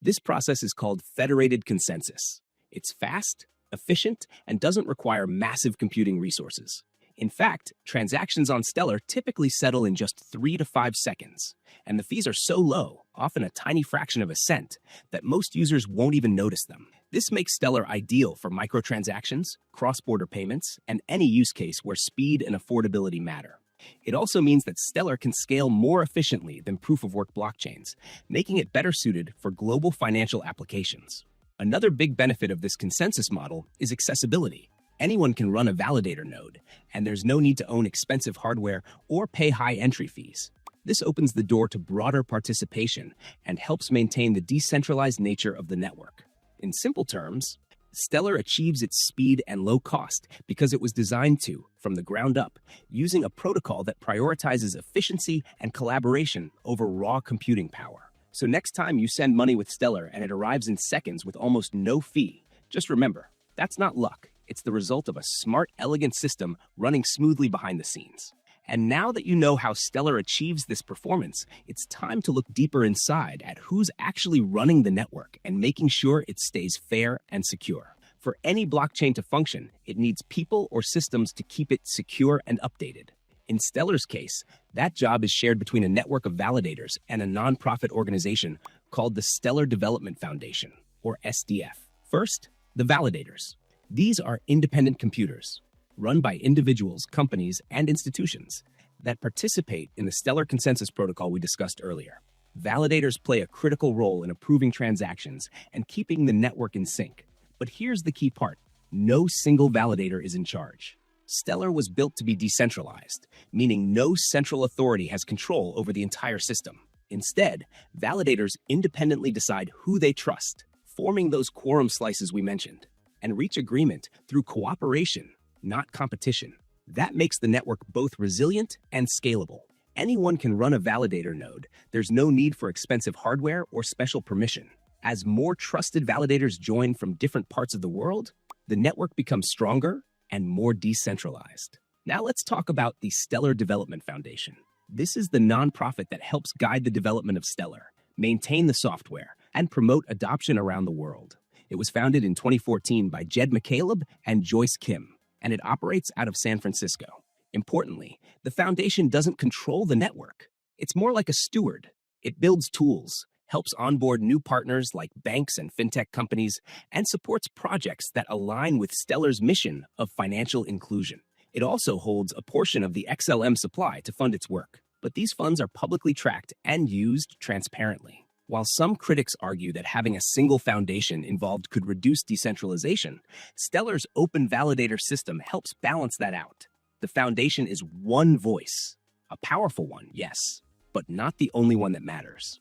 This process is called federated consensus. It's fast, efficient, and doesn't require massive computing resources. In fact, transactions on Stellar typically settle in just 3 to 5 seconds, and the fees are so low, often a tiny fraction of a cent, that most users won't even notice them. This makes Stellar ideal for microtransactions, cross-border payments, and any use case where speed and affordability matter. It also means that Stellar can scale more efficiently than proof-of-work blockchains, making it better suited for global financial applications. Another big benefit of this consensus model is accessibility. Anyone can run a validator node, and there's no need to own expensive hardware or pay high entry fees. This opens the door to broader participation and helps maintain the decentralized nature of the network. In simple terms, Stellar achieves its speed and low cost because it was designed to, from the ground up, using a protocol that prioritizes efficiency and collaboration over raw computing power. So next time you send money with Stellar and it arrives in seconds with almost no fee, just remember, that's not luck. It's the result of a smart, elegant system running smoothly behind the scenes. And now that you know how Stellar achieves this performance, it's time to look deeper inside at who's actually running the network and making sure it stays fair and secure. For any blockchain to function, it needs people or systems to keep it secure and updated. In Stellar's case, that job is shared between a network of validators and a nonprofit organization called the Stellar Development Foundation, or SDF. First, the validators. These are independent computers, run by individuals, companies, and institutions that participate in the Stellar Consensus Protocol we discussed earlier. Validators play a critical role in approving transactions and keeping the network in sync. But here's the key part. No single validator is in charge. Stellar was built to be decentralized, meaning no central authority has control over the entire system. Instead, validators independently decide who they trust, forming those quorum slices we mentioned, and reach agreement through cooperation, not competition. That makes the network both resilient and scalable. Anyone can run a validator node. There's no need for expensive hardware or special permission. As more trusted validators join from different parts of the world, the network becomes stronger and more decentralized. Now let's talk about the Stellar Development Foundation. This is the nonprofit that helps guide the development of Stellar, maintain the software, and promote adoption around the world. It was founded in 2014 by Jed McCaleb and Joyce Kim, and it operates out of San Francisco. Importantly, the foundation doesn't control the network. It's more like a steward. It builds tools, helps onboard new partners like banks and fintech companies, and supports projects that align with Stellar's mission of financial inclusion. It also holds a portion of the XLM supply to fund its work. But these funds are publicly tracked and used transparently. While some critics argue that having a single foundation involved could reduce decentralization, Stellar's open validator system helps balance that out. The foundation is one voice, a powerful one, yes, but not the only one that matters.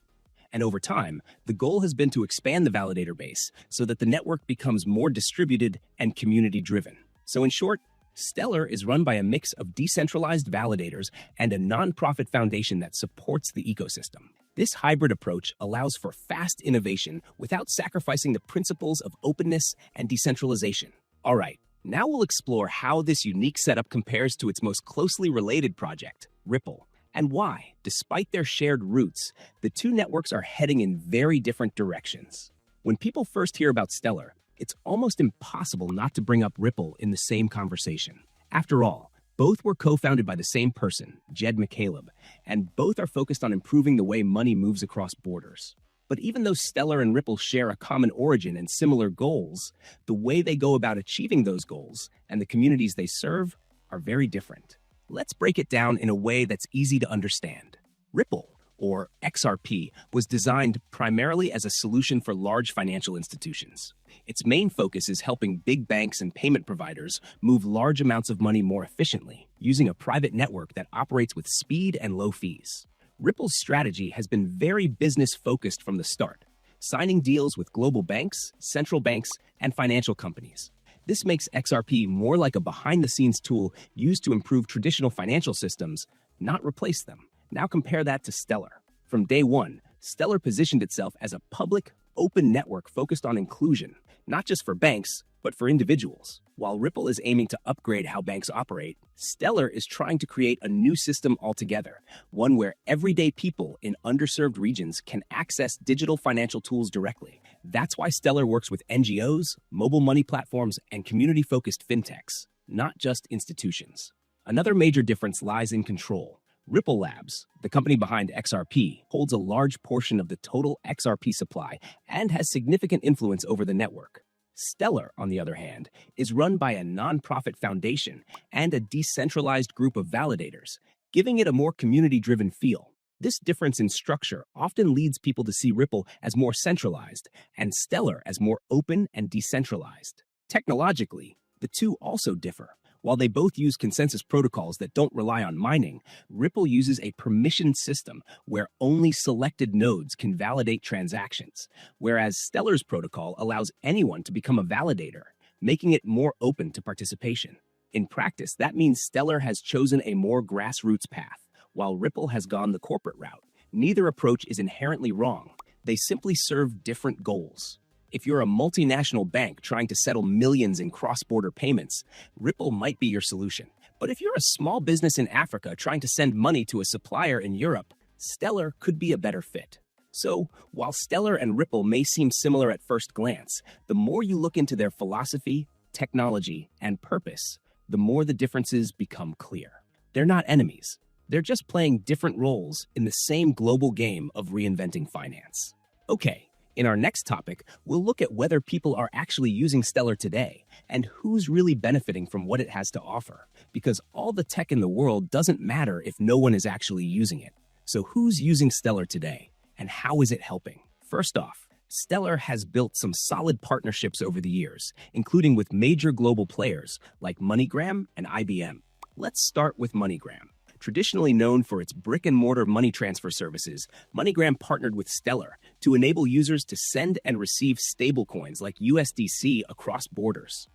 And over time, the goal has been to expand the validator base so that the network becomes more distributed and community-driven. So in short, Stellar is run by a mix of decentralized validators and a nonprofit foundation that supports the ecosystem. This hybrid approach allows for fast innovation without sacrificing the principles of openness and decentralization. All right, now we'll explore how this unique setup compares to its most closely related project, Ripple, and why, despite their shared roots, the two networks are heading in very different directions. When people first hear about Stellar, it's almost impossible not to bring up Ripple in the same conversation. After all, both were co-founded by the same person, Jed McCaleb, and both are focused on improving the way money moves across borders. But even though Stellar and Ripple share a common origin and similar goals, the way they go about achieving those goals and the communities they serve are very different. Let's break it down in a way that's easy to understand. Ripple, or XRP, was designed primarily as a solution for large financial institutions. Its main focus is helping big banks and payment providers move large amounts of money more efficiently, using a private network that operates with speed and low fees. Ripple's strategy has been very business-focused from the start, signing deals with global banks, central banks, and financial companies. This makes XRP more like a behind-the-scenes tool used to improve traditional financial systems, not replace them. Now compare that to Stellar. From day one, Stellar positioned itself as a public, open network focused on inclusion, not just for banks, but for individuals. While Ripple is aiming to upgrade how banks operate, Stellar is trying to create a new system altogether, one where everyday people in underserved regions can access digital financial tools directly. That's why Stellar works with NGOs, mobile money platforms, and community-focused fintechs, not just institutions. Another major difference lies in control. Ripple Labs, the company behind XRP, holds a large portion of the total XRP supply and has significant influence over the network. Stellar, on the other hand, is run by a nonprofit foundation and a decentralized group of validators, giving it a more community-driven feel. This difference in structure often leads people to see Ripple as more centralized and Stellar as more open and decentralized. Technologically, the two also differ. While they both use consensus protocols that don't rely on mining, Ripple uses a permissioned system where only selected nodes can validate transactions, whereas Stellar's protocol allows anyone to become a validator, making it more open to participation. In practice, that means Stellar has chosen a more grassroots path, while Ripple has gone the corporate route. Neither approach is inherently wrong. They simply serve different goals. If you're a multinational bank trying to settle millions in cross-border payments, Ripple might be your solution. But if you're a small business in Africa trying to send money to a supplier in Europe, Stellar could be a better fit. So, while Stellar and Ripple may seem similar at first glance, the more you look into their philosophy, technology, and purpose, the more the differences become clear. They're not enemies. They're just playing different roles in the same global game of reinventing finance. Okay. In our next topic, we'll look at whether people are actually using Stellar today and who's really benefiting from what it has to offer. Because all the tech in the world doesn't matter if no one is actually using it. So who's using Stellar today and how is it helping? First off, Stellar has built some solid partnerships over the years, including with major global players like MoneyGram and IBM. Let's start with MoneyGram. Traditionally known for its brick-and-mortar money transfer services, MoneyGram partnered with Stellar to enable users to send and receive stablecoins like USDC across borders.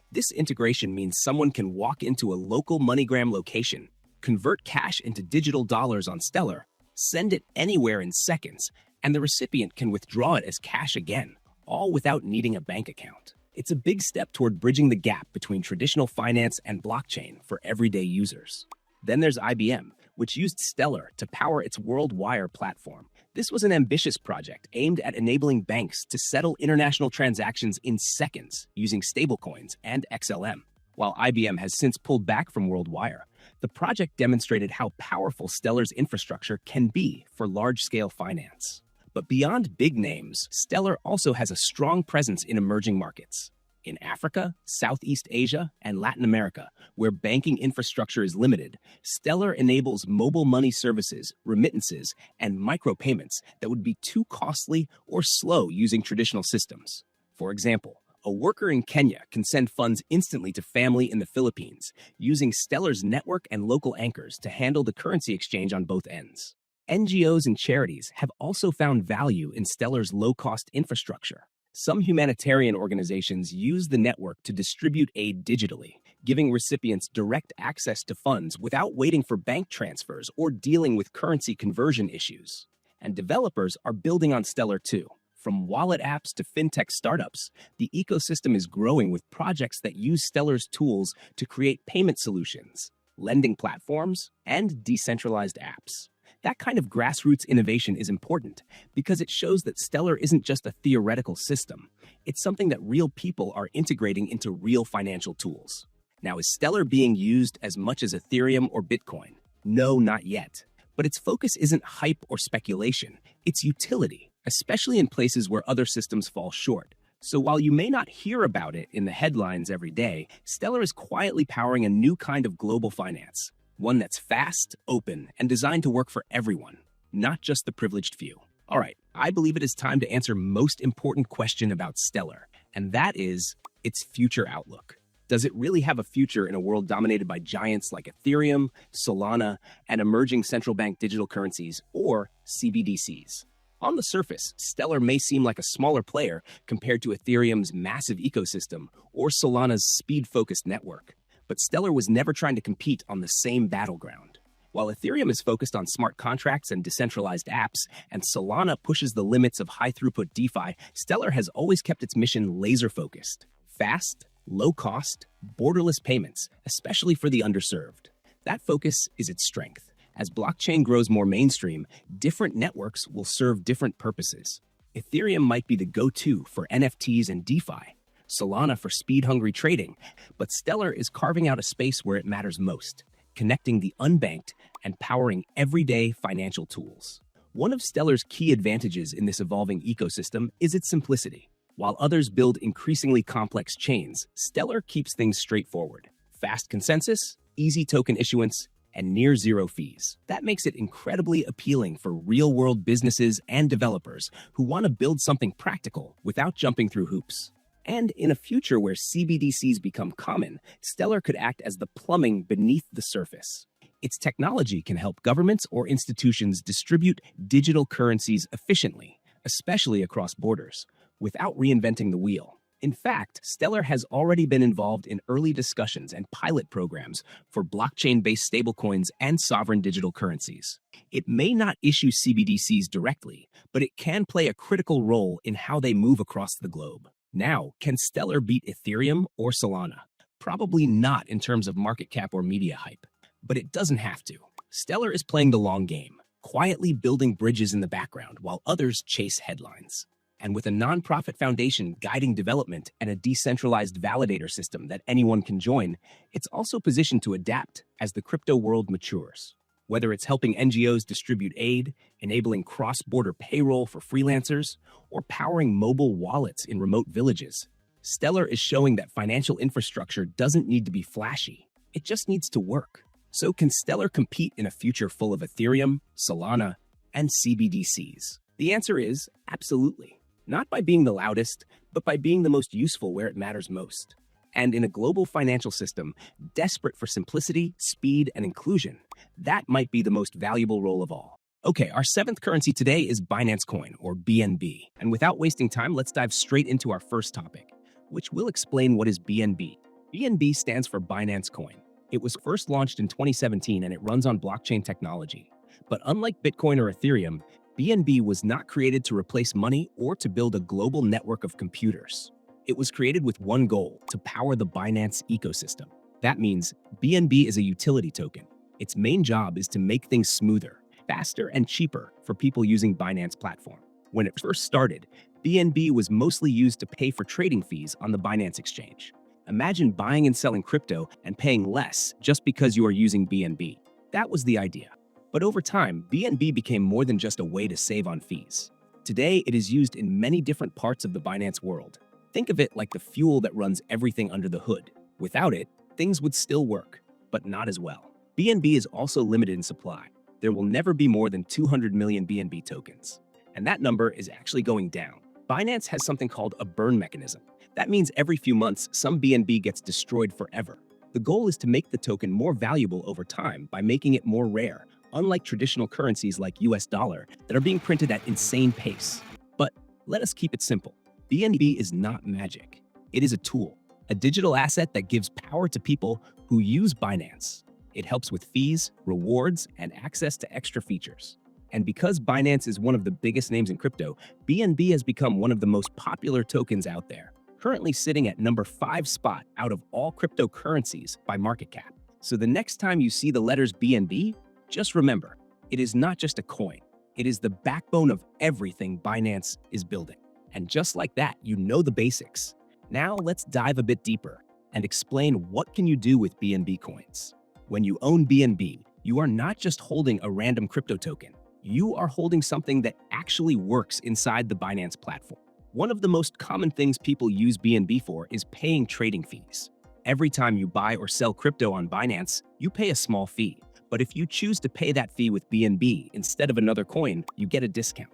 This integration means someone can walk into a local MoneyGram location, convert cash into digital dollars on Stellar, send it anywhere in seconds, and the recipient can withdraw it as cash again, all without needing a bank account. It's a big step toward bridging the gap between traditional finance and blockchain for everyday users. Then there's IBM, which used Stellar to power its WorldWire platform. This was an ambitious project aimed at enabling banks to settle international transactions in seconds using stablecoins and XLM. While IBM has since pulled back from WorldWire, the project demonstrated how powerful Stellar's infrastructure can be for large-scale finance. But beyond big names, Stellar also has a strong presence in emerging markets. In Africa, Southeast Asia, and Latin America, where banking infrastructure is limited, Stellar enables mobile money services, remittances, and micropayments that would be too costly or slow using traditional systems. For example, a worker in Kenya can send funds instantly to family in the Philippines, using Stellar's network and local anchors to handle the currency exchange on both ends. NGOs and charities have also found value in Stellar's low-cost infrastructure. Some humanitarian organizations use the network to distribute aid digitally, giving recipients direct access to funds without waiting for bank transfers or dealing with currency conversion issues. And developers are building on Stellar too. From wallet apps to fintech startups, the ecosystem is growing with projects that use Stellar's tools to create payment solutions, lending platforms, and decentralized apps. That kind of grassroots innovation is important because it shows that Stellar isn't just a theoretical system. It's something that real people are integrating into real financial tools. Now, is Stellar being used as much as Ethereum or Bitcoin? No, not yet. But its focus isn't hype or speculation, it's utility, especially in places where other systems fall short. So while you may not hear about it in the headlines every day, Stellar is quietly powering a new kind of global finance. One that's fast, open, and designed to work for everyone, not just the privileged few. All right, I believe it is time to answer most important question about Stellar, and that is its future outlook. Does it really have a future in a world dominated by giants like Ethereum, Solana, and emerging central bank digital currencies, or CBDCs? On the surface, Stellar may seem like a smaller player compared to Ethereum's massive ecosystem or Solana's speed-focused network. But Stellar was never trying to compete on the same battleground. While Ethereum is focused on smart contracts and decentralized apps, and Solana pushes the limits of high-throughput DeFi, Stellar has always kept its mission laser-focused. Fast, low-cost, borderless payments, especially for the underserved. That focus is its strength. As blockchain grows more mainstream, different networks will serve different purposes. Ethereum might be the go-to for NFTs and DeFi, Solana for speed-hungry trading, but Stellar is carving out a space where it matters most, connecting the unbanked and powering everyday financial tools. One of Stellar's key advantages in this evolving ecosystem is its simplicity. While others build increasingly complex chains, Stellar keeps things straightforward. Fast consensus, easy token issuance, and near zero fees. That makes it incredibly appealing for real-world businesses and developers who want to build something practical without jumping through hoops. And in a future where CBDCs become common, Stellar could act as the plumbing beneath the surface. Its technology can help governments or institutions distribute digital currencies efficiently, especially across borders, without reinventing the wheel. In fact, Stellar has already been involved in early discussions and pilot programs for blockchain-based stablecoins and sovereign digital currencies. It may not issue CBDCs directly, but it can play a critical role in how they move across the globe. Now, can Stellar beat Ethereum or Solana? Probably not in terms of market cap or media hype, but it doesn't have to. Stellar is playing the long game, quietly building bridges in the background while others chase headlines. And with a nonprofit foundation guiding development and a decentralized validator system that anyone can join, it's also positioned to adapt as the crypto world matures. Whether it's helping NGOs distribute aid, enabling cross-border payroll for freelancers, or powering mobile wallets in remote villages, Stellar is showing that financial infrastructure doesn't need to be flashy. It just needs to work. So can Stellar compete in a future full of Ethereum, Solana, and CBDCs? The answer is absolutely. Not by being the loudest, but by being the most useful where it matters most. And in a global financial system desperate for simplicity, speed, and inclusion, that might be the most valuable role of all. Okay, our seventh currency today is Binance Coin, or BNB. And without wasting time, let's dive straight into our first topic, which will explain what is BNB. BNB stands for Binance Coin. It was first launched in 2017 and it runs on blockchain technology. But unlike Bitcoin or Ethereum, BNB was not created to replace money or to build a global network of computers. It was created with one goal: to power the Binance ecosystem. That means BNB is a utility token. Its main job is to make things smoother, faster, and cheaper for people using Binance platform. When it first started, BNB was mostly used to pay for trading fees on the Binance exchange. Imagine buying and selling crypto and paying less just because you are using BNB. That was the idea. But over time, BNB became more than just a way to save on fees. Today, it is used in many different parts of the Binance world. Think of it like the fuel that runs everything under the hood. Without it, things would still work, but not as well. BNB is also limited in supply. There will never be more than 200 million BNB tokens, and that number is actually going down. Binance has something called a burn mechanism. That means every few months, some BNB gets destroyed forever. The goal is to make the token more valuable over time by making it more rare, unlike traditional currencies like US dollar that are being printed at insane pace. But let us keep it simple. BNB is not magic. It is a tool, a digital asset that gives power to people who use Binance. It helps with fees, rewards, and access to extra features. And because Binance is one of the biggest names in crypto, BNB has become one of the most popular tokens out there, currently sitting at number 5 spot out of all cryptocurrencies by market cap. So the next time you see the letters BNB, just remember, it is not just a coin. It is the backbone of everything Binance is building. And just like that, you know the basics. Now let's dive a bit deeper and explain what can you do with BNB coins. When you own BNB, you are not just holding a random crypto token. You are holding something that actually works inside the Binance platform. One of the most common things people use BNB for is paying trading fees. Every time you buy or sell crypto on Binance, you pay a small fee. But if you choose to pay that fee with BNB instead of another coin, you get a discount.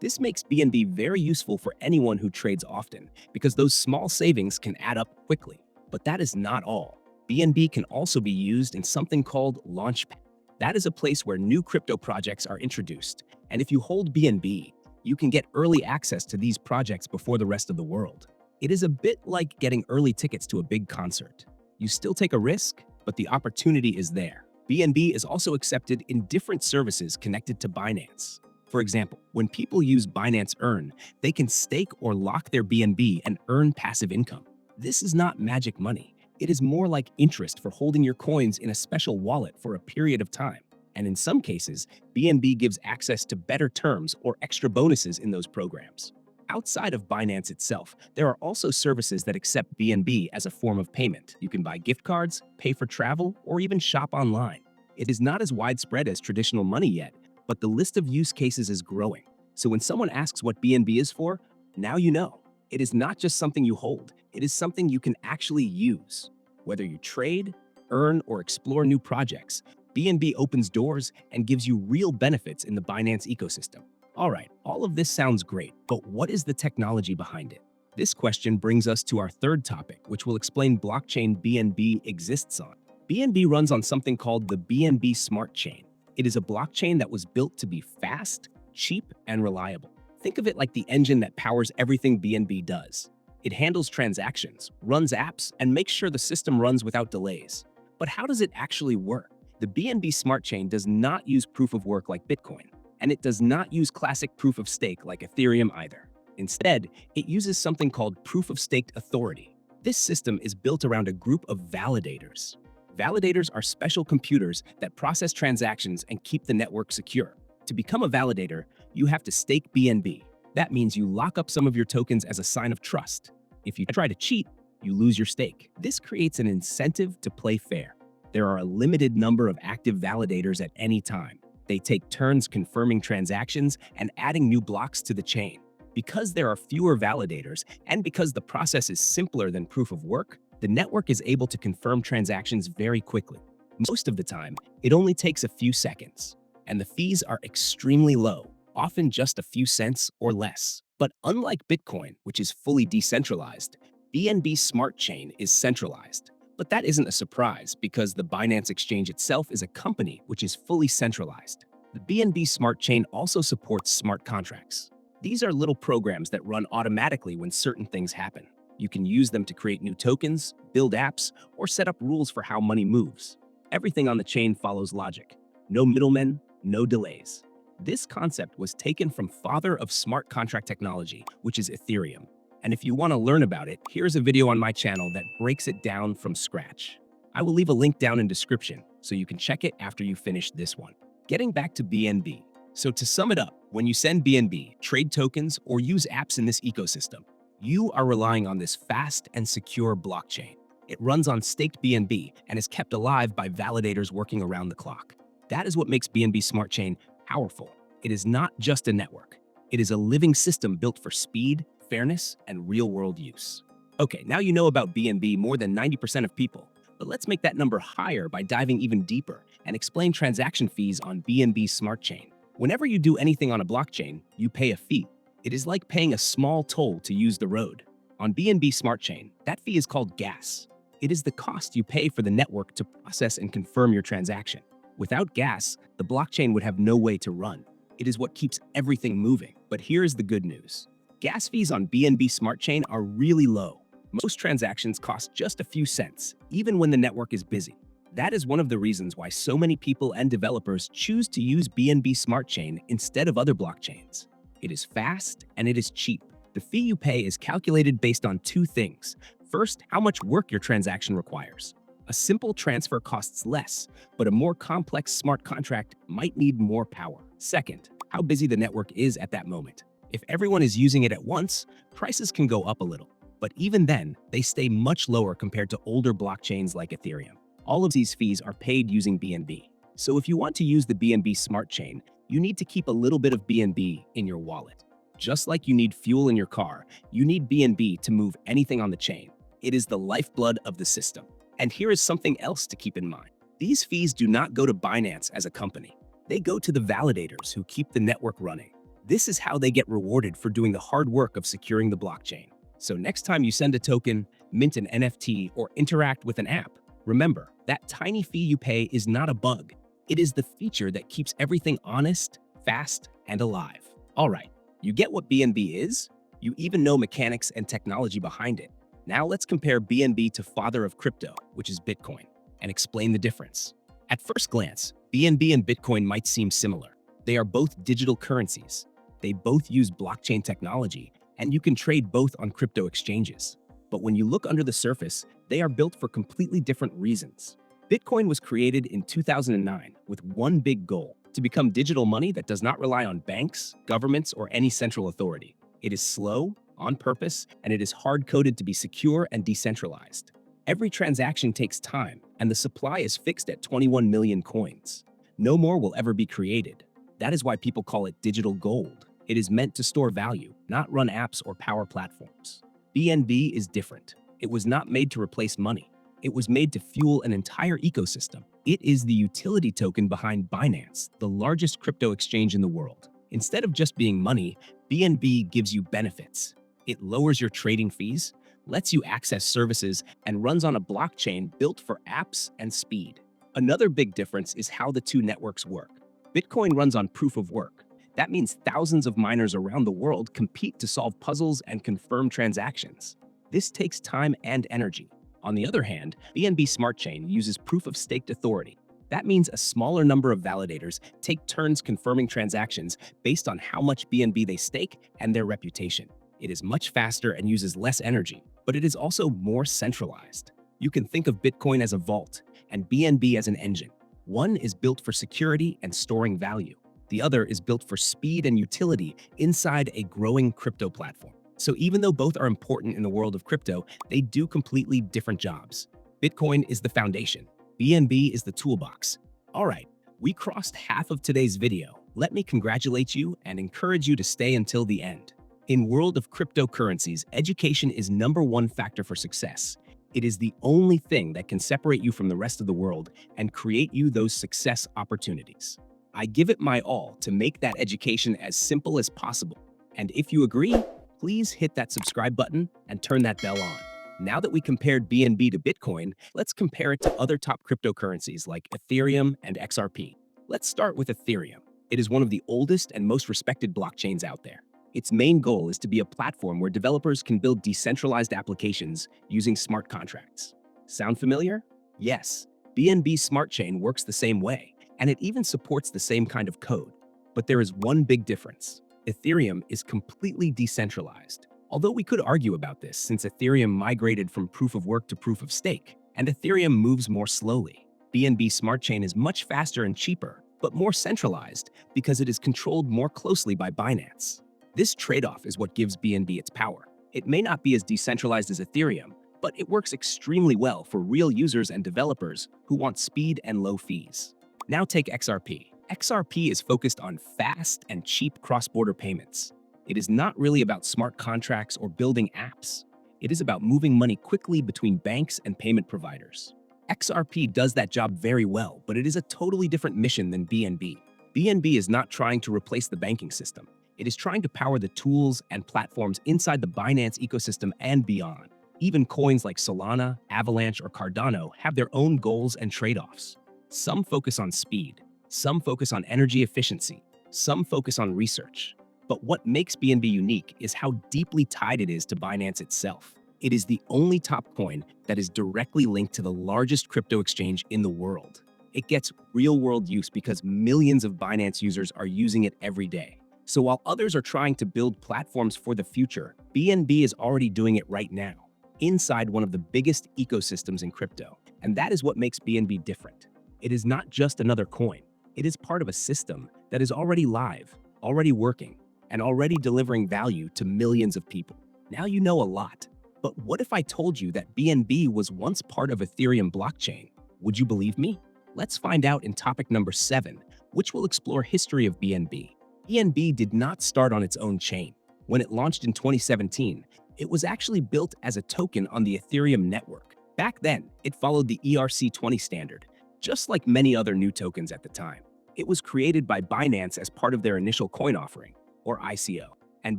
This makes BNB very useful for anyone who trades often, because those small savings can add up quickly. But that is not all. BNB can also be used in something called Launchpad. That is a place where new crypto projects are introduced. And if you hold BNB, you can get early access to these projects before the rest of the world. It is a bit like getting early tickets to a big concert. You still take a risk, but the opportunity is there. BNB is also accepted in different services connected to Binance. For example, when people use Binance Earn, they can stake or lock their BNB and earn passive income. This is not magic money. It is more like interest for holding your coins in a special wallet for a period of time. And in some cases, BNB gives access to better terms or extra bonuses in those programs. Outside of Binance itself, there are also services that accept BNB as a form of payment. You can buy gift cards, pay for travel, or even shop online. It is not as widespread as traditional money yet, but the list of use cases is growing. So when someone asks what BNB is for, now you know. It is not just something you hold, it is something you can actually use. Whether you trade, earn, or explore new projects, BNB opens doors and gives you real benefits in the Binance ecosystem. All right, all of this sounds great, but what is the technology behind it? This question brings us to our third topic, which will explain blockchain BNB exists on. BNB runs on something called the BNB Smart Chain. It is a blockchain that was built to be fast, cheap, and reliable. Think of it like the engine that powers everything BNB does. It handles transactions, runs apps, and makes sure the system runs without delays. But how does it actually work? The BNB Smart Chain does not use proof of work like Bitcoin, and it does not use classic proof of stake like Ethereum either. Instead, it uses something called proof of stake authority. This system is built around a group of validators. Validators are special computers that process transactions and keep the network secure. To become a validator, you have to stake BNB. That means you lock up some of your tokens as a sign of trust. If you try to cheat, you lose your stake. This creates an incentive to play fair. There are a limited number of active validators at any time. They take turns confirming transactions and adding new blocks to the chain. Because there are fewer validators, and because the process is simpler than proof of work, the network is able to confirm transactions very quickly. Most of the time, it only takes a few seconds, and the fees are extremely low, often just a few cents or less. But unlike Bitcoin, which is fully decentralized, BNB Smart Chain is centralized. But that isn't a surprise because the Binance exchange itself is a company which is fully centralized. The BNB Smart Chain also supports smart contracts. These are little programs that run automatically when certain things happen. You can use them to create new tokens, build apps, or set up rules for how money moves. Everything on the chain follows logic. No middlemen, no delays. This concept was taken from father of smart contract technology, which is Ethereum. And if you want to learn about it, here's a video on my channel that breaks it down from scratch. I will leave a link down in description so you can check it after you finish this one. Getting back to BNB. So to sum it up, when you send BNB, trade tokens, or use apps in this ecosystem, you are relying on this fast and secure blockchain. It runs on staked BNB and is kept alive by validators working around the clock. That is what makes BNB Smart Chain powerful. It is not just a network. It is a living system built for speed, fairness, and real-world use. Okay, now you know about BNB more than 90% of people, but let's make that number higher by diving even deeper and explain transaction fees on BNB Smart Chain. Whenever you do anything on a blockchain, you pay a fee. It is like paying a small toll to use the road. On BNB Smart Chain, that fee is called gas. It is the cost you pay for the network to process and confirm your transaction. Without gas, the blockchain would have no way to run. It is what keeps everything moving. But here is the good news. Gas fees on BNB Smart Chain are really low. Most transactions cost just a few cents, even when the network is busy. That is one of the reasons why so many people and developers choose to use BNB Smart Chain instead of other blockchains. It is fast and it is cheap. The fee you pay is calculated based on two things. First, how much work your transaction requires. A simple transfer costs less, but a more complex smart contract might need more power. Second, how busy the network is at that moment. If everyone is using it at once, prices can go up a little. But even then, they stay much lower compared to older blockchains like Ethereum. All of these fees are paid using BNB. So if you want to use the BNB Smart Chain, you need to keep a little bit of BNB in your wallet. Just like you need fuel in your car, you need BNB to move anything on the chain. It is the lifeblood of the system. And here is something else to keep in mind. These fees do not go to Binance as a company. They go to the validators who keep the network running. This is how they get rewarded for doing the hard work of securing the blockchain. So next time you send a token, mint an NFT, or interact with an app, remember, that tiny fee you pay is not a bug. It is the feature that keeps everything honest, fast, and alive. All right, you get what BNB is? You even know mechanics and technology behind it. Now let's compare BNB to father of crypto, which is Bitcoin, and explain the difference. At first glance, BNB and Bitcoin might seem similar. They are both digital currencies. They both use blockchain technology, and you can trade both on crypto exchanges. But when you look under the surface, they are built for completely different reasons. Bitcoin was created in 2009 with one big goal: to become digital money that does not rely on banks, governments, or any central authority. It is slow, on purpose, and it is hard-coded to be secure and decentralized. Every transaction takes time, and the supply is fixed at 21 million coins. No more will ever be created. That is why people call it digital gold. It is meant to store value, not run apps or power platforms. BNB is different. It was not made to replace money. It was made to fuel an entire ecosystem. It is the utility token behind Binance, the largest crypto exchange in the world. Instead of just being money, BNB gives you benefits. It lowers your trading fees, lets you access services, and runs on a blockchain built for apps and speed. Another big difference is how the two networks work. Bitcoin runs on proof of work. That means thousands of miners around the world compete to solve puzzles and confirm transactions. This takes time and energy. On the other hand, BNB Smart Chain uses proof of staked authority. That means a smaller number of validators take turns confirming transactions based on how much BNB they stake and their reputation. It is much faster and uses less energy, but it is also more centralized. You can think of Bitcoin as a vault and BNB as an engine. One is built for security and storing value. The other is built for speed and utility inside a growing crypto platform. So even though both are important in the world of crypto, they do completely different jobs. Bitcoin is the foundation. BNB is the toolbox. All right, we crossed half of today's video. Let me congratulate you and encourage you to stay until the end. In world of cryptocurrencies, education is #1 factor for success. It is the only thing that can separate you from the rest of the world and create you those success opportunities. I give it my all to make that education as simple as possible. And if you agree, please hit that subscribe button and turn that bell on. Now that we compared BNB to Bitcoin, let's compare it to other top cryptocurrencies like Ethereum and XRP. Let's start with Ethereum. It is one of the oldest and most respected blockchains out there. Its main goal is to be a platform where developers can build decentralized applications using smart contracts. Sound familiar? Yes, BNB Smart Chain works the same way, and it even supports the same kind of code. But there is one big difference. Ethereum is completely decentralized. Although we could argue about this since Ethereum migrated from proof of work to proof of stake, and Ethereum moves more slowly. BNB Smart Chain is much faster and cheaper, but more centralized because it is controlled more closely by Binance. This trade-off is what gives BNB its power. It may not be as decentralized as Ethereum, but it works extremely well for real users and developers who want speed and low fees. Now take XRP. XRP is focused on fast and cheap cross-border payments. It is not really about smart contracts or building apps. It is about moving money quickly between banks and payment providers. XRP does that job very well, but it is a totally different mission than BNB. BNB is not trying to replace the banking system. It is trying to power the tools and platforms inside the Binance ecosystem and beyond. Even coins like Solana, Avalanche, or Cardano have their own goals and trade-offs. Some focus on speed, some focus on energy efficiency, some focus on research. But what makes BNB unique is how deeply tied it is to Binance itself. It is the only top coin that is directly linked to the largest crypto exchange in the world. It gets real-world use because millions of Binance users are using it every day. So while others are trying to build platforms for the future, BNB is already doing it right now, inside one of the biggest ecosystems in crypto. And that is what makes BNB different. It is not just another coin. It is part of a system that is already live, already working, and already delivering value to millions of people. Now you know a lot. But what if I told you that BNB was once part of Ethereum blockchain? Would you believe me? Let's find out in topic number 7, which will explore history of BNB. BNB did not start on its own chain. When it launched in 2017, it was actually built as a token on the Ethereum network. Back then, it followed the ERC20 standard, just like many other new tokens at the time. It was created by Binance as part of their initial coin offering, or ICO. And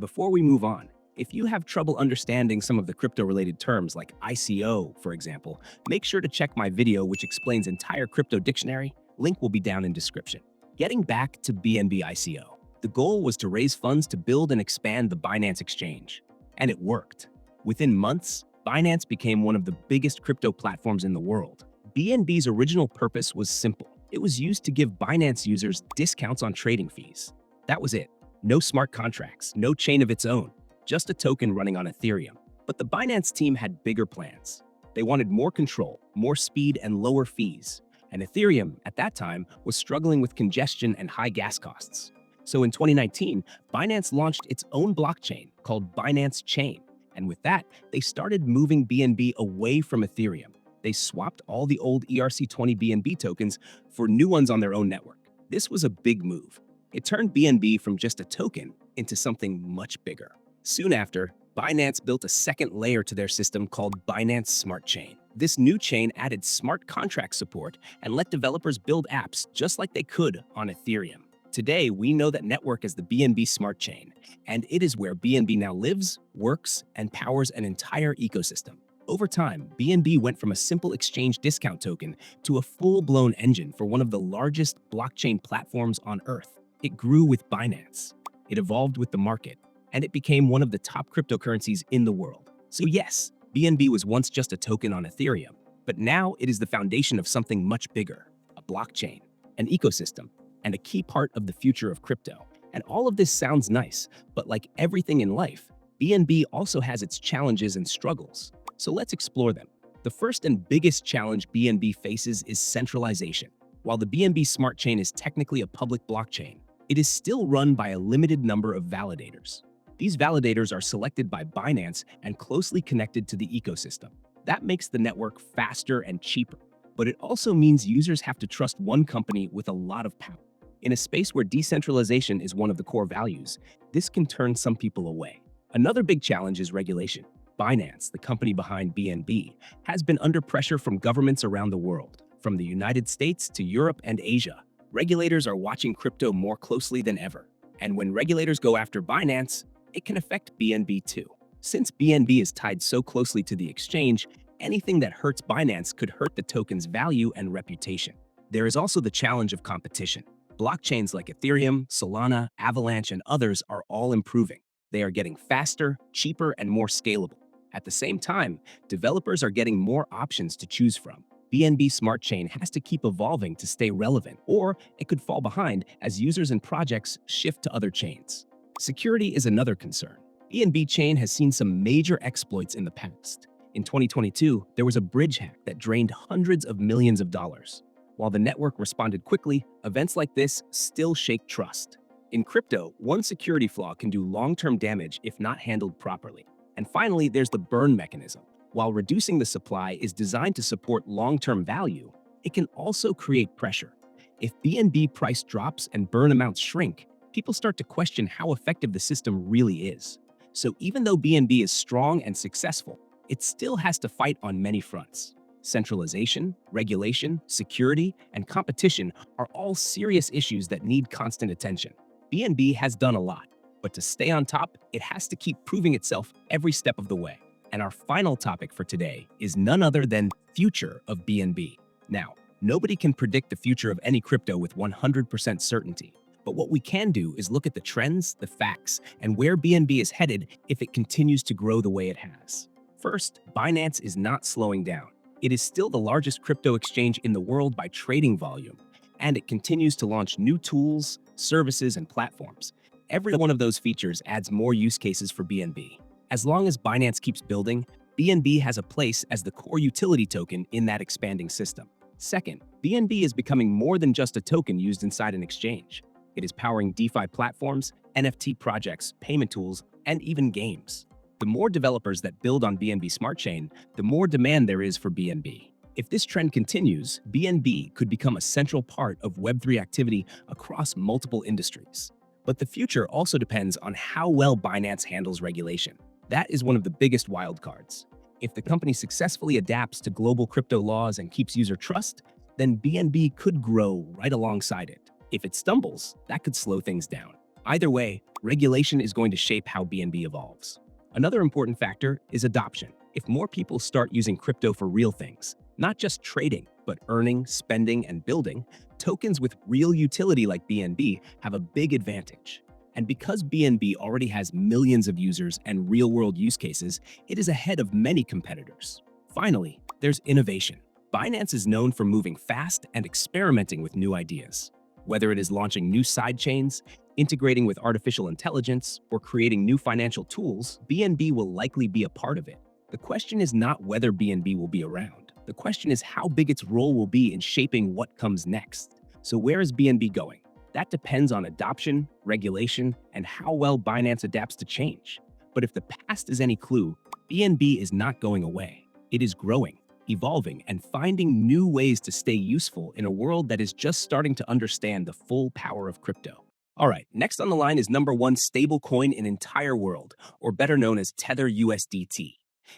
before we move on, if you have trouble understanding some of the crypto-related terms like ICO, for example, make sure to check my video which explains entire crypto dictionary. Link will be down in description. Getting back to BNB ICO, the goal was to raise funds to build and expand the Binance exchange. And it worked. Within months, Binance became one of the biggest crypto platforms in the world. BNB's original purpose was simple. It was used to give Binance users discounts on trading fees. That was it. No smart contracts, no chain of its own, just a token running on Ethereum. But the Binance team had bigger plans. They wanted more control, more speed, and lower fees. And Ethereum, at that time, was struggling with congestion and high gas costs. So in 2019, Binance launched its own blockchain called Binance Chain. And with that, they started moving BNB away from Ethereum. They swapped all the old ERC20 BNB tokens for new ones on their own network. This was a big move. It turned BNB from just a token into something much bigger. Soon after, Binance built a second layer to their system called Binance Smart Chain. This new chain added smart contract support and let developers build apps just like they could on Ethereum. Today, we know that network as the BNB Smart Chain, and it is where BNB now lives, works, and powers an entire ecosystem. Over time, BNB went from a simple exchange discount token to a full-blown engine for one of the largest blockchain platforms on Earth. It grew with Binance. It evolved with the market, and it became one of the top cryptocurrencies in the world. So yes, BNB was once just a token on Ethereum, but now it is the foundation of something much bigger, a blockchain, an ecosystem, and a key part of the future of crypto. And all of this sounds nice, but like everything in life, BNB also has its challenges and struggles. So let's explore them. The first and biggest challenge BNB faces is centralization. While the BNB Smart Chain is technically a public blockchain, it is still run by a limited number of validators. These validators are selected by Binance and closely connected to the ecosystem. That makes the network faster and cheaper, but it also means users have to trust one company with a lot of power. In a space where decentralization is one of the core values, this can turn some people away. Another big challenge is regulation. Binance, the company behind BNB, has been under pressure from governments around the world, from the United States to Europe and Asia. Regulators are watching crypto more closely than ever. And when regulators go after Binance, it can affect BNB too. Since BNB is tied so closely to the exchange, anything that hurts Binance could hurt the token's value and reputation. There is also the challenge of competition. Blockchains like Ethereum, Solana, Avalanche, and others are all improving. They are getting faster, cheaper, and more scalable. At the same time, developers are getting more options to choose from. BNB Smart Chain has to keep evolving to stay relevant, or it could fall behind as users and projects shift to other chains. Security is another concern. BNB Chain has seen some major exploits in the past. In 2022, there was a bridge hack that drained hundreds of millions of dollars. While the network responded quickly, events like this still shake trust. In crypto, one security flaw can do long-term damage if not handled properly. And finally, there's the burn mechanism. While reducing the supply is designed to support long-term value, it can also create pressure. If BNB price drops and burn amounts shrink, people start to question how effective the system really is. So even though BNB is strong and successful, it still has to fight on many fronts. Centralization, regulation, security, and competition are all serious issues that need constant attention. BNB has done a lot, but to stay on top, it has to keep proving itself every step of the way. And our final topic for today is none other than future of BNB. Now, nobody can predict the future of any crypto with 100% certainty. But what we can do is look at the trends, the facts, and where BNB is headed if it continues to grow the way it has. First, Binance is not slowing down. It is still the largest crypto exchange in the world by trading volume, and it continues to launch new tools, services, and platforms. Every one of those features adds more use cases for BNB. As long as Binance keeps building, BNB has a place as the core utility token in that expanding system. Second, BNB is becoming more than just a token used inside an exchange. It is powering DeFi platforms, NFT projects, payment tools, and even games. The more developers that build on BNB Smart Chain, the more demand there is for BNB. If this trend continues, BNB could become a central part of Web3 activity across multiple industries. But the future also depends on how well Binance handles regulation. That is one of the biggest wildcards. If the company successfully adapts to global crypto laws and keeps user trust, then BNB could grow right alongside it. If it stumbles, that could slow things down. Either way, regulation is going to shape how BNB evolves. Another important factor is adoption. If more people start using crypto for real things, not just trading, but earning, spending, and building, tokens with real utility like BNB have a big advantage. And because BNB already has millions of users and real-world use cases, it is ahead of many competitors. Finally, there's innovation. Binance is known for moving fast and experimenting with new ideas. Whether it is launching new sidechains, integrating with artificial intelligence, or creating new financial tools, BNB will likely be a part of it. The question is not whether BNB will be around. The question is how big its role will be in shaping what comes next. So where is BNB going? That depends on adoption, regulation, and how well Binance adapts to change. But if the past is any clue, BNB is not going away. It is growing, evolving, and finding new ways to stay useful in a world that is just starting to understand the full power of crypto. All right, next on the line is number one stablecoin in entire world, or better known as Tether USDT.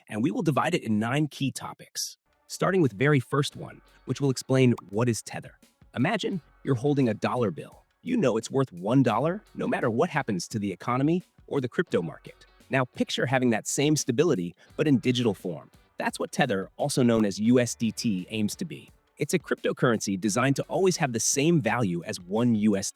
And we will divide it in 9 key topics, starting with very first one, which will explain what is Tether. Imagine you're holding a dollar bill. You know it's worth $1 no matter what happens to the economy or the crypto market. Now picture having that same stability, but in digital form. That's what Tether, also known as USDT, aims to be. It's a cryptocurrency designed to always have the same value as $1 US,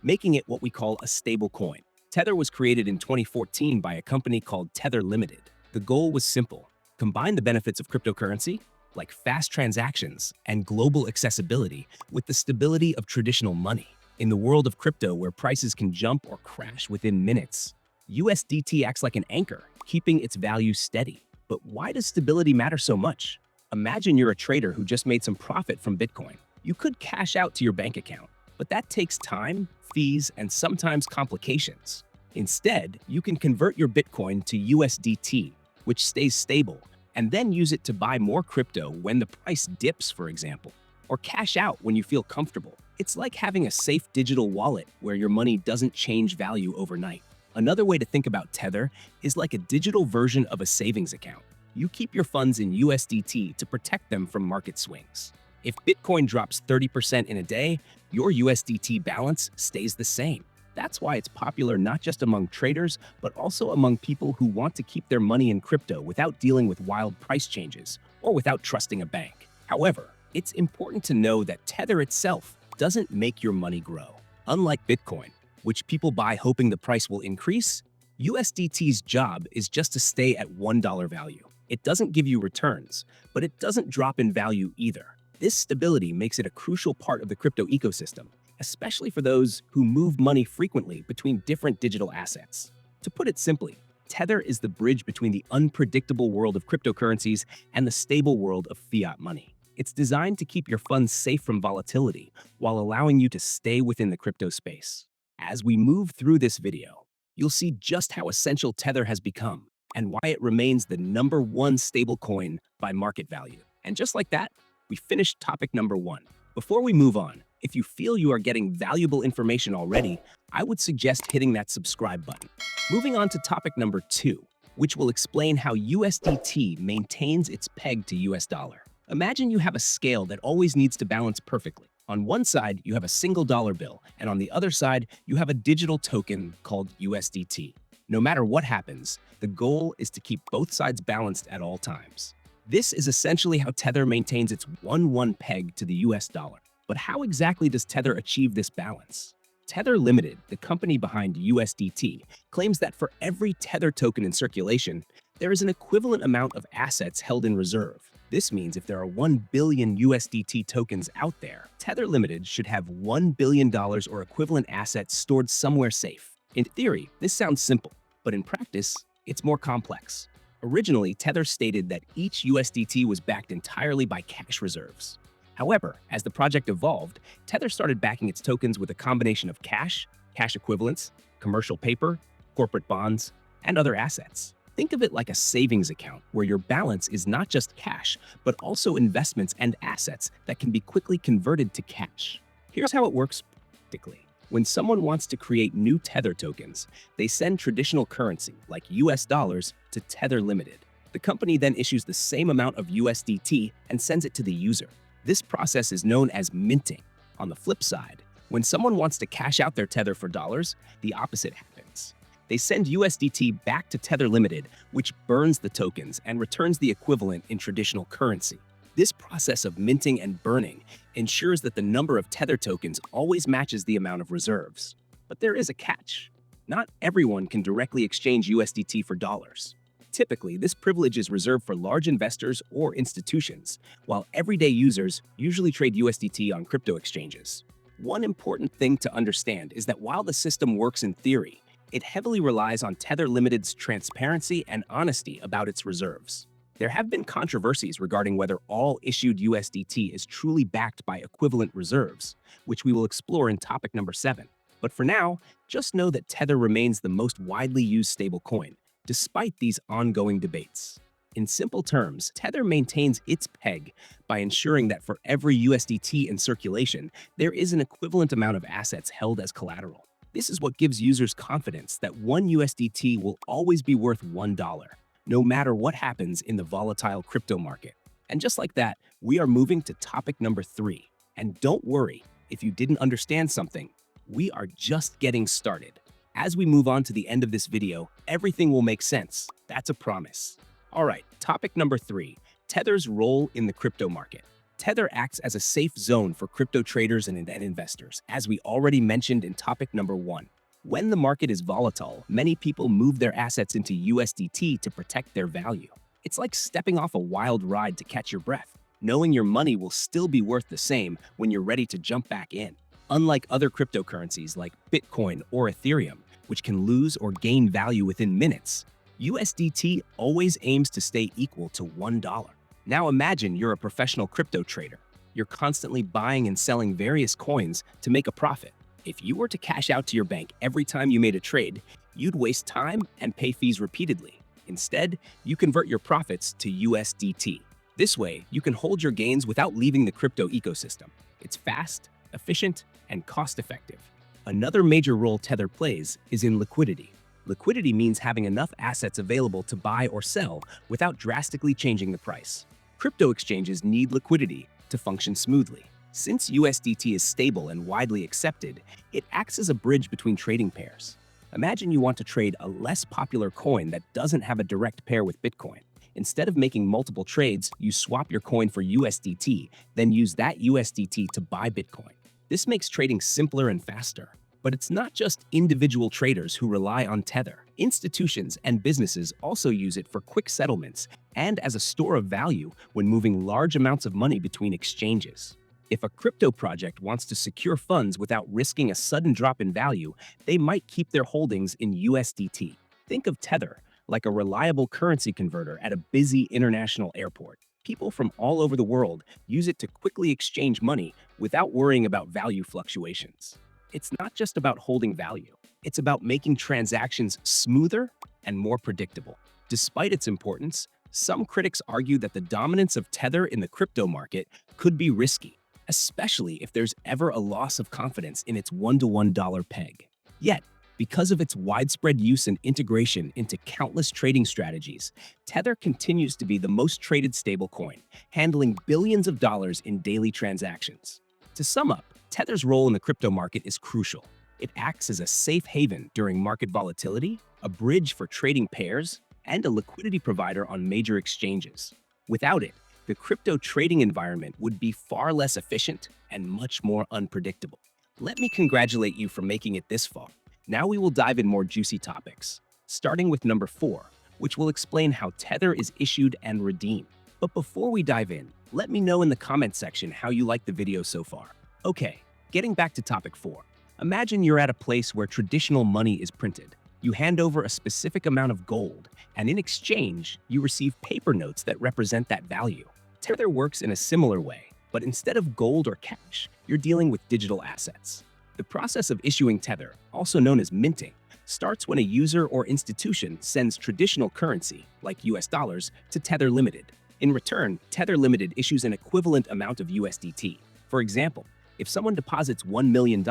making it what we call a stable coin. Tether was created in 2014 by a company called Tether Limited. The goal was simple: combine the benefits of cryptocurrency, like fast transactions and global accessibility, with the stability of traditional money. In the world of crypto, where prices can jump or crash within minutes, USDT acts like an anchor, keeping its value steady. But why does stability matter so much? Imagine you're a trader who just made some profit from Bitcoin. You could cash out to your bank account, but that takes time, fees, and sometimes complications. Instead, you can convert your Bitcoin to USDT, which stays stable, and then use it to buy more crypto when the price dips, for example, or cash out when you feel comfortable. It's like having a safe digital wallet where your money doesn't change value overnight. Another way to think about Tether is like a digital version of a savings account. You keep your funds in USDT to protect them from market swings. If Bitcoin drops 30% in a day, your USDT balance stays the same. That's why it's popular not just among traders, but also among people who want to keep their money in crypto without dealing with wild price changes or without trusting a bank. However, it's important to know that Tether itself doesn't make your money grow. Unlike Bitcoin, which people buy hoping the price will increase, USDT's job is just to stay at $1 value. It doesn't give you returns, but it doesn't drop in value either. This stability makes it a crucial part of the crypto ecosystem, especially for those who move money frequently between different digital assets. To put it simply, Tether is the bridge between the unpredictable world of cryptocurrencies and the stable world of fiat money. It's designed to keep your funds safe from volatility while allowing you to stay within the crypto space. As we move through this video, you'll see just how essential Tether has become and why it remains the number one stablecoin by market value. And just like that, we finished topic number 1. Before we move on, if you feel you are getting valuable information already, I would suggest hitting that subscribe button. Moving on to topic number 2, which will explain how USDT maintains its peg to US dollar. Imagine you have a scale that always needs to balance perfectly. On one side, you have a single dollar bill, and on the other side, you have a digital token called USDT. No matter what happens, the goal is to keep both sides balanced at all times. This is essentially how Tether maintains its 1-1 peg to the US dollar. But how exactly does Tether achieve this balance? Tether Limited, the company behind USDT, claims that for every Tether token in circulation, there is an equivalent amount of assets held in reserve. This means if there are 1 billion USDT tokens out there, Tether Limited should have $1 billion or equivalent assets stored somewhere safe. In theory, this sounds simple, but in practice, it's more complex. Originally, Tether stated that each USDT was backed entirely by cash reserves. However, as the project evolved, Tether started backing its tokens with a combination of cash, cash equivalents, commercial paper, corporate bonds, and other assets. Think of it like a savings account where your balance is not just cash, but also investments and assets that can be quickly converted to cash. Here's how it works practically. When someone wants to create new Tether tokens, they send traditional currency, like US dollars, to Tether Limited. The company then issues the same amount of USDT and sends it to the user. This process is known as minting. On the flip side, when someone wants to cash out their Tether for dollars, the opposite happens. They send USDT back to Tether Limited, which burns the tokens and returns the equivalent in traditional currency. This process of minting and burning ensures that the number of Tether tokens always matches the amount of reserves. But there is a catch. Not everyone can directly exchange USDT for dollars. Typically, this privilege is reserved for large investors or institutions, while everyday users usually trade USDT on crypto exchanges. One important thing to understand is that while the system works in theory, it heavily relies on Tether Limited's transparency and honesty about its reserves. There have been controversies regarding whether all issued USDT is truly backed by equivalent reserves, which we will explore in topic number 7. But for now, just know that Tether remains the most widely used stablecoin, despite these ongoing debates. In simple terms, Tether maintains its peg by ensuring that for every USDT in circulation, there is an equivalent amount of assets held as collateral. This is what gives users confidence that 1 USDT will always be worth $1, no matter what happens in the volatile crypto market. And just like that, we are moving to topic number 3. And don't worry, if you didn't understand something, we are just getting started. As we move on to the end of this video, everything will make sense. That's a promise. All right, topic number 3, Tether's role in the crypto market. Tether acts as a safe zone for crypto traders and investors, as we already mentioned in topic number 1. When the market is volatile, many people move their assets into USDT to protect their value. It's like stepping off a wild ride to catch your breath, knowing your money will still be worth the same when you're ready to jump back in. Unlike other cryptocurrencies like Bitcoin or Ethereum, which can lose or gain value within minutes, USDT always aims to stay equal to $1. Now imagine you're a professional crypto trader. You're constantly buying and selling various coins to make a profit. If you were to cash out to your bank every time you made a trade, you'd waste time and pay fees repeatedly. Instead, you convert your profits to USDT. This way, you can hold your gains without leaving the crypto ecosystem. It's fast, efficient, and cost-effective. Another major role Tether plays is in liquidity. Liquidity means having enough assets available to buy or sell without drastically changing the price. Crypto exchanges need liquidity to function smoothly. Since USDT is stable and widely accepted, it acts as a bridge between trading pairs. Imagine you want to trade a less popular coin that doesn't have a direct pair with Bitcoin. Instead of making multiple trades, you swap your coin for USDT, then use that USDT to buy Bitcoin. This makes trading simpler and faster. But it's not just individual traders who rely on Tether. Institutions and businesses also use it for quick settlements and as a store of value when moving large amounts of money between exchanges. If a crypto project wants to secure funds without risking a sudden drop in value, they might keep their holdings in USDT. Think of Tether like a reliable currency converter at a busy international airport. People from all over the world use it to quickly exchange money without worrying about value fluctuations. It's not just about holding value. It's about making transactions smoother and more predictable. Despite its importance, some critics argue that the dominance of Tether in the crypto market could be risky, especially if there's ever a loss of confidence in its $1 peg. Yet, because of its widespread use and integration into countless trading strategies, Tether continues to be the most traded stablecoin, handling billions of dollars in daily transactions. To sum up, Tether's role in the crypto market is crucial. It acts as a safe haven during market volatility, a bridge for trading pairs, and a liquidity provider on major exchanges. Without it, the crypto trading environment would be far less efficient and much more unpredictable. Let me congratulate you for making it this far. Now we will dive in more juicy topics, starting with number 4, which will explain how Tether is issued and redeemed. But before we dive in, let me know in the comment section how you like the video so far. Okay, getting back to topic 4. Imagine you're at a place where traditional money is printed. You hand over a specific amount of gold, and in exchange, you receive paper notes that represent that value. Tether works in a similar way, but instead of gold or cash, you're dealing with digital assets. The process of issuing Tether, also known as minting, starts when a user or institution sends traditional currency, like US dollars, to Tether Limited. In return, Tether Limited issues an equivalent amount of USDT. For example, if someone deposits $1 million,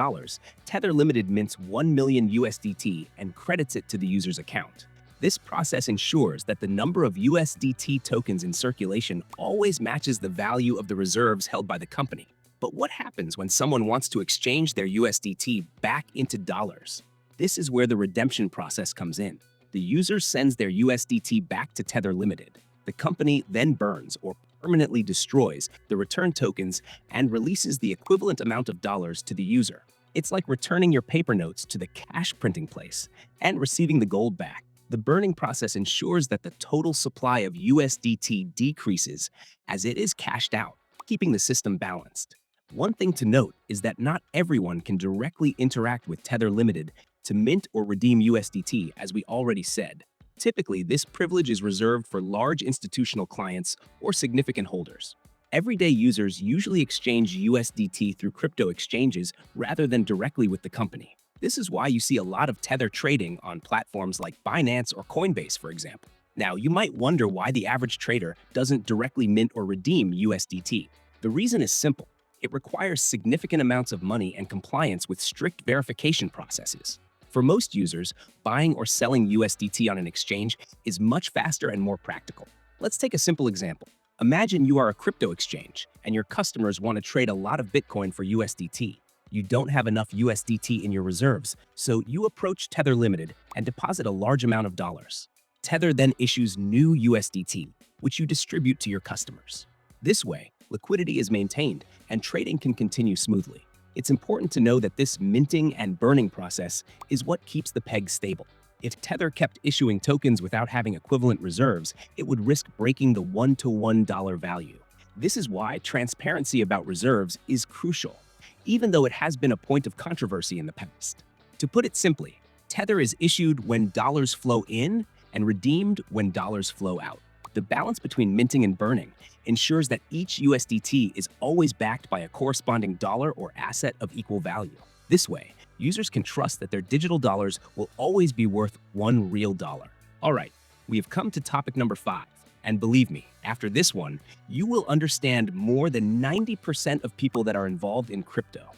Tether Limited mints 1 million USDT and credits it to the user's account. This process ensures that the number of USDT tokens in circulation always matches the value of the reserves held by the company. But what happens when someone wants to exchange their USDT back into dollars? This is where the redemption process comes in. The user sends their USDT back to Tether Limited. The company then burns or permanently destroys the return tokens and releases the equivalent amount of dollars to the user. It's like returning your paper notes to the cash printing place and receiving the gold back. The burning process ensures that the total supply of USDT decreases as it is cashed out, keeping the system balanced. One thing to note is that not everyone can directly interact with Tether Limited to mint or redeem USDT, as we already said. Typically, this privilege is reserved for large institutional clients or significant holders. Everyday users usually exchange USDT through crypto exchanges rather than directly with the company. This is why you see a lot of Tether trading on platforms like Binance or Coinbase, for example. Now, you might wonder why the average trader doesn't directly mint or redeem USDT. The reason is simple. It requires significant amounts of money and compliance with strict verification processes. For most users, buying or selling USDT on an exchange is much faster and more practical. Let's take a simple example. Imagine you are a crypto exchange and your customers want to trade a lot of Bitcoin for USDT. You don't have enough USDT in your reserves, so you approach Tether Limited and deposit a large amount of dollars. Tether then issues new USDT, which you distribute to your customers. This way, liquidity is maintained and trading can continue smoothly. It's important to know that this minting and burning process is what keeps the peg stable. If Tether kept issuing tokens without having equivalent reserves, it would risk breaking the $1-to-$1 value. This is why transparency about reserves is crucial, even though it has been a point of controversy in the past. To put it simply, Tether is issued when dollars flow in and redeemed when dollars flow out. The balance between minting and burning ensures that each USDT is always backed by a corresponding dollar or asset of equal value. This way, users can trust that their digital dollars will always be worth one real dollar. All right, we have come to topic number 5. And believe me, after this one, you will understand more than 90% of people that are involved in crypto,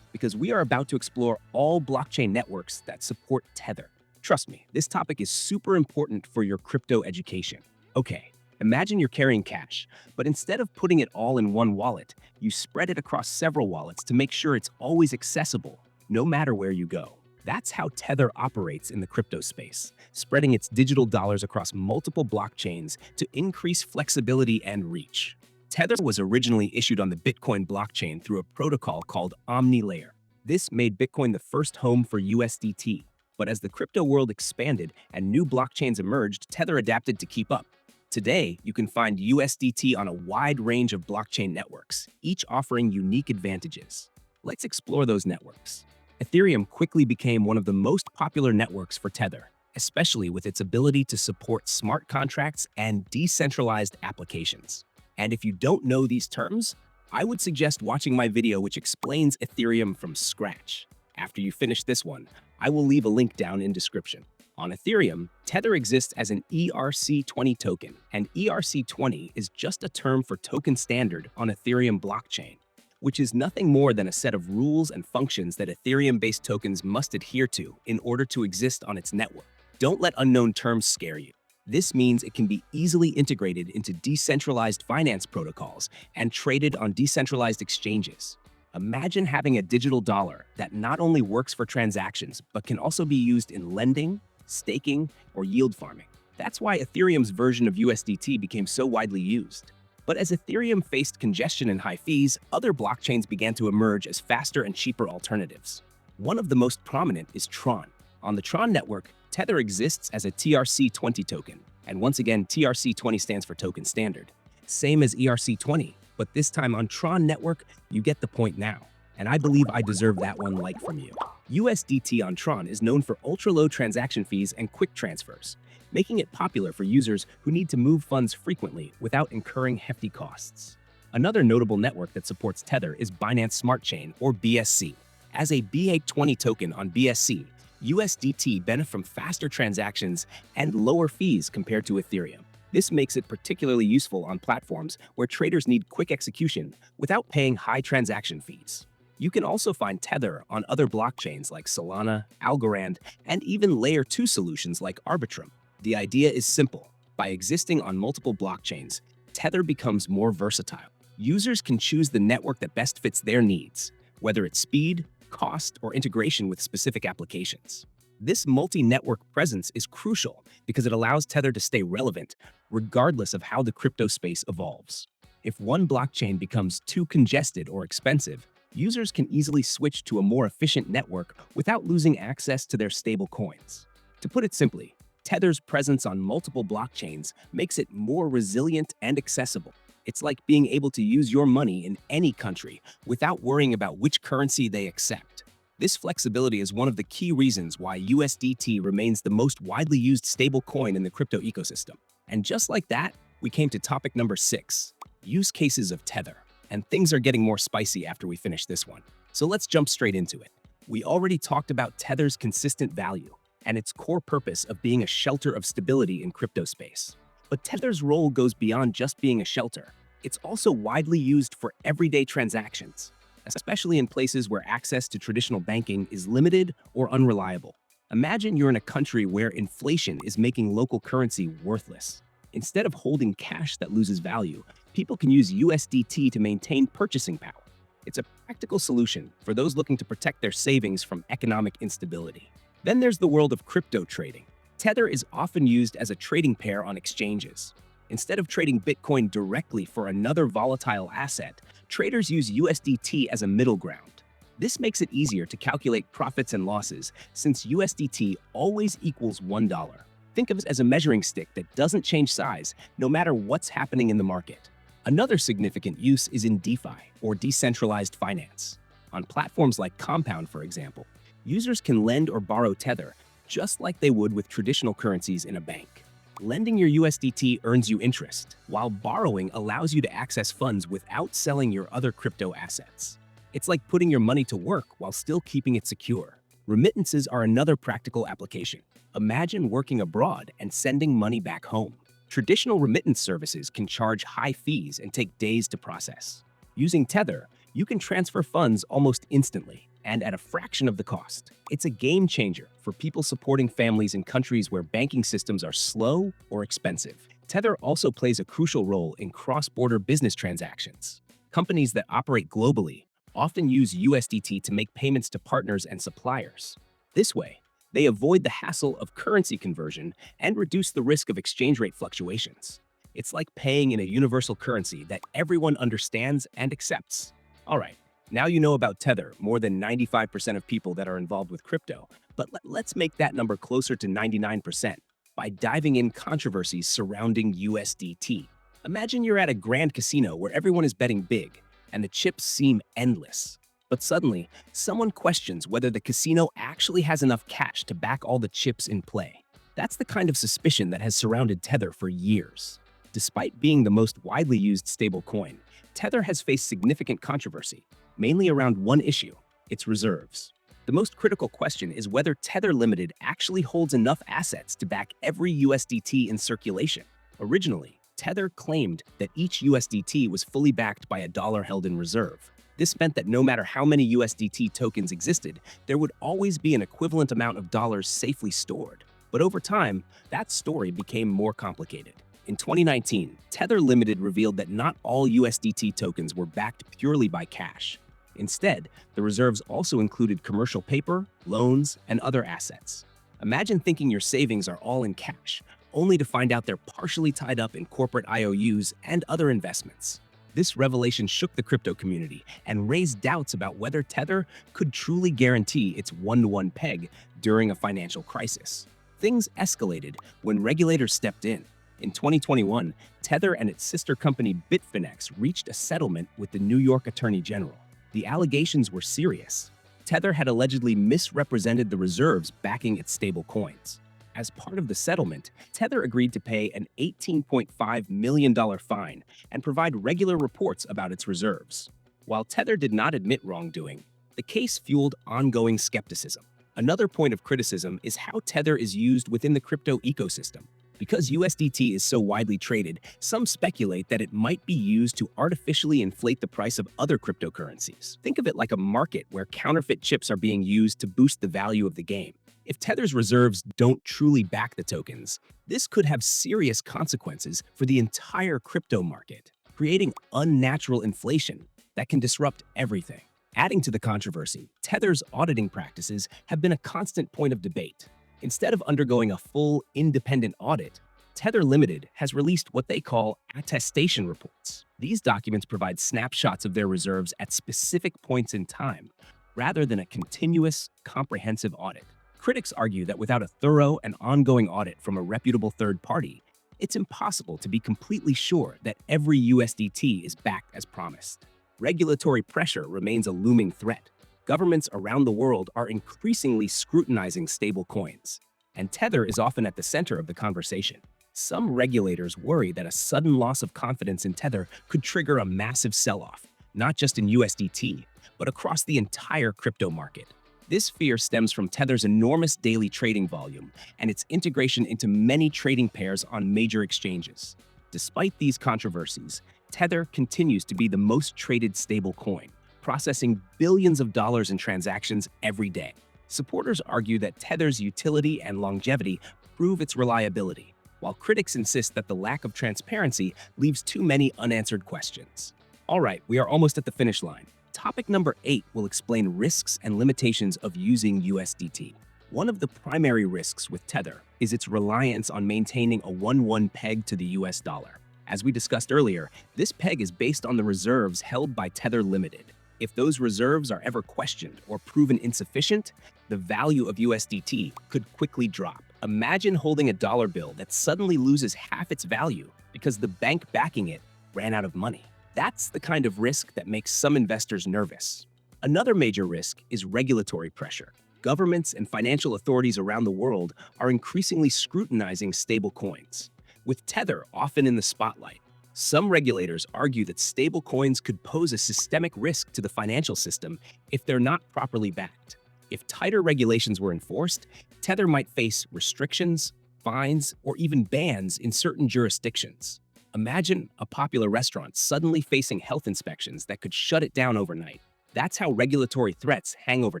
because we are about to explore all blockchain networks that support Tether. Trust me, this topic is super important for your crypto education. Okay, imagine you're carrying cash, but instead of putting it all in one wallet, you spread it across several wallets to make sure it's always accessible, no matter where you go. That's how Tether operates in the crypto space, spreading its digital dollars across multiple blockchains to increase flexibility and reach. Tether was originally issued on the Bitcoin blockchain through a protocol called OmniLayer. This made Bitcoin the first home for USDT. But as the crypto world expanded and new blockchains emerged, Tether adapted to keep up. Today, you can find USDT on a wide range of blockchain networks, each offering unique advantages. Let's explore those networks. Ethereum quickly became one of the most popular networks for Tether, especially with its ability to support smart contracts and decentralized applications. And if you don't know these terms, I would suggest watching my video which explains Ethereum from scratch. After you finish this one, I will leave a link down in description. On Ethereum, Tether exists as an ERC20 token, and ERC20 is just a term for token standard on Ethereum blockchain. which is nothing more than a set of rules and functions that Ethereum-based tokens must adhere to in order to exist on its network. Don't let unknown terms scare you. This means it can be easily integrated into decentralized finance protocols and traded on decentralized exchanges. Imagine having a digital dollar that not only works for transactions, but can also be used in lending, staking, or yield farming. That's why Ethereum's version of USDT became so widely used. But as Ethereum faced congestion and high fees, other blockchains began to emerge as faster and cheaper alternatives. One of the most prominent is Tron. On the Tron network, Tether exists as a TRC20 token, and once again, TRC20 stands for token standard. Same as ERC20, but this time on Tron network, you get the point now. And I believe I deserve that one like from you. USDT on Tron is known for ultra-low transaction fees and quick transfers, making it popular for users who need to move funds frequently without incurring hefty costs. Another notable network that supports Tether is Binance Smart Chain, or BSC. As a BA20 token on BSC, USDT benefits from faster transactions and lower fees compared to Ethereum. This makes it particularly useful on platforms where traders need quick execution without paying high transaction fees. You can also find Tether on other blockchains like Solana, Algorand, and even Layer 2 solutions like Arbitrum. The idea is simple. By existing on multiple blockchains, Tether becomes more versatile. Users can choose the network that best fits their needs, whether it's speed, cost, or integration with specific applications. This multi-network presence is crucial because it allows Tether to stay relevant regardless of how the crypto space evolves. If one blockchain becomes too congested or expensive, users can easily switch to a more efficient network without losing access to their stable coins. To put it simply, Tether's presence on multiple blockchains makes it more resilient and accessible. It's like being able to use your money in any country without worrying about which currency they accept. This flexibility is one of the key reasons why USDT remains the most widely used stablecoin in the crypto ecosystem. And just like that, we came to topic number 6, use cases of Tether. And things are getting more spicy after we finish this one. So let's jump straight into it. We already talked about Tether's consistent value and its core purpose of being a shelter of stability in crypto space. But Tether's role goes beyond just being a shelter. It's also widely used for everyday transactions, especially in places where access to traditional banking is limited or unreliable. Imagine you're in a country where inflation is making local currency worthless. Instead of holding cash that loses value, people can use USDT to maintain purchasing power. It's a practical solution for those looking to protect their savings from economic instability. Then there's the world of crypto trading. Tether is often used as a trading pair on exchanges. Instead of trading Bitcoin directly for another volatile asset, traders use USDT as a middle ground. This makes it easier to calculate profits and losses since USDT always equals $1. Think of it as a measuring stick that doesn't change size no matter what's happening in the market. Another significant use is in DeFi, or decentralized finance. On platforms like Compound, for example, users can lend or borrow Tether just like they would with traditional currencies in a bank. Lending your USDT earns you interest, while borrowing allows you to access funds without selling your other crypto assets. It's like putting your money to work while still keeping it secure. Remittances are another practical application. Imagine working abroad and sending money back home. Traditional remittance services can charge high fees and take days to process. Using Tether, you can transfer funds almost instantly and at a fraction of the cost. It's a game changer for people supporting families in countries where banking systems are slow or expensive. Tether also plays a crucial role in cross-border business transactions. Companies that operate globally often use USDT to make payments to partners and suppliers. This way, they avoid the hassle of currency conversion and reduce the risk of exchange rate fluctuations. It's like paying in a universal currency that everyone understands and accepts. All right, now you know about Tether, more than 95% of people that are involved with crypto, but let's make that number closer to 99% by diving in controversies surrounding USDT. Imagine you're at a grand casino where everyone is betting big, and the chips seem endless. But suddenly, someone questions whether the casino actually has enough cash to back all the chips in play. That's the kind of suspicion that has surrounded Tether for years. Despite being the most widely used stablecoin, Tether has faced significant controversy, mainly around one issue: its reserves. The most critical question is whether Tether Limited actually holds enough assets to back every USDT in circulation. Originally, Tether claimed that each USDT was fully backed by a dollar held in reserve. This meant that no matter how many USDT tokens existed, there would always be an equivalent amount of dollars safely stored. But over time, that story became more complicated. In 2019, Tether Limited revealed that not all USDT tokens were backed purely by cash. Instead, the reserves also included commercial paper, loans, and other assets. Imagine thinking your savings are all in cash, only to find out they're partially tied up in corporate IOUs and other investments. This revelation shook the crypto community and raised doubts about whether Tether could truly guarantee its one-to-one peg during a financial crisis. Things escalated when regulators stepped in. In 2021, Tether and its sister company Bitfinex reached a settlement with the New York Attorney General. The allegations were serious. Tether had allegedly misrepresented the reserves backing its stable coins. As part of the settlement, Tether agreed to pay an $18.5 million fine and provide regular reports about its reserves. While Tether did not admit wrongdoing, the case fueled ongoing skepticism. Another point of criticism is how Tether is used within the crypto ecosystem. Because USDT is so widely traded, some speculate that it might be used to artificially inflate the price of other cryptocurrencies. Think of it like a market where counterfeit chips are being used to boost the value of the game. If Tether's reserves don't truly back the tokens, this could have serious consequences for the entire crypto market, creating unnatural inflation that can disrupt everything. Adding to the controversy, Tether's auditing practices have been a constant point of debate. Instead of undergoing a full, independent audit, Tether Limited has released what they call attestation reports. These documents provide snapshots of their reserves at specific points in time, rather than a continuous, comprehensive audit. Critics argue that without a thorough and ongoing audit from a reputable third party, it's impossible to be completely sure that every USDT is backed as promised. Regulatory pressure remains a looming threat. Governments around the world are increasingly scrutinizing stable coins, and Tether is often at the center of the conversation. Some regulators worry that a sudden loss of confidence in Tether could trigger a massive sell-off, not just in USDT, but across the entire crypto market. This fear stems from Tether's enormous daily trading volume and its integration into many trading pairs on major exchanges. Despite these controversies, Tether continues to be the most traded stable coin, processing billions of dollars in transactions every day. Supporters argue that Tether's utility and longevity prove its reliability, while critics insist that the lack of transparency leaves too many unanswered questions. All right, we are almost at the finish line. Topic number 8 will explain risks and limitations of using USDT. One of the primary risks with Tether is its reliance on maintaining a 1-1 peg to the US dollar. As we discussed earlier, this peg is based on the reserves held by Tether Limited. If those reserves are ever questioned or proven insufficient, the value of USDT could quickly drop. Imagine holding a dollar bill that suddenly loses half its value because the bank backing it ran out of money. That's the kind of risk that makes some investors nervous. Another major risk is regulatory pressure. Governments and financial authorities around the world are increasingly scrutinizing stable coins, with Tether often in the spotlight. Some regulators argue that stable coins could pose a systemic risk to the financial system if they're not properly backed. If tighter regulations were enforced, Tether might face restrictions, fines, or even bans in certain jurisdictions. Imagine a popular restaurant suddenly facing health inspections that could shut it down overnight. That's how regulatory threats hang over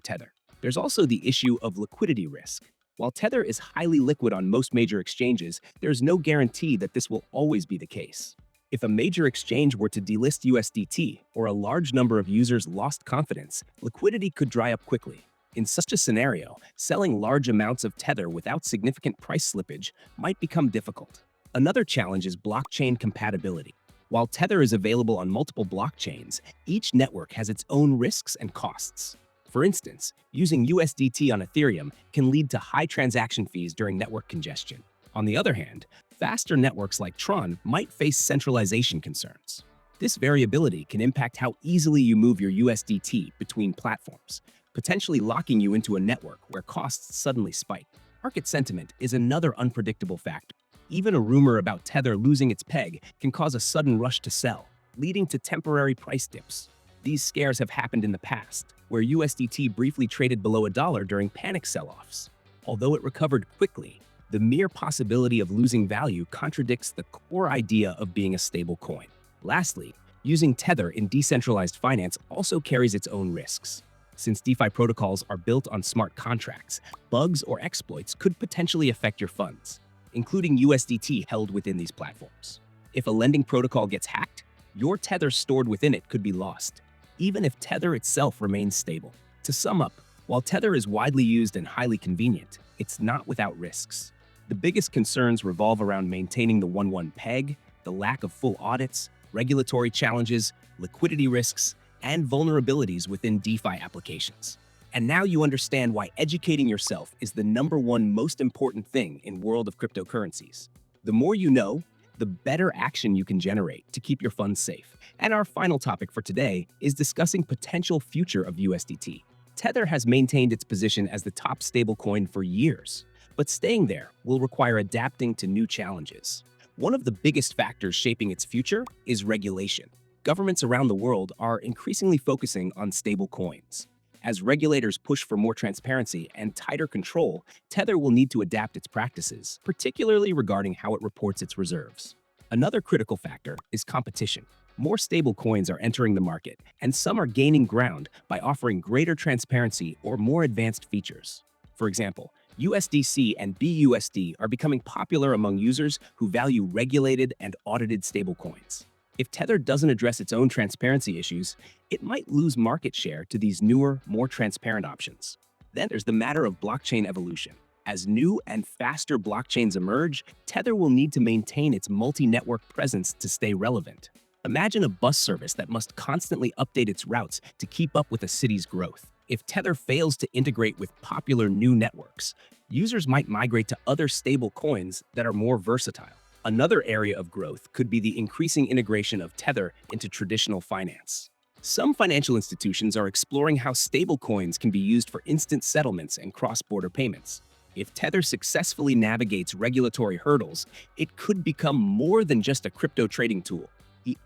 Tether. There's also the issue of liquidity risk. While Tether is highly liquid on most major exchanges, there's no guarantee that this will always be the case. If a major exchange were to delist USDT or a large number of users lost confidence, liquidity could dry up quickly. In such a scenario, selling large amounts of Tether without significant price slippage might become difficult. Another challenge is blockchain compatibility. While Tether is available on multiple blockchains, each network has its own risks and costs. For instance, using USDT on Ethereum can lead to high transaction fees during network congestion. On the other hand, faster networks like Tron might face centralization concerns. This variability can impact how easily you move your USDT between platforms, potentially locking you into a network where costs suddenly spike. Market sentiment is another unpredictable factor. Even a rumor about Tether losing its peg can cause a sudden rush to sell, leading to temporary price dips. These scares have happened in the past, where USDT briefly traded below $1 during panic sell-offs. Although it recovered quickly, the mere possibility of losing value contradicts the core idea of being a stable coin. Lastly, Using Tether in decentralized finance also carries its own risks. Since DeFi protocols are built on smart contracts, bugs or exploits could potentially affect your funds, including USDT held within these platforms. If a lending protocol gets hacked, your Tether stored within it could be lost, even if Tether itself remains stable. To sum up, while Tether is widely used and highly convenient, it's not without risks. The biggest concerns revolve around maintaining the 1-1 peg, the lack of full audits, regulatory challenges, liquidity risks, and vulnerabilities within DeFi applications. And now you understand why educating yourself is the #1 most important thing in the world of cryptocurrencies. The more you know, the better action you can generate to keep your funds safe. And our final topic for today is discussing potential future of USDT. Tether has maintained its position as the top stablecoin for years, but staying there will require adapting to new challenges. One of the biggest factors shaping its future is regulation. Governments around the world are increasingly focusing on stable coins. As regulators push for more transparency and tighter control, Tether will need to adapt its practices, particularly regarding how it reports its reserves. Another critical factor is competition. More stable coins are entering the market, and some are gaining ground by offering greater transparency or more advanced features. For example, USDC and BUSD are becoming popular among users who value regulated and audited stablecoins. If Tether doesn't address its own transparency issues, it might lose market share to these newer, more transparent options. Then there's the matter of blockchain evolution. As new and faster blockchains emerge, Tether will need to maintain its multi-network presence to stay relevant. Imagine a bus service that must constantly update its routes to keep up with a city's growth. If Tether fails to integrate with popular new networks, users might migrate to other stable coins that are more versatile. Another area of growth could be the increasing integration of Tether into traditional finance. Some financial institutions are exploring how stablecoins can be used for instant settlements and cross-border payments. If Tether successfully navigates regulatory hurdles, it could become more than just a crypto trading tool,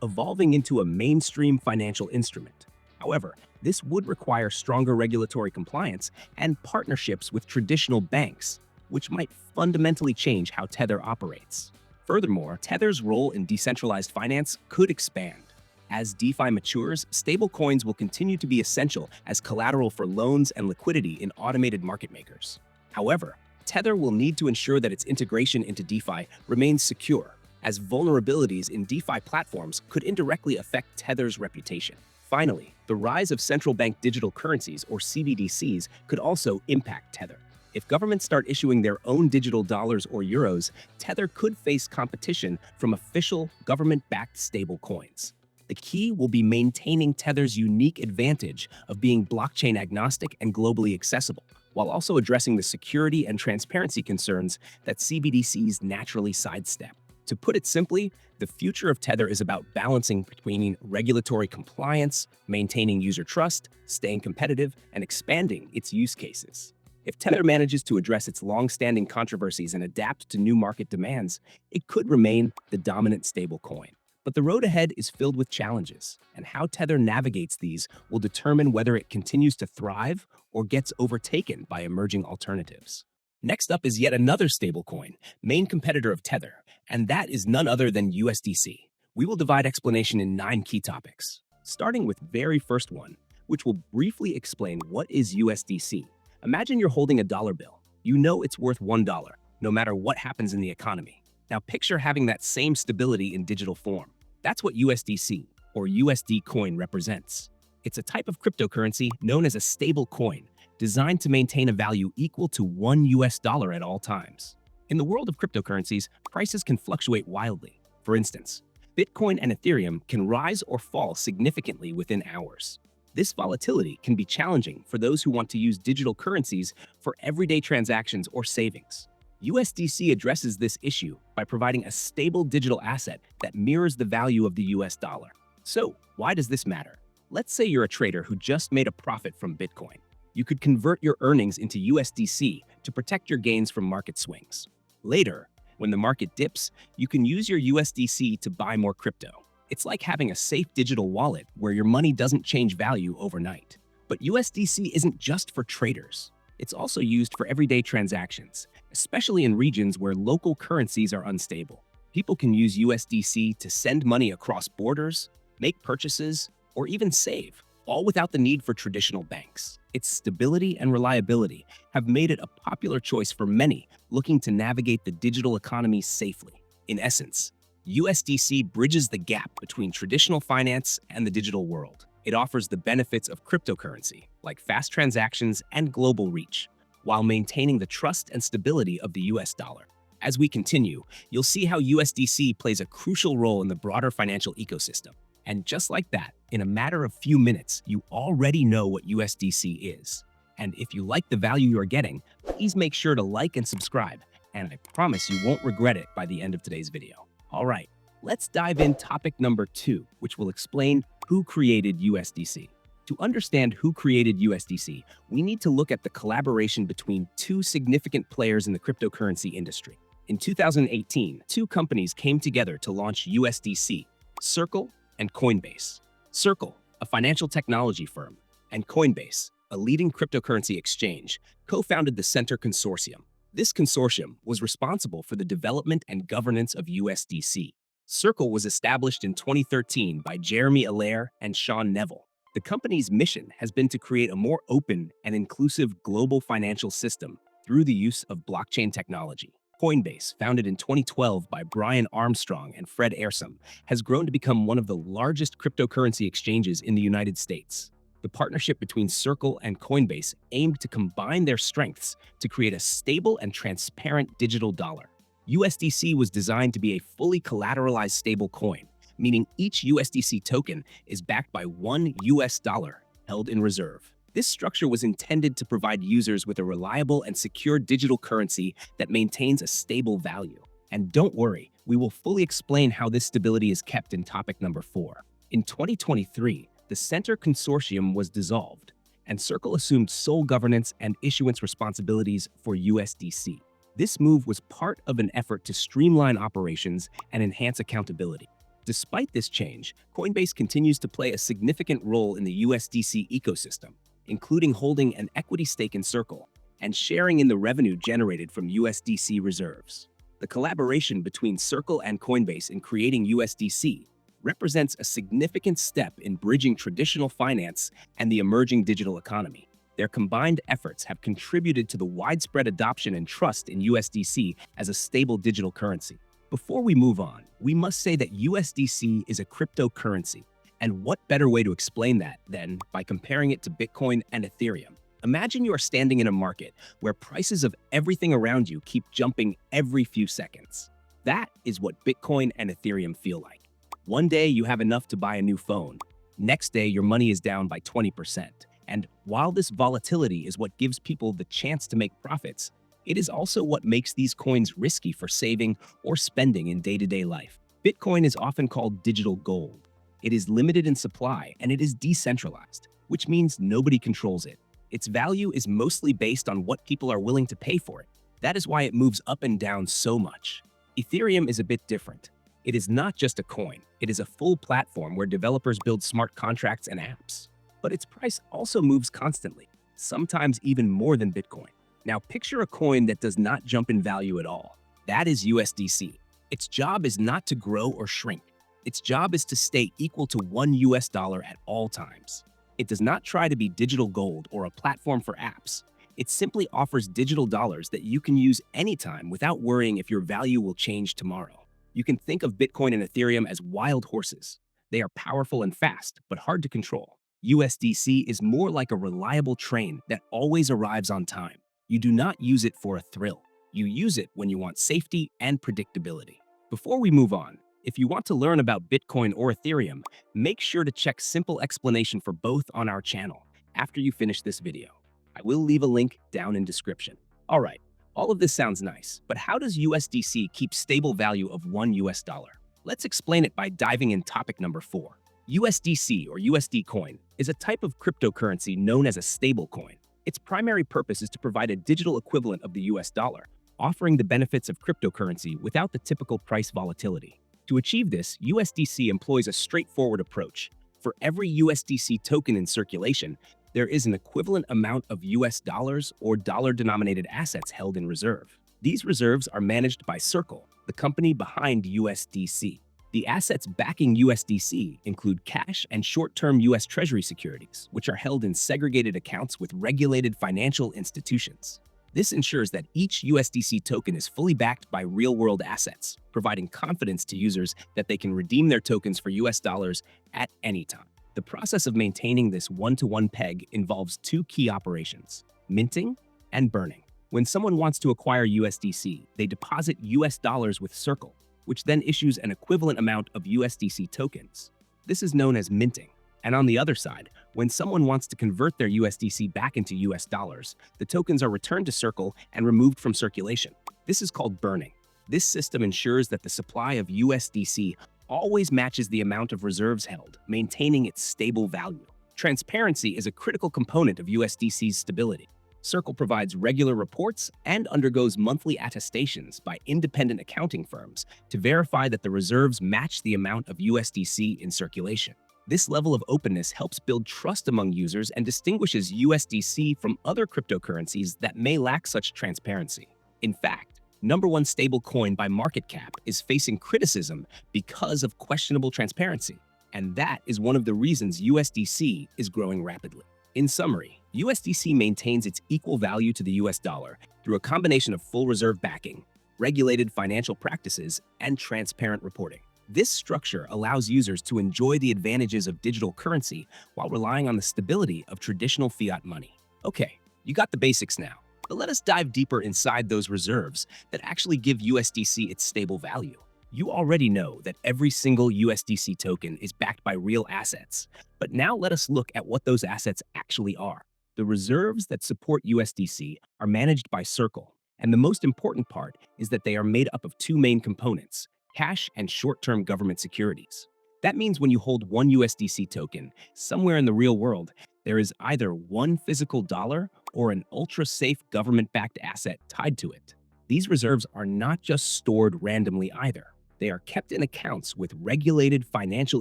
evolving into a mainstream financial instrument. However, this would require stronger regulatory compliance and partnerships with traditional banks, which might fundamentally change how Tether operates. Furthermore, Tether's role in decentralized finance could expand. As DeFi matures, stablecoins will continue to be essential as collateral for loans and liquidity in automated market makers. However, Tether will need to ensure that its integration into DeFi remains secure, as vulnerabilities in DeFi platforms could indirectly affect Tether's reputation. Finally, the rise of central bank digital currencies, or CBDCs, could also impact Tether. If governments start issuing their own digital dollars or euros, Tether could face competition from official government-backed stable coins. The key will be maintaining Tether's unique advantage of being blockchain agnostic and globally accessible, while also addressing the security and transparency concerns that CBDCs naturally sidestep. To put it simply, the future of Tether is about balancing between regulatory compliance, maintaining user trust, staying competitive, and expanding its use cases. If Tether manages to address its long-standing controversies and adapt to new market demands, it could remain the dominant stablecoin. But the road ahead is filled with challenges, and how Tether navigates these will determine whether it continues to thrive or gets overtaken by emerging alternatives. Next up is yet another stablecoin, main competitor of Tether, and that is none other than USDC. We will divide explanation in 9 key topics, starting with very first one, which will briefly explain what is USDC. Imagine you're holding a dollar bill. You know it's worth $1, no matter what happens in the economy. Now picture having that same stability in digital form. That's what USDC, or USD coin, represents. It's a type of cryptocurrency known as a stable coin, designed to maintain a value equal to $1 at all times. In the world of cryptocurrencies, prices can fluctuate wildly. For instance, Bitcoin and Ethereum can rise or fall significantly within hours. This volatility can be challenging for those who want to use digital currencies for everyday transactions or savings. USDC addresses this issue by providing a stable digital asset that mirrors the value of the US dollar. So, why does this matter? Let's say you're a trader who just made a profit from Bitcoin. You could convert your earnings into USDC to protect your gains from market swings. Later, when the market dips, you can use your USDC to buy more crypto. It's like having a safe digital wallet where your money doesn't change value overnight. But USDC isn't just for traders. It's also used for everyday transactions, especially in regions where local currencies are unstable. People can use USDC to send money across borders, make purchases, or even save, all without the need for traditional banks. Its stability and reliability have made it a popular choice for many looking to navigate the digital economy safely. In essence, USDC bridges the gap between traditional finance and the digital world. It offers the benefits of cryptocurrency, like fast transactions and global reach, while maintaining the trust and stability of the US dollar. As we continue, you'll see how USDC plays a crucial role in the broader financial ecosystem. And just like that, in a matter of few minutes, you already know what USDC is. And if you like the value you're getting, please make sure to like and subscribe, and I promise you won't regret it by the end of today's video. All right, let's dive in topic number 2, which will explain who created USDC. To understand who created USDC, we need to look at the collaboration between two significant players in the cryptocurrency industry. In 2018, two companies came together to launch USDC, Circle and Coinbase. Circle, a financial technology firm, and Coinbase, a leading cryptocurrency exchange, co-founded the Center Consortium. This consortium was responsible for the development and governance of USDC. Circle was established in 2013 by Jeremy Allaire and Sean Neville. The company's mission has been to create a more open and inclusive global financial system through the use of blockchain technology. Coinbase, founded in 2012 by Brian Armstrong and Fred Ehrsam, has grown to become one of the largest cryptocurrency exchanges in the United States. The partnership between Circle and Coinbase aimed to combine their strengths to create a stable and transparent digital dollar. USDC was designed to be a fully collateralized stable coin, meaning each USDC token is backed by one US dollar held in reserve. This structure was intended to provide users with a reliable and secure digital currency that maintains a stable value. And don't worry, we will fully explain how this stability is kept in topic number 4. In 2023, the Center Consortium was dissolved, and Circle assumed sole governance and issuance responsibilities for USDC. This move was part of an effort to streamline operations and enhance accountability. Despite this change, Coinbase continues to play a significant role in the USDC ecosystem, including holding an equity stake in Circle and sharing in the revenue generated from USDC reserves. The collaboration between Circle and Coinbase in creating USDC represents a significant step in bridging traditional finance and the emerging digital economy. Their combined efforts have contributed to the widespread adoption and trust in USDC as a stable digital currency. Before we move on, we must say that USDC is a cryptocurrency. And what better way to explain that than by comparing it to Bitcoin and Ethereum? Imagine you are standing in a market where prices of everything around you keep jumping every few seconds. That is what Bitcoin and Ethereum feel like. One day you have enough to buy a new phone. Next day your money is down by 20%. And while this volatility is what gives people the chance to make profits, it is also what makes these coins risky for saving or spending in day-to-day life. Bitcoin is often called digital gold. It is limited in supply and it is decentralized, which means nobody controls it. Its value is mostly based on what people are willing to pay for it. That is why it moves up and down so much. Ethereum is a bit different. It is not just a coin, it is a full platform where developers build smart contracts and apps. But its price also moves constantly, sometimes even more than Bitcoin. Now picture a coin that does not jump in value at all. That is USDC. Its job is not to grow or shrink. Its job is to stay equal to $1 at all times. It does not try to be digital gold or a platform for apps. It simply offers digital dollars that you can use anytime without worrying if your value will change tomorrow. You can think of Bitcoin and Ethereum as wild horses. They are powerful and fast, but hard to control. USDC is more like a reliable train that always arrives on time. You do not use it for a thrill. You use it when you want safety and predictability. Before we move on, if you want to learn about Bitcoin or Ethereum, make sure to check simple explanation for both on our channel after you finish this video. I will leave a link down in description. All right, all of this sounds nice, but how does USDC keep stable value of $1? Let's explain it by diving in topic number 4. USDC or USD coin is a type of cryptocurrency known as a stablecoin. Its primary purpose is to provide a digital equivalent of the US dollar, offering the benefits of cryptocurrency without the typical price volatility. To achieve this, USDC employs a straightforward approach. For every USDC token in circulation, there is an equivalent amount of US dollars or dollar-denominated assets held in reserve. These reserves are managed by Circle, the company behind USDC. The assets backing USDC include cash and short-term US Treasury securities, which are held in segregated accounts with regulated financial institutions. This ensures that each USDC token is fully backed by real-world assets, providing confidence to users that they can redeem their tokens for US dollars at any time. The process of maintaining this one-to-one peg involves two key operations: minting and burning. When someone wants to acquire USDC, they deposit US dollars with Circle, which then issues an equivalent amount of USDC tokens. This is known as minting. And on the other side, when someone wants to convert their USDC back into US dollars, the tokens are returned to Circle and removed from circulation. This is called burning. This system ensures that the supply of USDC always matches the amount of reserves held, maintaining its stable value. Transparency is a critical component of USDC's stability. Circle provides regular reports and undergoes monthly attestations by independent accounting firms to verify that the reserves match the amount of USDC in circulation. This level of openness helps build trust among users and distinguishes USDC from other cryptocurrencies that may lack such transparency. In fact, number one stablecoin by market cap is facing criticism because of questionable transparency, and that is one of the reasons USDC is growing rapidly. In summary, USDC maintains its equal value to the US dollar through a combination of full reserve backing, regulated financial practices, and transparent reporting. This structure allows users to enjoy the advantages of digital currency while relying on the stability of traditional fiat money. Okay, you got the basics now, but let us dive deeper inside those reserves that actually give USDC its stable value. You already know that every single USDC token is backed by real assets, but now let us look at what those assets actually are. The reserves that support USDC are managed by Circle, and the most important part is that they are made up of two main components: cash and short-term government securities. That means when you hold one USDC token, somewhere in the real world, there is either one physical dollar or an ultra-safe government-backed asset tied to it. These reserves are not just stored randomly either. They are kept in accounts with regulated financial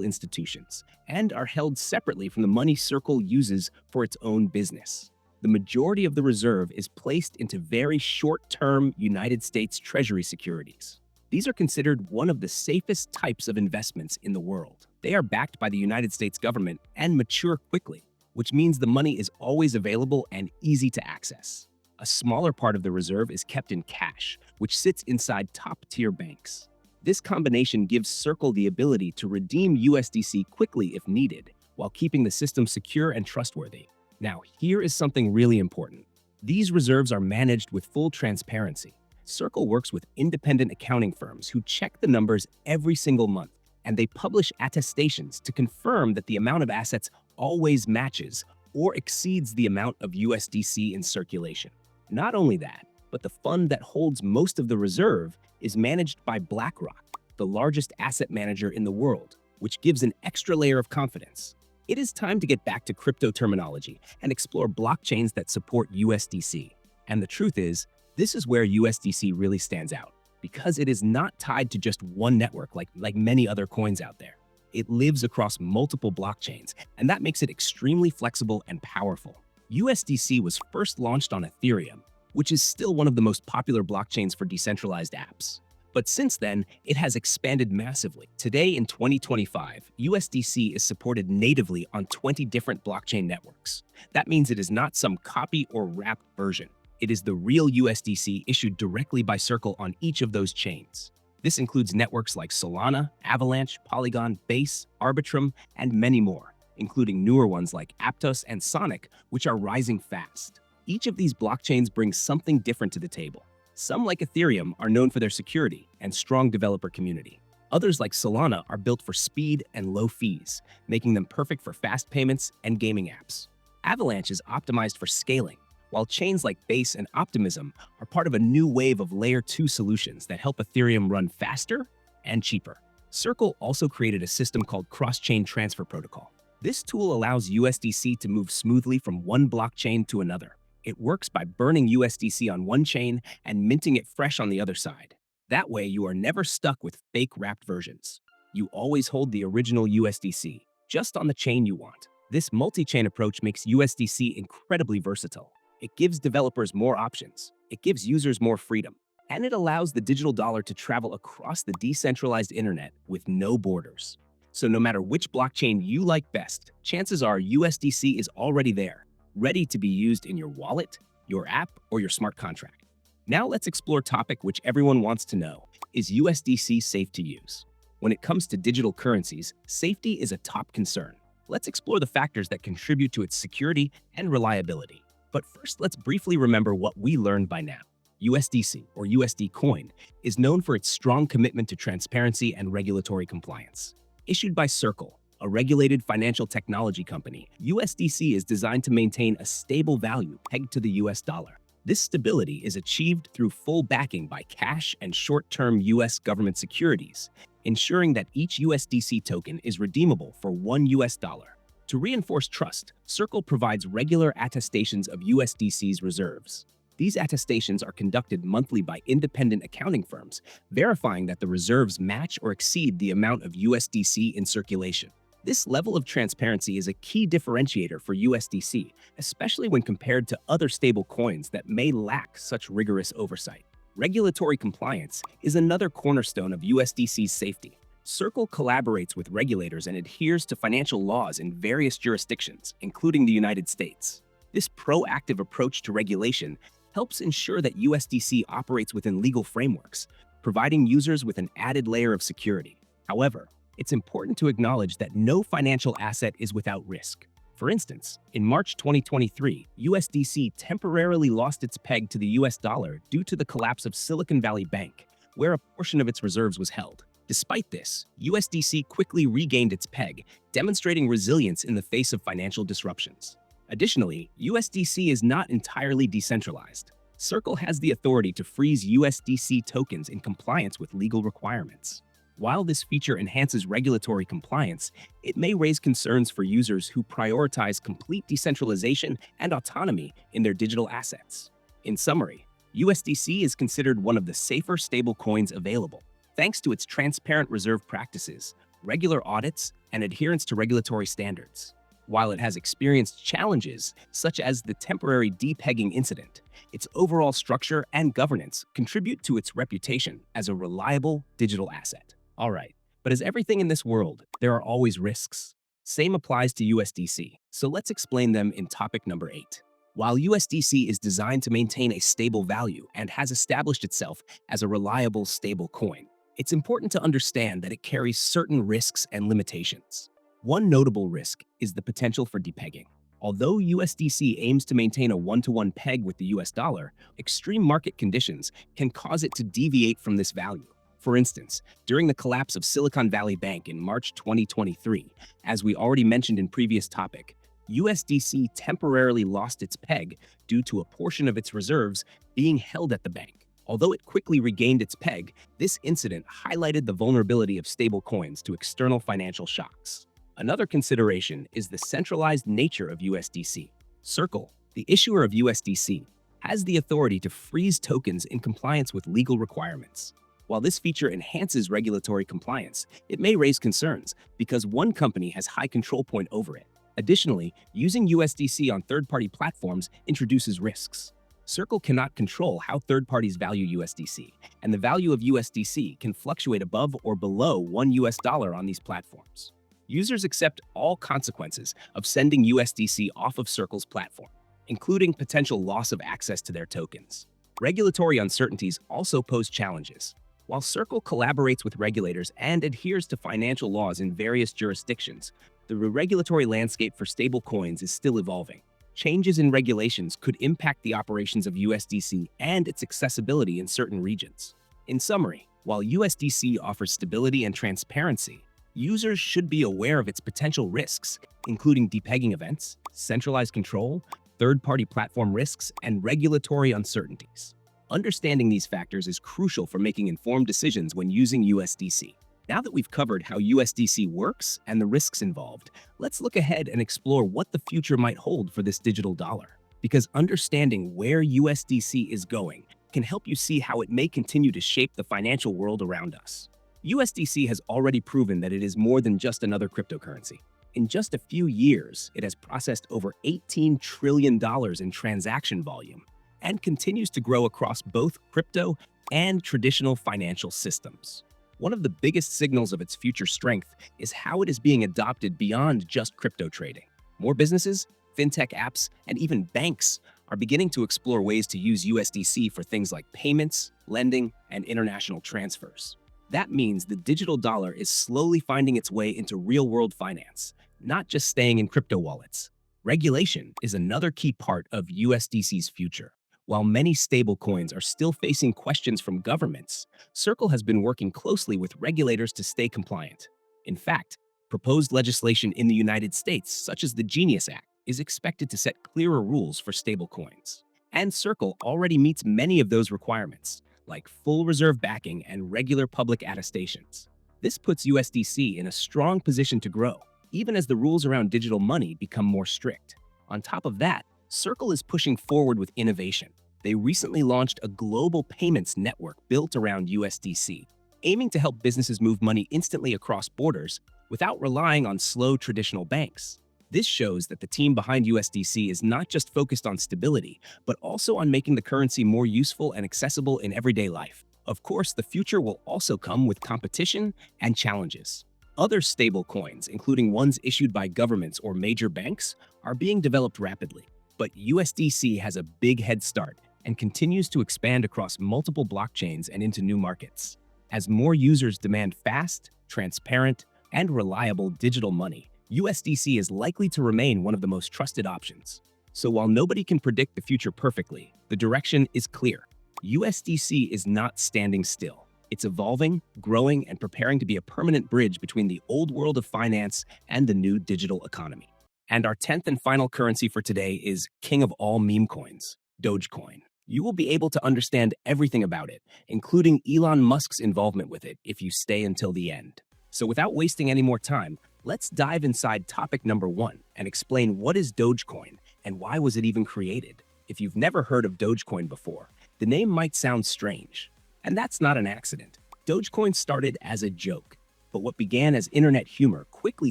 institutions and are held separately from the money Circle uses for its own business. The majority of the reserve is placed into very short-term United States Treasury securities. These are considered one of the safest types of investments in the world. They are backed by the United States government and mature quickly, which means the money is always available and easy to access. A smaller part of the reserve is kept in cash, which sits inside top-tier banks. This combination gives Circle the ability to redeem USDC quickly if needed, while keeping the system secure and trustworthy. Now, here is something really important. These reserves are managed with full transparency. Circle works with independent accounting firms who check the numbers every single month, and they publish attestations to confirm that the amount of assets always matches or exceeds the amount of USDC in circulation. Not only that, but the fund that holds most of the reserve is managed by BlackRock, the largest asset manager in the world, which gives an extra layer of confidence. It is time to get back to crypto terminology and explore blockchains that support USDC. And the truth is, this is where USDC really stands out, because it is not tied to just one network like many other coins out there. It lives across multiple blockchains, and that makes it extremely flexible and powerful. USDC was first launched on Ethereum, which is still one of the most popular blockchains for decentralized apps. But since then, it has expanded massively. Today in 2025, USDC is supported natively on 20 different blockchain networks. That means it is not some copy or wrapped version. It is the real USDC issued directly by Circle on each of those chains. This includes networks like Solana, Avalanche, Polygon, Base, Arbitrum, and many more, including newer ones like Aptos and Sonic, which are rising fast. Each of these blockchains brings something different to the table. Some, like Ethereum, are known for their security and strong developer community. Others, like Solana, are built for speed and low fees, making them perfect for fast payments and gaming apps. Avalanche is optimized for scaling, while chains like Base and Optimism are part of a new wave of Layer 2 solutions that help Ethereum run faster and cheaper. Circle also created a system called Cross-Chain Transfer Protocol. This tool allows USDC to move smoothly from one blockchain to another. It works by burning USDC on one chain and minting it fresh on the other side. That way, you are never stuck with fake wrapped versions. You always hold the original USDC, just on the chain you want. This multi-chain approach makes USDC incredibly versatile. It gives developers more options. It gives users more freedom. and it allows the digital dollar to travel across the decentralized internet with no borders. So no matter which blockchain you like best, chances are USDC is already there, ready to be used in your wallet, your app, or your smart contract. Now let's explore a topic which everyone wants to know. Is USDC safe to use? When it comes to digital currencies, safety is a top concern. Let's explore the factors that contribute to its security and reliability. But first, let's briefly remember what we learned by now. USDC, or USD coin, is known for its strong commitment to transparency and regulatory compliance. Issued by Circle, a regulated financial technology company, USDC is designed to maintain a stable value pegged to the US dollar. This stability is achieved through full backing by cash and short-term US government securities, ensuring that each USDC token is redeemable for $1. To reinforce trust, Circle provides regular attestations of USDC's reserves. These attestations are conducted monthly by independent accounting firms, verifying that the reserves match or exceed the amount of USDC in circulation. This level of transparency is a key differentiator for USDC, especially when compared to other stable coins that may lack such rigorous oversight. Regulatory compliance is another cornerstone of USDC's safety. Circle collaborates with regulators and adheres to financial laws in various jurisdictions, including the United States. This proactive approach to regulation helps ensure that USDC operates within legal frameworks, providing users with an added layer of security. However, it's important to acknowledge that no financial asset is without risk. For instance, in March 2023, USDC temporarily lost its peg to the US dollar due to the collapse of Silicon Valley Bank, where a portion of its reserves was held. Despite this, USDC quickly regained its peg, demonstrating resilience in the face of financial disruptions. Additionally, USDC is not entirely decentralized. Circle has the authority to freeze USDC tokens in compliance with legal requirements. While this feature enhances regulatory compliance, it may raise concerns for users who prioritize complete decentralization and autonomy in their digital assets. In summary, USDC is considered one of the safer stablecoins available, thanks to its transparent reserve practices, regular audits, and adherence to regulatory standards. While it has experienced challenges, such as the temporary depegging incident, its overall structure and governance contribute to its reputation as a reliable digital asset. Alright, but as everything in this world, there are always risks. Same applies to USDC, so let's explain them in topic number 8. While USDC is designed to maintain a stable value and has established itself as a reliable stable coin, it's important to understand that it carries certain risks and limitations. One notable risk is the potential for depegging. Although USDC aims to maintain a one-to-one peg with the US dollar, extreme market conditions can cause it to deviate from this value. For instance, during the collapse of Silicon Valley Bank in March 2023, as we already mentioned in previous topic, USDC temporarily lost its peg due to a portion of its reserves being held at the bank. Although it quickly regained its peg, this incident highlighted the vulnerability of stablecoins to external financial shocks. Another consideration is the centralized nature of USDC. Circle, the issuer of USDC, has the authority to freeze tokens in compliance with legal requirements. While this feature enhances regulatory compliance, it may raise concerns because one company has high control point over it. Additionally, using USDC on third-party platforms introduces risks. Circle cannot control how third parties value USDC, and the value of USDC can fluctuate above or below $1 on these platforms. Users accept all consequences of sending USDC off of Circle's platform, including potential loss of access to their tokens. Regulatory uncertainties also pose challenges. While Circle collaborates with regulators and adheres to financial laws in various jurisdictions, the regulatory landscape for stablecoins is still evolving. Changes in regulations could impact the operations of USDC and its accessibility in certain regions. In summary, while USDC offers stability and transparency, users should be aware of its potential risks, including depegging events, centralized control, third-party platform risks, and regulatory uncertainties. Understanding these factors is crucial for making informed decisions when using USDC. Now that we've covered how USDC works and the risks involved, let's look ahead and explore what the future might hold for this digital dollar. Because understanding where USDC is going can help you see how it may continue to shape the financial world around us. USDC has already proven that it is more than just another cryptocurrency. In just a few years, it has processed over $18 trillion in transaction volume and continues to grow across both crypto and traditional financial systems. One of the biggest signals of its future strength is how it is being adopted beyond just crypto trading. More businesses, fintech apps, and even banks are beginning to explore ways to use USDC for things like payments, lending, and international transfers. That means the digital dollar is slowly finding its way into real-world finance, not just staying in crypto wallets. Regulation is another key part of USDC's future. While many stablecoins are still facing questions from governments, Circle has been working closely with regulators to stay compliant. In fact, proposed legislation in the United States, such as the Genius Act, is expected to set clearer rules for stablecoins. And Circle already meets many of those requirements, like full reserve backing and regular public attestations. This puts USDC in a strong position to grow, even as the rules around digital money become more strict. On top of that, Circle is pushing forward with innovation. They recently launched a global payments network built around USDC, aiming to help businesses move money instantly across borders without relying on slow traditional banks. This shows that the team behind USDC is not just focused on stability, but also on making the currency more useful and accessible in everyday life. Of course, the future will also come with competition and challenges. Other stable coins, including ones issued by governments or major banks, are being developed rapidly. But USDC has a big head start and continues to expand across multiple blockchains and into new markets. As more users demand fast, transparent, and reliable digital money, USDC is likely to remain one of the most trusted options. So while nobody can predict the future perfectly, the direction is clear. USDC is not standing still. It's evolving, growing, and preparing to be a permanent bridge between the old world of finance and the new digital economy. And our 10th and final currency for today is king of all meme coins, Dogecoin. You will be able to understand everything about it, including Elon Musk's involvement with it, if you stay until the end. So without wasting any more time, let's dive inside topic number 1 and explain what is Dogecoin and why was it even created. If you've never heard of Dogecoin before, the name might sound strange. And that's not an accident. Dogecoin started as a joke, but what began as internet humor quickly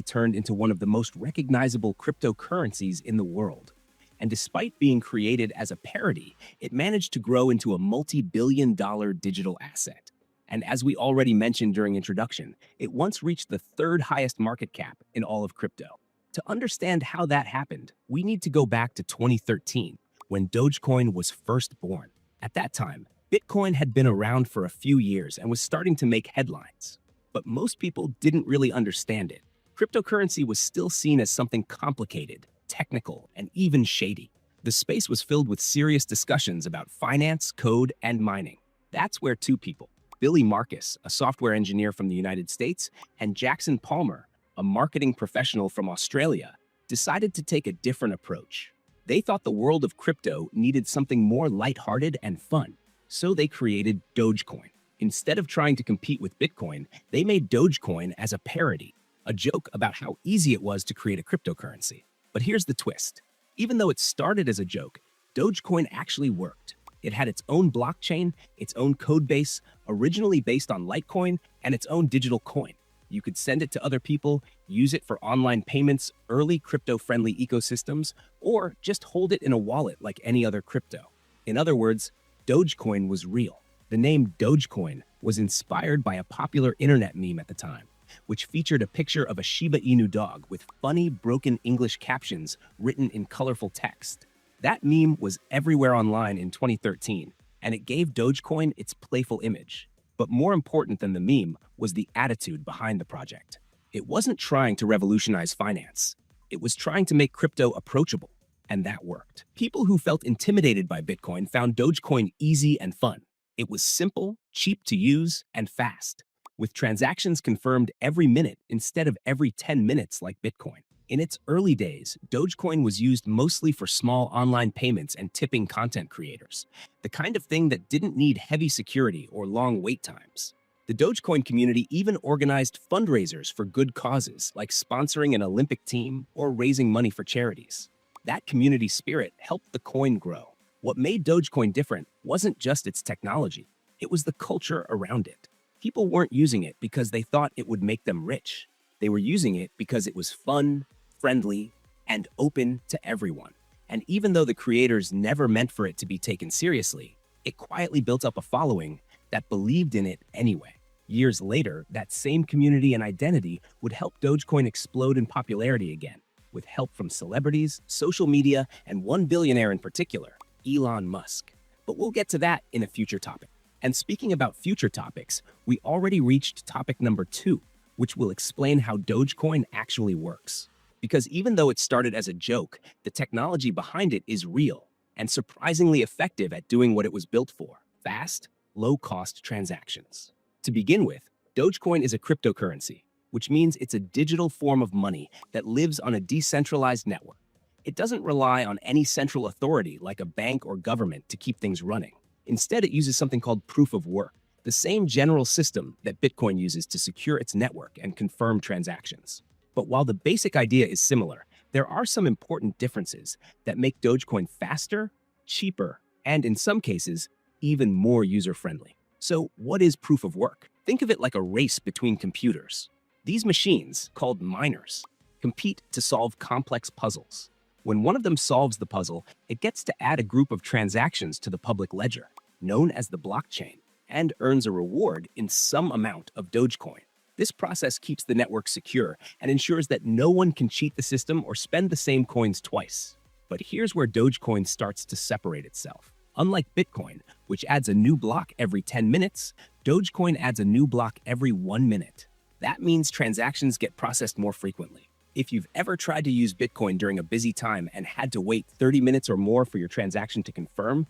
turned into one of the most recognizable cryptocurrencies in the world. And despite being created as a parody, it managed to grow into a multi-billion-dollar digital asset. And as we already mentioned during introduction, it once reached the 3rd highest market cap in all of crypto. To understand how that happened, we need to go back to 2013, when Dogecoin was first born. At that time, Bitcoin had been around for a few years and was starting to make headlines. But most people didn't really understand it. Cryptocurrency was still seen as something complicated, technical, and even shady. The space was filled with serious discussions about finance, code, and mining. That's where two people, Billy Marcus, a software engineer from the United States, and Jackson Palmer, a marketing professional from Australia, decided to take a different approach. They thought the world of crypto needed something more lighthearted and fun. So they created Dogecoin. Instead of trying to compete with Bitcoin, they made Dogecoin as a parody, a joke about how easy it was to create a cryptocurrency. But here's the twist. Even though it started as a joke, Dogecoin actually worked. It had its own blockchain, its own code base, originally based on Litecoin, and its own digital coin. You could send it to other people, use it for online payments, early crypto-friendly ecosystems, or just hold it in a wallet like any other crypto. In other words, Dogecoin was real. The name Dogecoin was inspired by a popular internet meme at the time, which featured a picture of a Shiba Inu dog with funny, broken English captions written in colorful text. That meme was everywhere online in 2013, and it gave Dogecoin its playful image. But more important than the meme was the attitude behind the project. It wasn't trying to revolutionize finance. It was trying to make crypto approachable. And that worked. People who felt intimidated by Bitcoin found Dogecoin easy and fun. It was simple, cheap to use, and fast, with transactions confirmed every minute instead of every 10 minutes like Bitcoin. In its early days, Dogecoin was used mostly for small online payments and tipping content creators, the kind of thing that didn't need heavy security or long wait times. The Dogecoin community even organized fundraisers for good causes, like sponsoring an Olympic team or raising money for charities. That community spirit helped the coin grow. What made Dogecoin different wasn't just its technology, it was the culture around it. People weren't using it because they thought it would make them rich. They were using it because it was fun, friendly, and open to everyone. And even though the creators never meant for it to be taken seriously, it quietly built up a following that believed in it anyway. Years later, that same community and identity would help Dogecoin explode in popularity again, with help from celebrities, social media, and one billionaire in particular, Elon Musk. But we'll get to that in a future topic. And speaking about future topics, we already reached topic number 2, which will explain how Dogecoin actually works. Because even though it started as a joke, the technology behind it is real and surprisingly effective at doing what it was built for: fast, low-cost transactions. To begin with, Dogecoin is a cryptocurrency, which means it's a digital form of money that lives on a decentralized network. It doesn't rely on any central authority like a bank or government to keep things running. Instead, it uses something called proof of work, the same general system that Bitcoin uses to secure its network and confirm transactions. But while the basic idea is similar, there are some important differences that make Dogecoin faster, cheaper, and in some cases, even more user-friendly. So what is proof of work? Think of it like a race between computers. These machines, called miners, compete to solve complex puzzles. When one of them solves the puzzle, it gets to add a group of transactions to the public ledger, known as the blockchain, and earns a reward in some amount of Dogecoin. This process keeps the network secure and ensures that no one can cheat the system or spend the same coins twice. But here's where Dogecoin starts to separate itself. Unlike Bitcoin, which adds a new block every 10 minutes, Dogecoin adds a new block every 1 minute. That means transactions get processed more frequently. If you've ever tried to use Bitcoin during a busy time and had to wait 30 minutes or more for your transaction to confirm,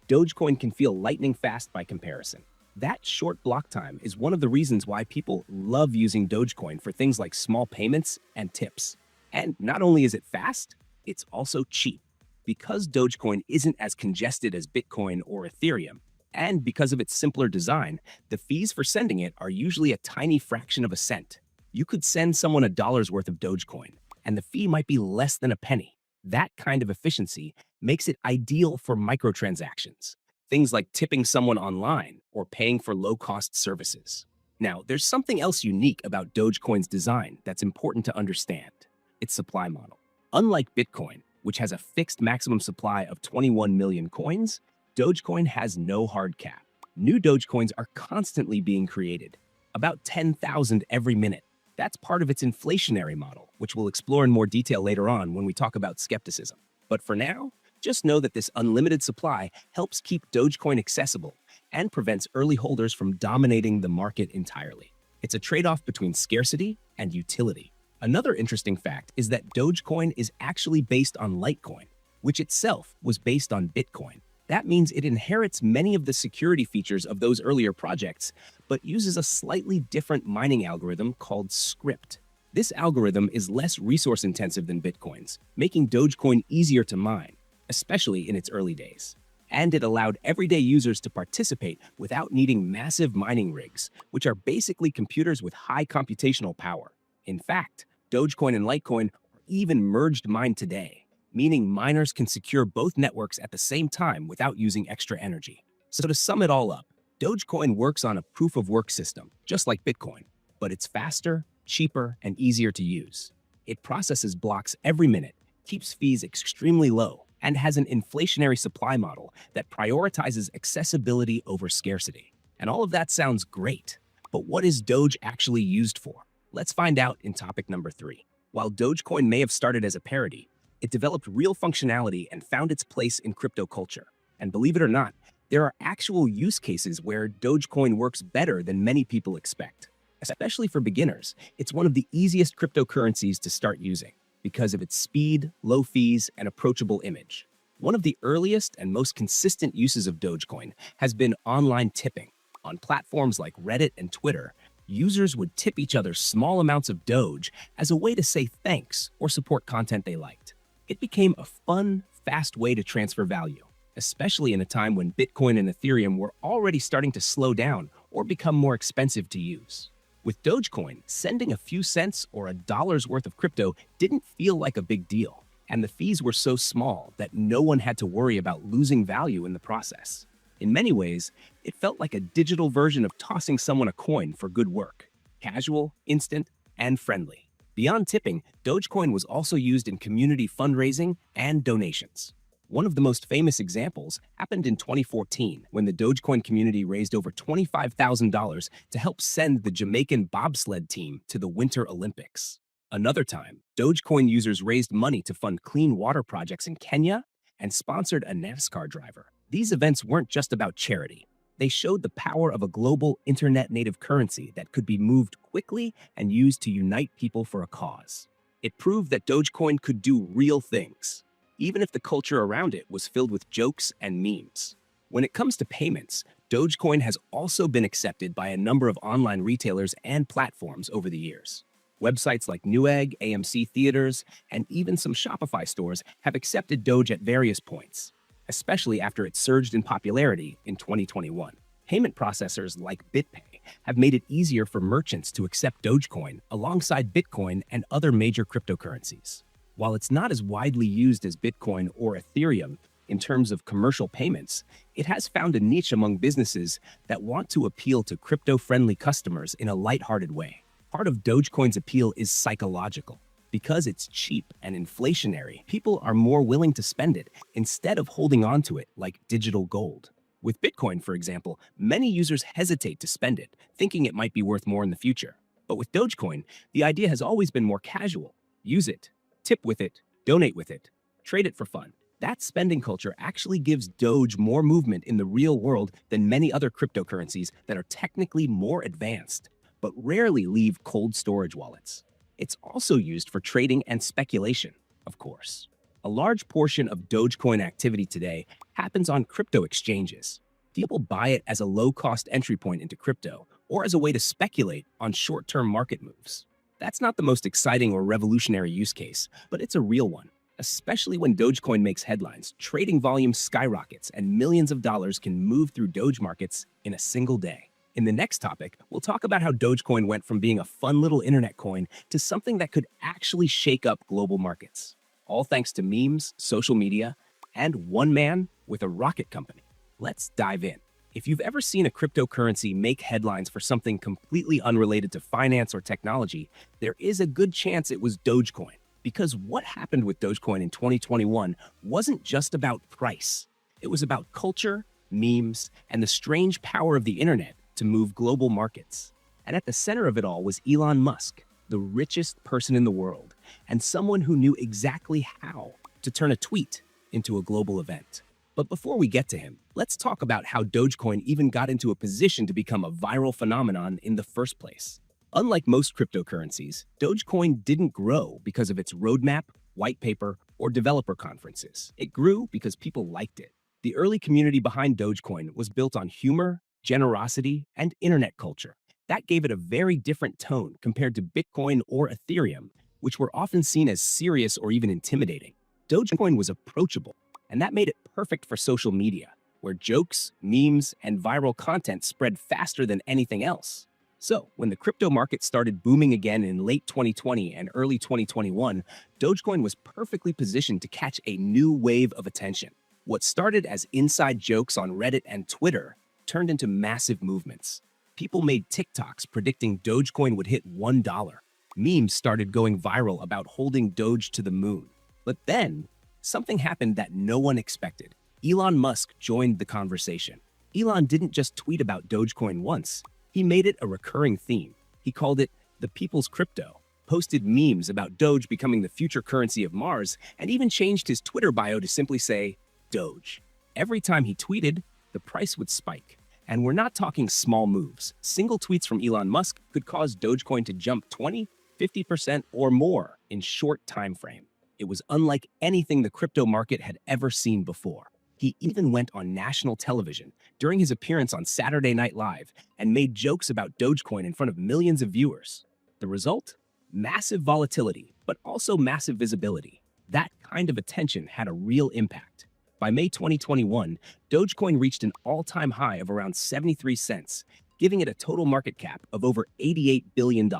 Dogecoin can feel lightning fast by comparison. That short block time is one of the reasons why people love using Dogecoin for things like small payments and tips. And not only is it fast, it's also cheap. Because Dogecoin isn't as congested as Bitcoin or Ethereum, and because of its simpler design, the fees for sending it are usually a tiny fraction of a cent. You could send someone $1 worth of Dogecoin, and the fee might be less than a penny. That kind of efficiency makes it ideal for microtransactions, things like tipping someone online or paying for low-cost services. Now, there's something else unique about Dogecoin's design that's important to understand: its supply model. Unlike Bitcoin, which has a fixed maximum supply of 21 million coins, Dogecoin has no hard cap. New Dogecoins are constantly being created, about 10,000 every minute. That's part of its inflationary model, which we'll explore in more detail later on when we talk about skepticism. But for now, just know that this unlimited supply helps keep Dogecoin accessible and prevents early holders from dominating the market entirely. It's a trade-off between scarcity and utility. Another interesting fact is that Dogecoin is actually based on Litecoin, which itself was based on Bitcoin. That means it inherits many of the security features of those earlier projects, but uses a slightly different mining algorithm called Script. This algorithm is less resource-intensive than Bitcoin's, making Dogecoin easier to mine, especially in its early days. And it allowed everyday users to participate without needing massive mining rigs, which are basically computers with high computational power. In fact, Dogecoin and Litecoin are even merged mined today, meaning miners can secure both networks at the same time without using extra energy. So to sum it all up, Dogecoin works on a proof-of-work system, just like Bitcoin, but it's faster, cheaper, and easier to use. It processes blocks every minute, keeps fees extremely low, and has an inflationary supply model that prioritizes accessibility over scarcity. And all of that sounds great, but what is Doge actually used for? Let's find out in topic number 3. While Dogecoin may have started as a parody, it developed real functionality and found its place in crypto culture. And believe it or not, there are actual use cases where Dogecoin works better than many people expect. Especially for beginners, it's one of the easiest cryptocurrencies to start using because of its speed, low fees, and approachable image. One of the earliest and most consistent uses of Dogecoin has been online tipping. On platforms like Reddit and Twitter, users would tip each other small amounts of Doge as a way to say thanks or support content they liked. It became a fun, fast way to transfer value, especially in a time when Bitcoin and Ethereum were already starting to slow down or become more expensive to use. With Dogecoin, sending a few cents or $1's worth of crypto didn't feel like a big deal, and the fees were so small that no one had to worry about losing value in the process. In many ways, it felt like a digital version of tossing someone a coin for good work: casual, instant, and friendly. Beyond tipping, Dogecoin was also used in community fundraising and donations. One of the most famous examples happened in 2014 when the Dogecoin community raised over $25,000 to help send the Jamaican bobsled team to the Winter Olympics. Another time, Dogecoin users raised money to fund clean water projects in Kenya and sponsored a NASCAR driver. These events weren't just about charity. They showed the power of a global internet-native currency that could be moved quickly and used to unite people for a cause. It proved that Dogecoin could do real things, even if the culture around it was filled with jokes and memes. When it comes to payments, Dogecoin has also been accepted by a number of online retailers and platforms over the years. Websites like Newegg, AMC Theaters, and even some Shopify stores have accepted Doge at various points, especially after it surged in popularity in 2021. Payment processors like BitPay have made it easier for merchants to accept Dogecoin alongside Bitcoin and other major cryptocurrencies. While it's not as widely used as Bitcoin or Ethereum in terms of commercial payments, it has found a niche among businesses that want to appeal to crypto-friendly customers in a lighthearted way. Part of Dogecoin's appeal is psychological. Because it's cheap and inflationary, people are more willing to spend it instead of holding on to it like digital gold. With Bitcoin, for example, many users hesitate to spend it, thinking it might be worth more in the future. But with Dogecoin, the idea has always been more casual. Use it, tip with it, donate with it, trade it for fun. That spending culture actually gives Doge more movement in the real world than many other cryptocurrencies that are technically more advanced, but rarely leave cold storage wallets. It's also used for trading and speculation, of course. A large portion of Dogecoin activity today happens on crypto exchanges. People buy it as a low-cost entry point into crypto or as a way to speculate on short-term market moves. That's not the most exciting or revolutionary use case, but it's a real one. Especially when Dogecoin makes headlines, trading volume skyrockets and millions of dollars can move through Doge markets in a single day. In the next topic, we'll talk about how Dogecoin went from being a fun little internet coin to something that could actually shake up global markets. All thanks to memes, social media, and one man with a rocket company. Let's dive in. If you've ever seen a cryptocurrency make headlines for something completely unrelated to finance or technology, there is a good chance it was Dogecoin. Because what happened with Dogecoin in 2021 wasn't just about price. It was about culture, memes, and the strange power of the internet to move global markets. And at the center of it all was Elon Musk, the richest person in the world, and someone who knew exactly how to turn a tweet into a global event. But before we get to him, let's talk about how Dogecoin even got into a position to become a viral phenomenon in the first place. Unlike most cryptocurrencies, Dogecoin didn't grow because of its roadmap, white paper, or developer conferences. It grew because people liked it. The early community behind Dogecoin was built on humor, generosity, and internet culture. That gave it a very different tone compared to Bitcoin or Ethereum, which were often seen as serious or even intimidating. Dogecoin was approachable, and that made it perfect for social media, where jokes, memes, and viral content spread faster than anything else. So, when the crypto market started booming again in late 2020 and early 2021, Dogecoin was perfectly positioned to catch a new wave of attention. What started as inside jokes on Reddit and Twitter turned into massive movements. People made TikToks predicting Dogecoin would hit $1. Memes started going viral about holding Doge to the moon. But then, something happened that no one expected. Elon Musk joined the conversation. Elon didn't just tweet about Dogecoin once. He made it a recurring theme. He called it the people's crypto, posted memes about Doge becoming the future currency of Mars, and even changed his Twitter bio to simply say, Doge. Every time he tweeted, the price would spike. And we're not talking small moves. Single tweets from Elon Musk could cause Dogecoin to jump 20, 50% or more in short time frame. It was unlike anything the crypto market had ever seen before. He even went on national television during his appearance on Saturday Night Live and made jokes about Dogecoin in front of millions of viewers. The result? Massive volatility, but also massive visibility. That kind of attention had a real impact. By May 2021, Dogecoin reached an all-time high of around 73 cents, giving it a total market cap of over $88 billion.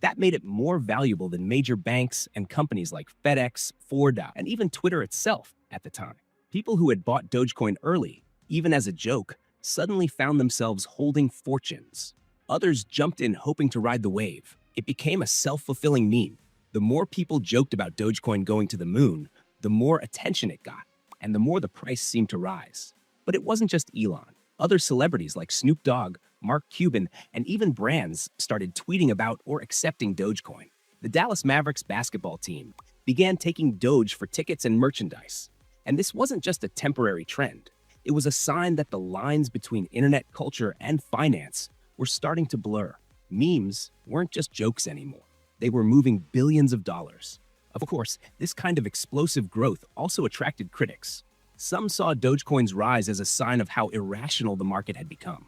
That made it more valuable than major banks and companies like FedEx, Ford, and even Twitter itself at the time. People who had bought Dogecoin early, even as a joke, suddenly found themselves holding fortunes. Others jumped in hoping to ride the wave. It became a self-fulfilling meme. The more people joked about Dogecoin going to the moon, the more attention it got. and the more the price seemed to rise. But it wasn't just Elon. Other celebrities like Snoop Dogg, Mark Cuban, and even brands started tweeting about or accepting Dogecoin. The Dallas Mavericks basketball team began taking Doge for tickets and merchandise. And this wasn't just a temporary trend. It was a sign that the lines between internet culture and finance were starting to blur. Memes weren't just jokes anymore. They were moving billions of dollars. Of course, this kind of explosive growth also attracted critics. Some saw Dogecoin's rise as a sign of how irrational the market had become.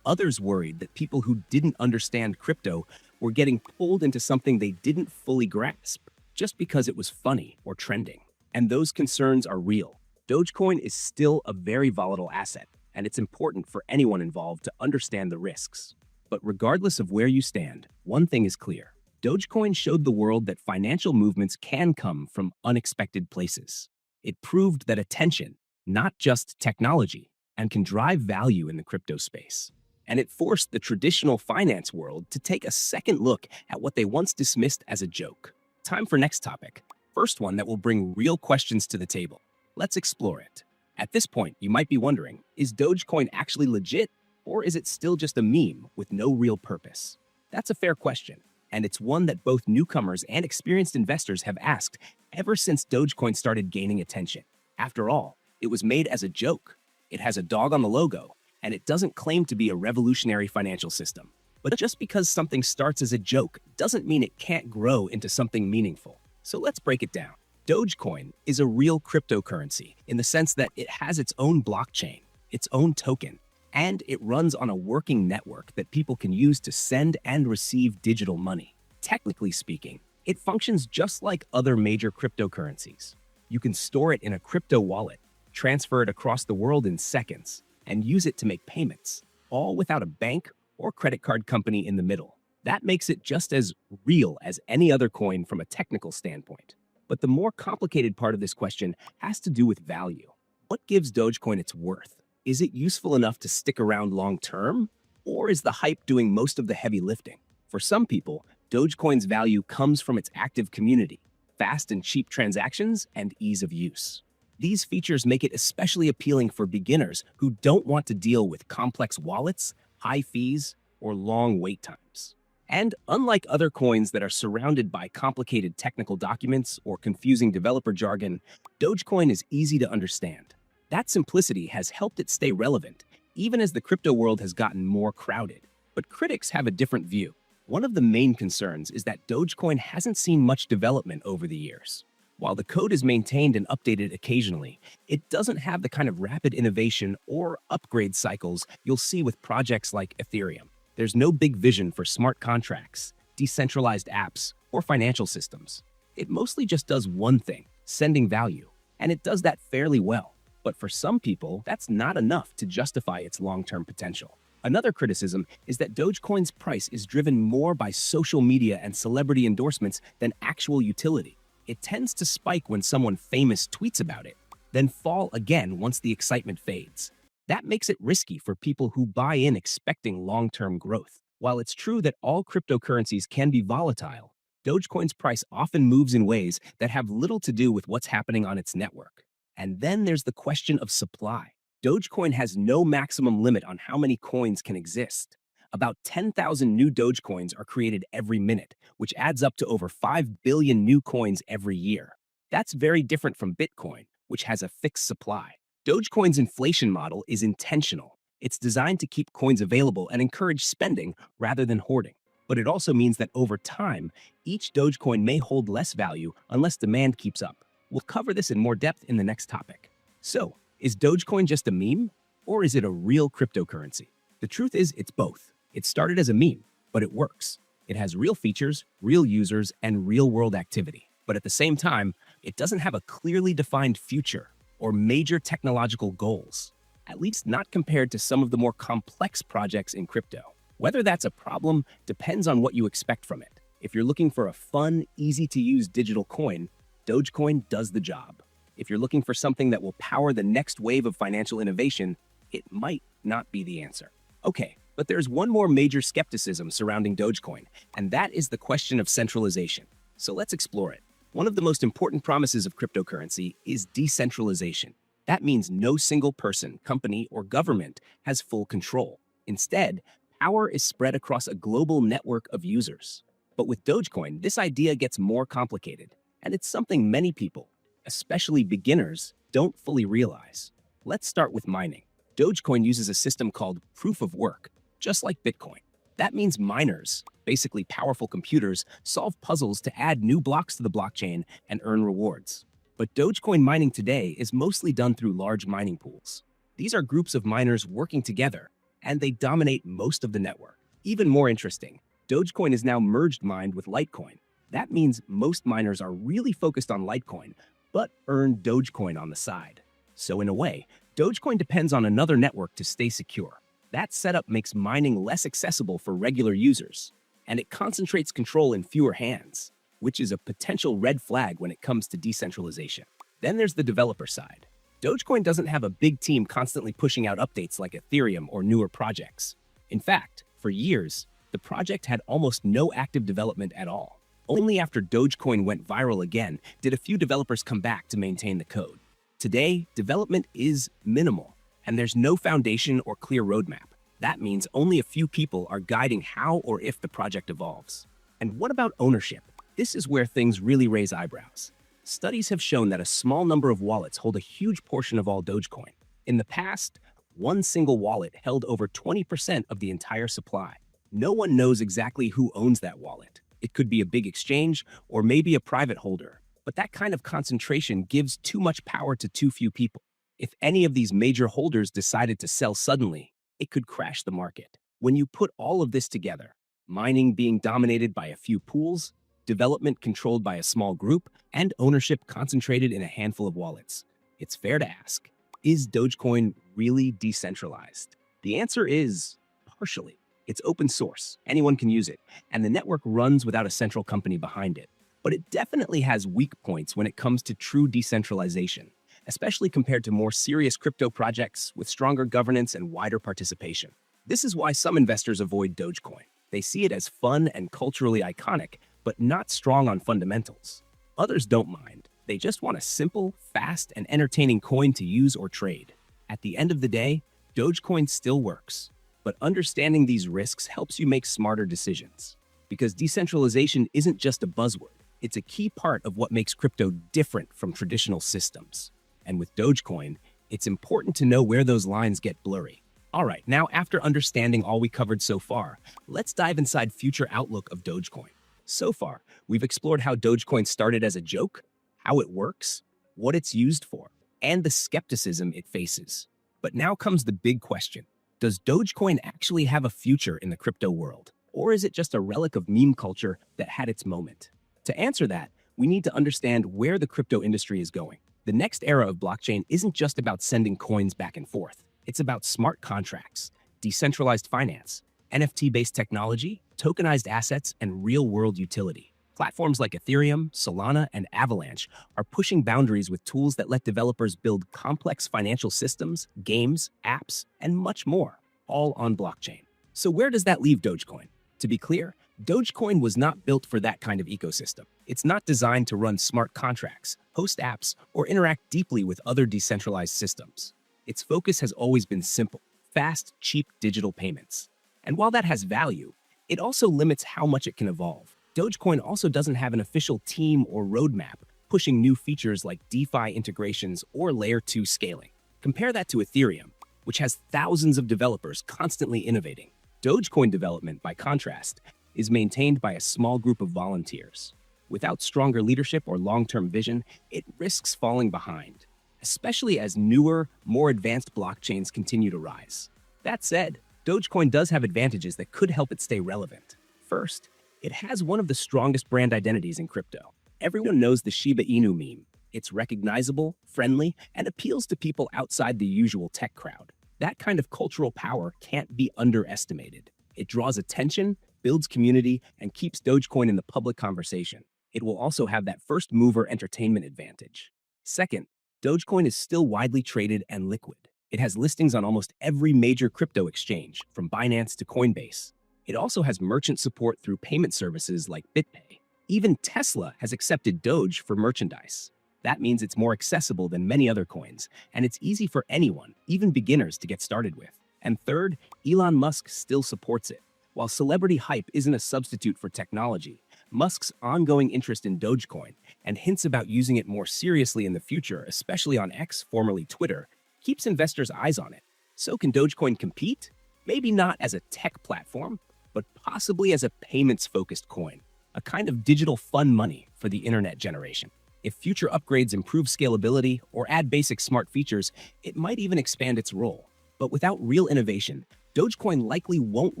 Others worried that people who didn't understand crypto were getting pulled into something they didn't fully grasp just because it was funny or trending. And those concerns are real. Dogecoin is still a very volatile asset, and it's important for anyone involved to understand the risks. But regardless of where you stand, one thing is clear. Dogecoin showed the world that financial movements can come from unexpected places. It proved that attention, not just technology, and can drive value in the crypto space. And it forced the traditional finance world to take a second look at what they once dismissed as a joke. Time for next topic. First one that will bring real questions to the table. Let's explore it. At this point, you might be wondering, is Dogecoin actually legit, or is it still just a meme with no real purpose? That's a fair question, and it's one that both newcomers and experienced investors have asked ever since Dogecoin started gaining attention. After all, it was made as a joke. It has a dog on the logo, and it doesn't claim to be a revolutionary financial system. But just because something starts as a joke doesn't mean it can't grow into something meaningful. So let's break it down. Dogecoin is a real cryptocurrency in the sense that it has its own blockchain, its own token, and it runs on a working network that people can use to send and receive digital money. Technically speaking, it functions just like other major cryptocurrencies. You can store it in a crypto wallet, transfer it across the world in seconds, and use it to make payments, all without a bank or credit card company in the middle. That makes it just as real as any other coin from a technical standpoint. But the more complicated part of this question has to do with value. What gives Dogecoin its worth? Is it useful enough to stick around long term? Or is the hype doing most of the heavy lifting? For some people, Dogecoin's value comes from its active community, fast and cheap transactions, and ease of use. These features make it especially appealing for beginners who don't want to deal with complex wallets, high fees, or long wait times. And unlike other coins that are surrounded by complicated technical documents or confusing developer jargon, Dogecoin is easy to understand. That simplicity has helped it stay relevant, even as the crypto world has gotten more crowded. But critics have a different view. One of the main concerns is that Dogecoin hasn't seen much development over the years. While the code is maintained and updated occasionally, it doesn't have the kind of rapid innovation or upgrade cycles you'll see with projects like Ethereum. There's no big vision for smart contracts, decentralized apps, or financial systems. It mostly just does one thing, sending value, and it does that fairly well. But for some people, that's not enough to justify its long-term potential. Another criticism is that Dogecoin's price is driven more by social media and celebrity endorsements than actual utility. It tends to spike when someone famous tweets about it, then fall again once the excitement fades. That makes it risky for people who buy in expecting long-term growth. While it's true that all cryptocurrencies can be volatile, Dogecoin's price often moves in ways that have little to do with what's happening on its network. And then there's the question of supply. Dogecoin has no maximum limit on how many coins can exist. About 10,000 new Dogecoins are created every minute, which adds up to over 5 billion new coins every year. That's very different from Bitcoin, which has a fixed supply. Dogecoin's inflation model is intentional. It's designed to keep coins available and encourage spending rather than hoarding. But it also means that over time, each Dogecoin may hold less value unless demand keeps up. We'll cover this in more depth in the next topic. So, is Dogecoin just a meme, or is it a real cryptocurrency? The truth is, it's both. It started as a meme, but it works. It has real features, real users, and real-world activity. But at the same time, it doesn't have a clearly defined future or major technological goals, at least not compared to some of the more complex projects in crypto. Whether that's a problem depends on what you expect from it. If you're looking for a fun, easy-to-use digital coin, Dogecoin does the job. If you're looking for something that will power the next wave of financial innovation, it might not be the answer. Okay, but there's one more major skepticism surrounding Dogecoin, and that is the question of centralization. So let's explore it. One of the most important promises of cryptocurrency is decentralization. That means no single person, company, or government has full control. Instead, power is spread across a global network of users. But with Dogecoin, this idea gets more complicated, and it's something many people, especially beginners, don't fully realize. Let's start with mining. Dogecoin uses a system called proof of work, just like Bitcoin. That means miners, basically powerful computers, solve puzzles to add new blocks to the blockchain and earn rewards. But Dogecoin mining today is mostly done through large mining pools. These are groups of miners working together, and they dominate most of the network. Even more interesting, Dogecoin is now merged mined with Litecoin. That means most miners are really focused on Litecoin, but earn Dogecoin on the side. So in a way, Dogecoin depends on another network to stay secure. That setup makes mining less accessible for regular users, and it concentrates control in fewer hands, which is a potential red flag when it comes to decentralization. Then there's the developer side. Dogecoin doesn't have a big team constantly pushing out updates like Ethereum or newer projects. In fact, for years, the project had almost no active development at all. Only after Dogecoin went viral again did a few developers come back to maintain the code. Today, development is minimal, and there's no foundation or clear roadmap. That means only a few people are guiding how or if the project evolves. And what about ownership? This is where things really raise eyebrows. Studies have shown that a small number of wallets hold a huge portion of all Dogecoin. In the past, one single wallet held over 20% of the entire supply. No one knows exactly who owns that wallet. It could be a big exchange or maybe a private holder. But that kind of concentration gives too much power to too few people. If any of these major holders decided to sell suddenly, it could crash the market. When you put all of this together, mining being dominated by a few pools, development controlled by a small group, and ownership concentrated in a handful of wallets, it's fair to ask, is Dogecoin really decentralized? The answer is partially. It's open source, anyone can use it, and the network runs without a central company behind it. But it definitely has weak points when it comes to true decentralization, especially compared to more serious crypto projects with stronger governance and wider participation. This is why some investors avoid Dogecoin. They see it as fun and culturally iconic, but not strong on fundamentals. Others don't mind. They just want a simple, fast, and entertaining coin to use or trade. At the end of the day, Dogecoin still works. But understanding these risks helps you make smarter decisions. Because decentralization isn't just a buzzword. It's a key part of what makes crypto different from traditional systems. And with Dogecoin, it's important to know where those lines get blurry. All right, now after understanding all we covered so far, let's dive inside future outlook of Dogecoin. So far, we've explored how Dogecoin started as a joke, how it works, what it's used for, and the skepticism it faces. But now comes the big question. Does Dogecoin actually have a future in the crypto world? Or is it just a relic of meme culture that had its moment? To answer that, we need to understand where the crypto industry is going. The next era of blockchain isn't just about sending coins back and forth. It's about smart contracts, decentralized finance, NFT-based technology, tokenized assets, and real-world utility. Platforms like Ethereum, Solana, and Avalanche are pushing boundaries with tools that let developers build complex financial systems, games, apps, and much more, all on blockchain. So where does that leave Dogecoin? To be clear, Dogecoin was not built for that kind of ecosystem. It's not designed to run smart contracts, host apps, or interact deeply with other decentralized systems. Its focus has always been simple, fast, cheap digital payments. And while that has value, it also limits how much it can evolve. Dogecoin also doesn't have an official team or roadmap pushing new features like DeFi integrations or Layer 2 scaling. Compare that to Ethereum, which has thousands of developers constantly innovating. Dogecoin development, by contrast, is maintained by a small group of volunteers. Without stronger leadership or long-term vision, it risks falling behind, especially as newer, more advanced blockchains continue to rise. That said, Dogecoin does have advantages that could help it stay relevant. First, it has one of the strongest brand identities in crypto. Everyone knows the Shiba Inu meme. It's recognizable, friendly, and appeals to people outside the usual tech crowd. That kind of cultural power can't be underestimated. It draws attention, builds community, and keeps Dogecoin in the public conversation. It will also have that first mover entertainment advantage. Second, Dogecoin is still widely traded and liquid. It has listings on almost every major crypto exchange, from Binance to Coinbase. It also has merchant support through payment services like BitPay. Even Tesla has accepted Doge for merchandise. That means it's more accessible than many other coins, and it's easy for anyone, even beginners, to get started with. And third, Elon Musk still supports it. While celebrity hype isn't a substitute for technology, Musk's ongoing interest in Dogecoin and hints about using it more seriously in the future, especially on X, formerly Twitter, keeps investors' eyes on it. So can Dogecoin compete? Maybe not as a tech platform, but possibly as a payments-focused coin, a kind of digital fun money for the internet generation. If future upgrades improve scalability or add basic smart features, it might even expand its role. But without real innovation, Dogecoin likely won't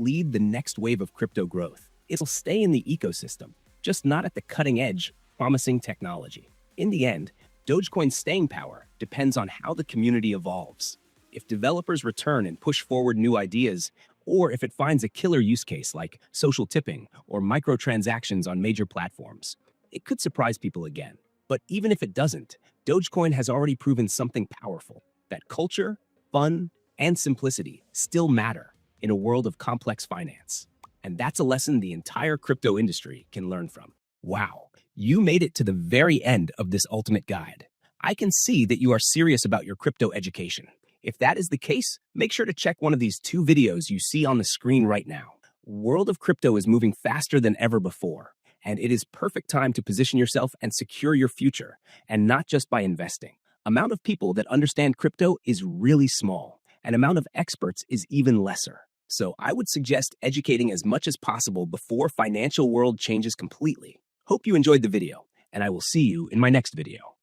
lead the next wave of crypto growth. It'll stay in the ecosystem, just not at the cutting edge, promising technology. In the end, Dogecoin's staying power depends on how the community evolves. If developers return and push forward new ideas, or if it finds a killer use case like social tipping or microtransactions on major platforms, it could surprise people again. But even if it doesn't, Dogecoin has already proven something powerful, that culture, fun, and simplicity still matter in a world of complex finance. And that's a lesson the entire crypto industry can learn from. Wow, you made it to the very end of this ultimate guide. I can see that you are serious about your crypto education. If that is the case, make sure to check one of these 2 videos you see on the screen right now. World of crypto is moving faster than ever before, and it is perfect time to position yourself and secure your future, and not just by investing. Amount of people that understand crypto is really small, and amount of experts is even lesser. So I would suggest educating as much as possible before financial world changes completely. Hope you enjoyed the video, and I will see you in my next video.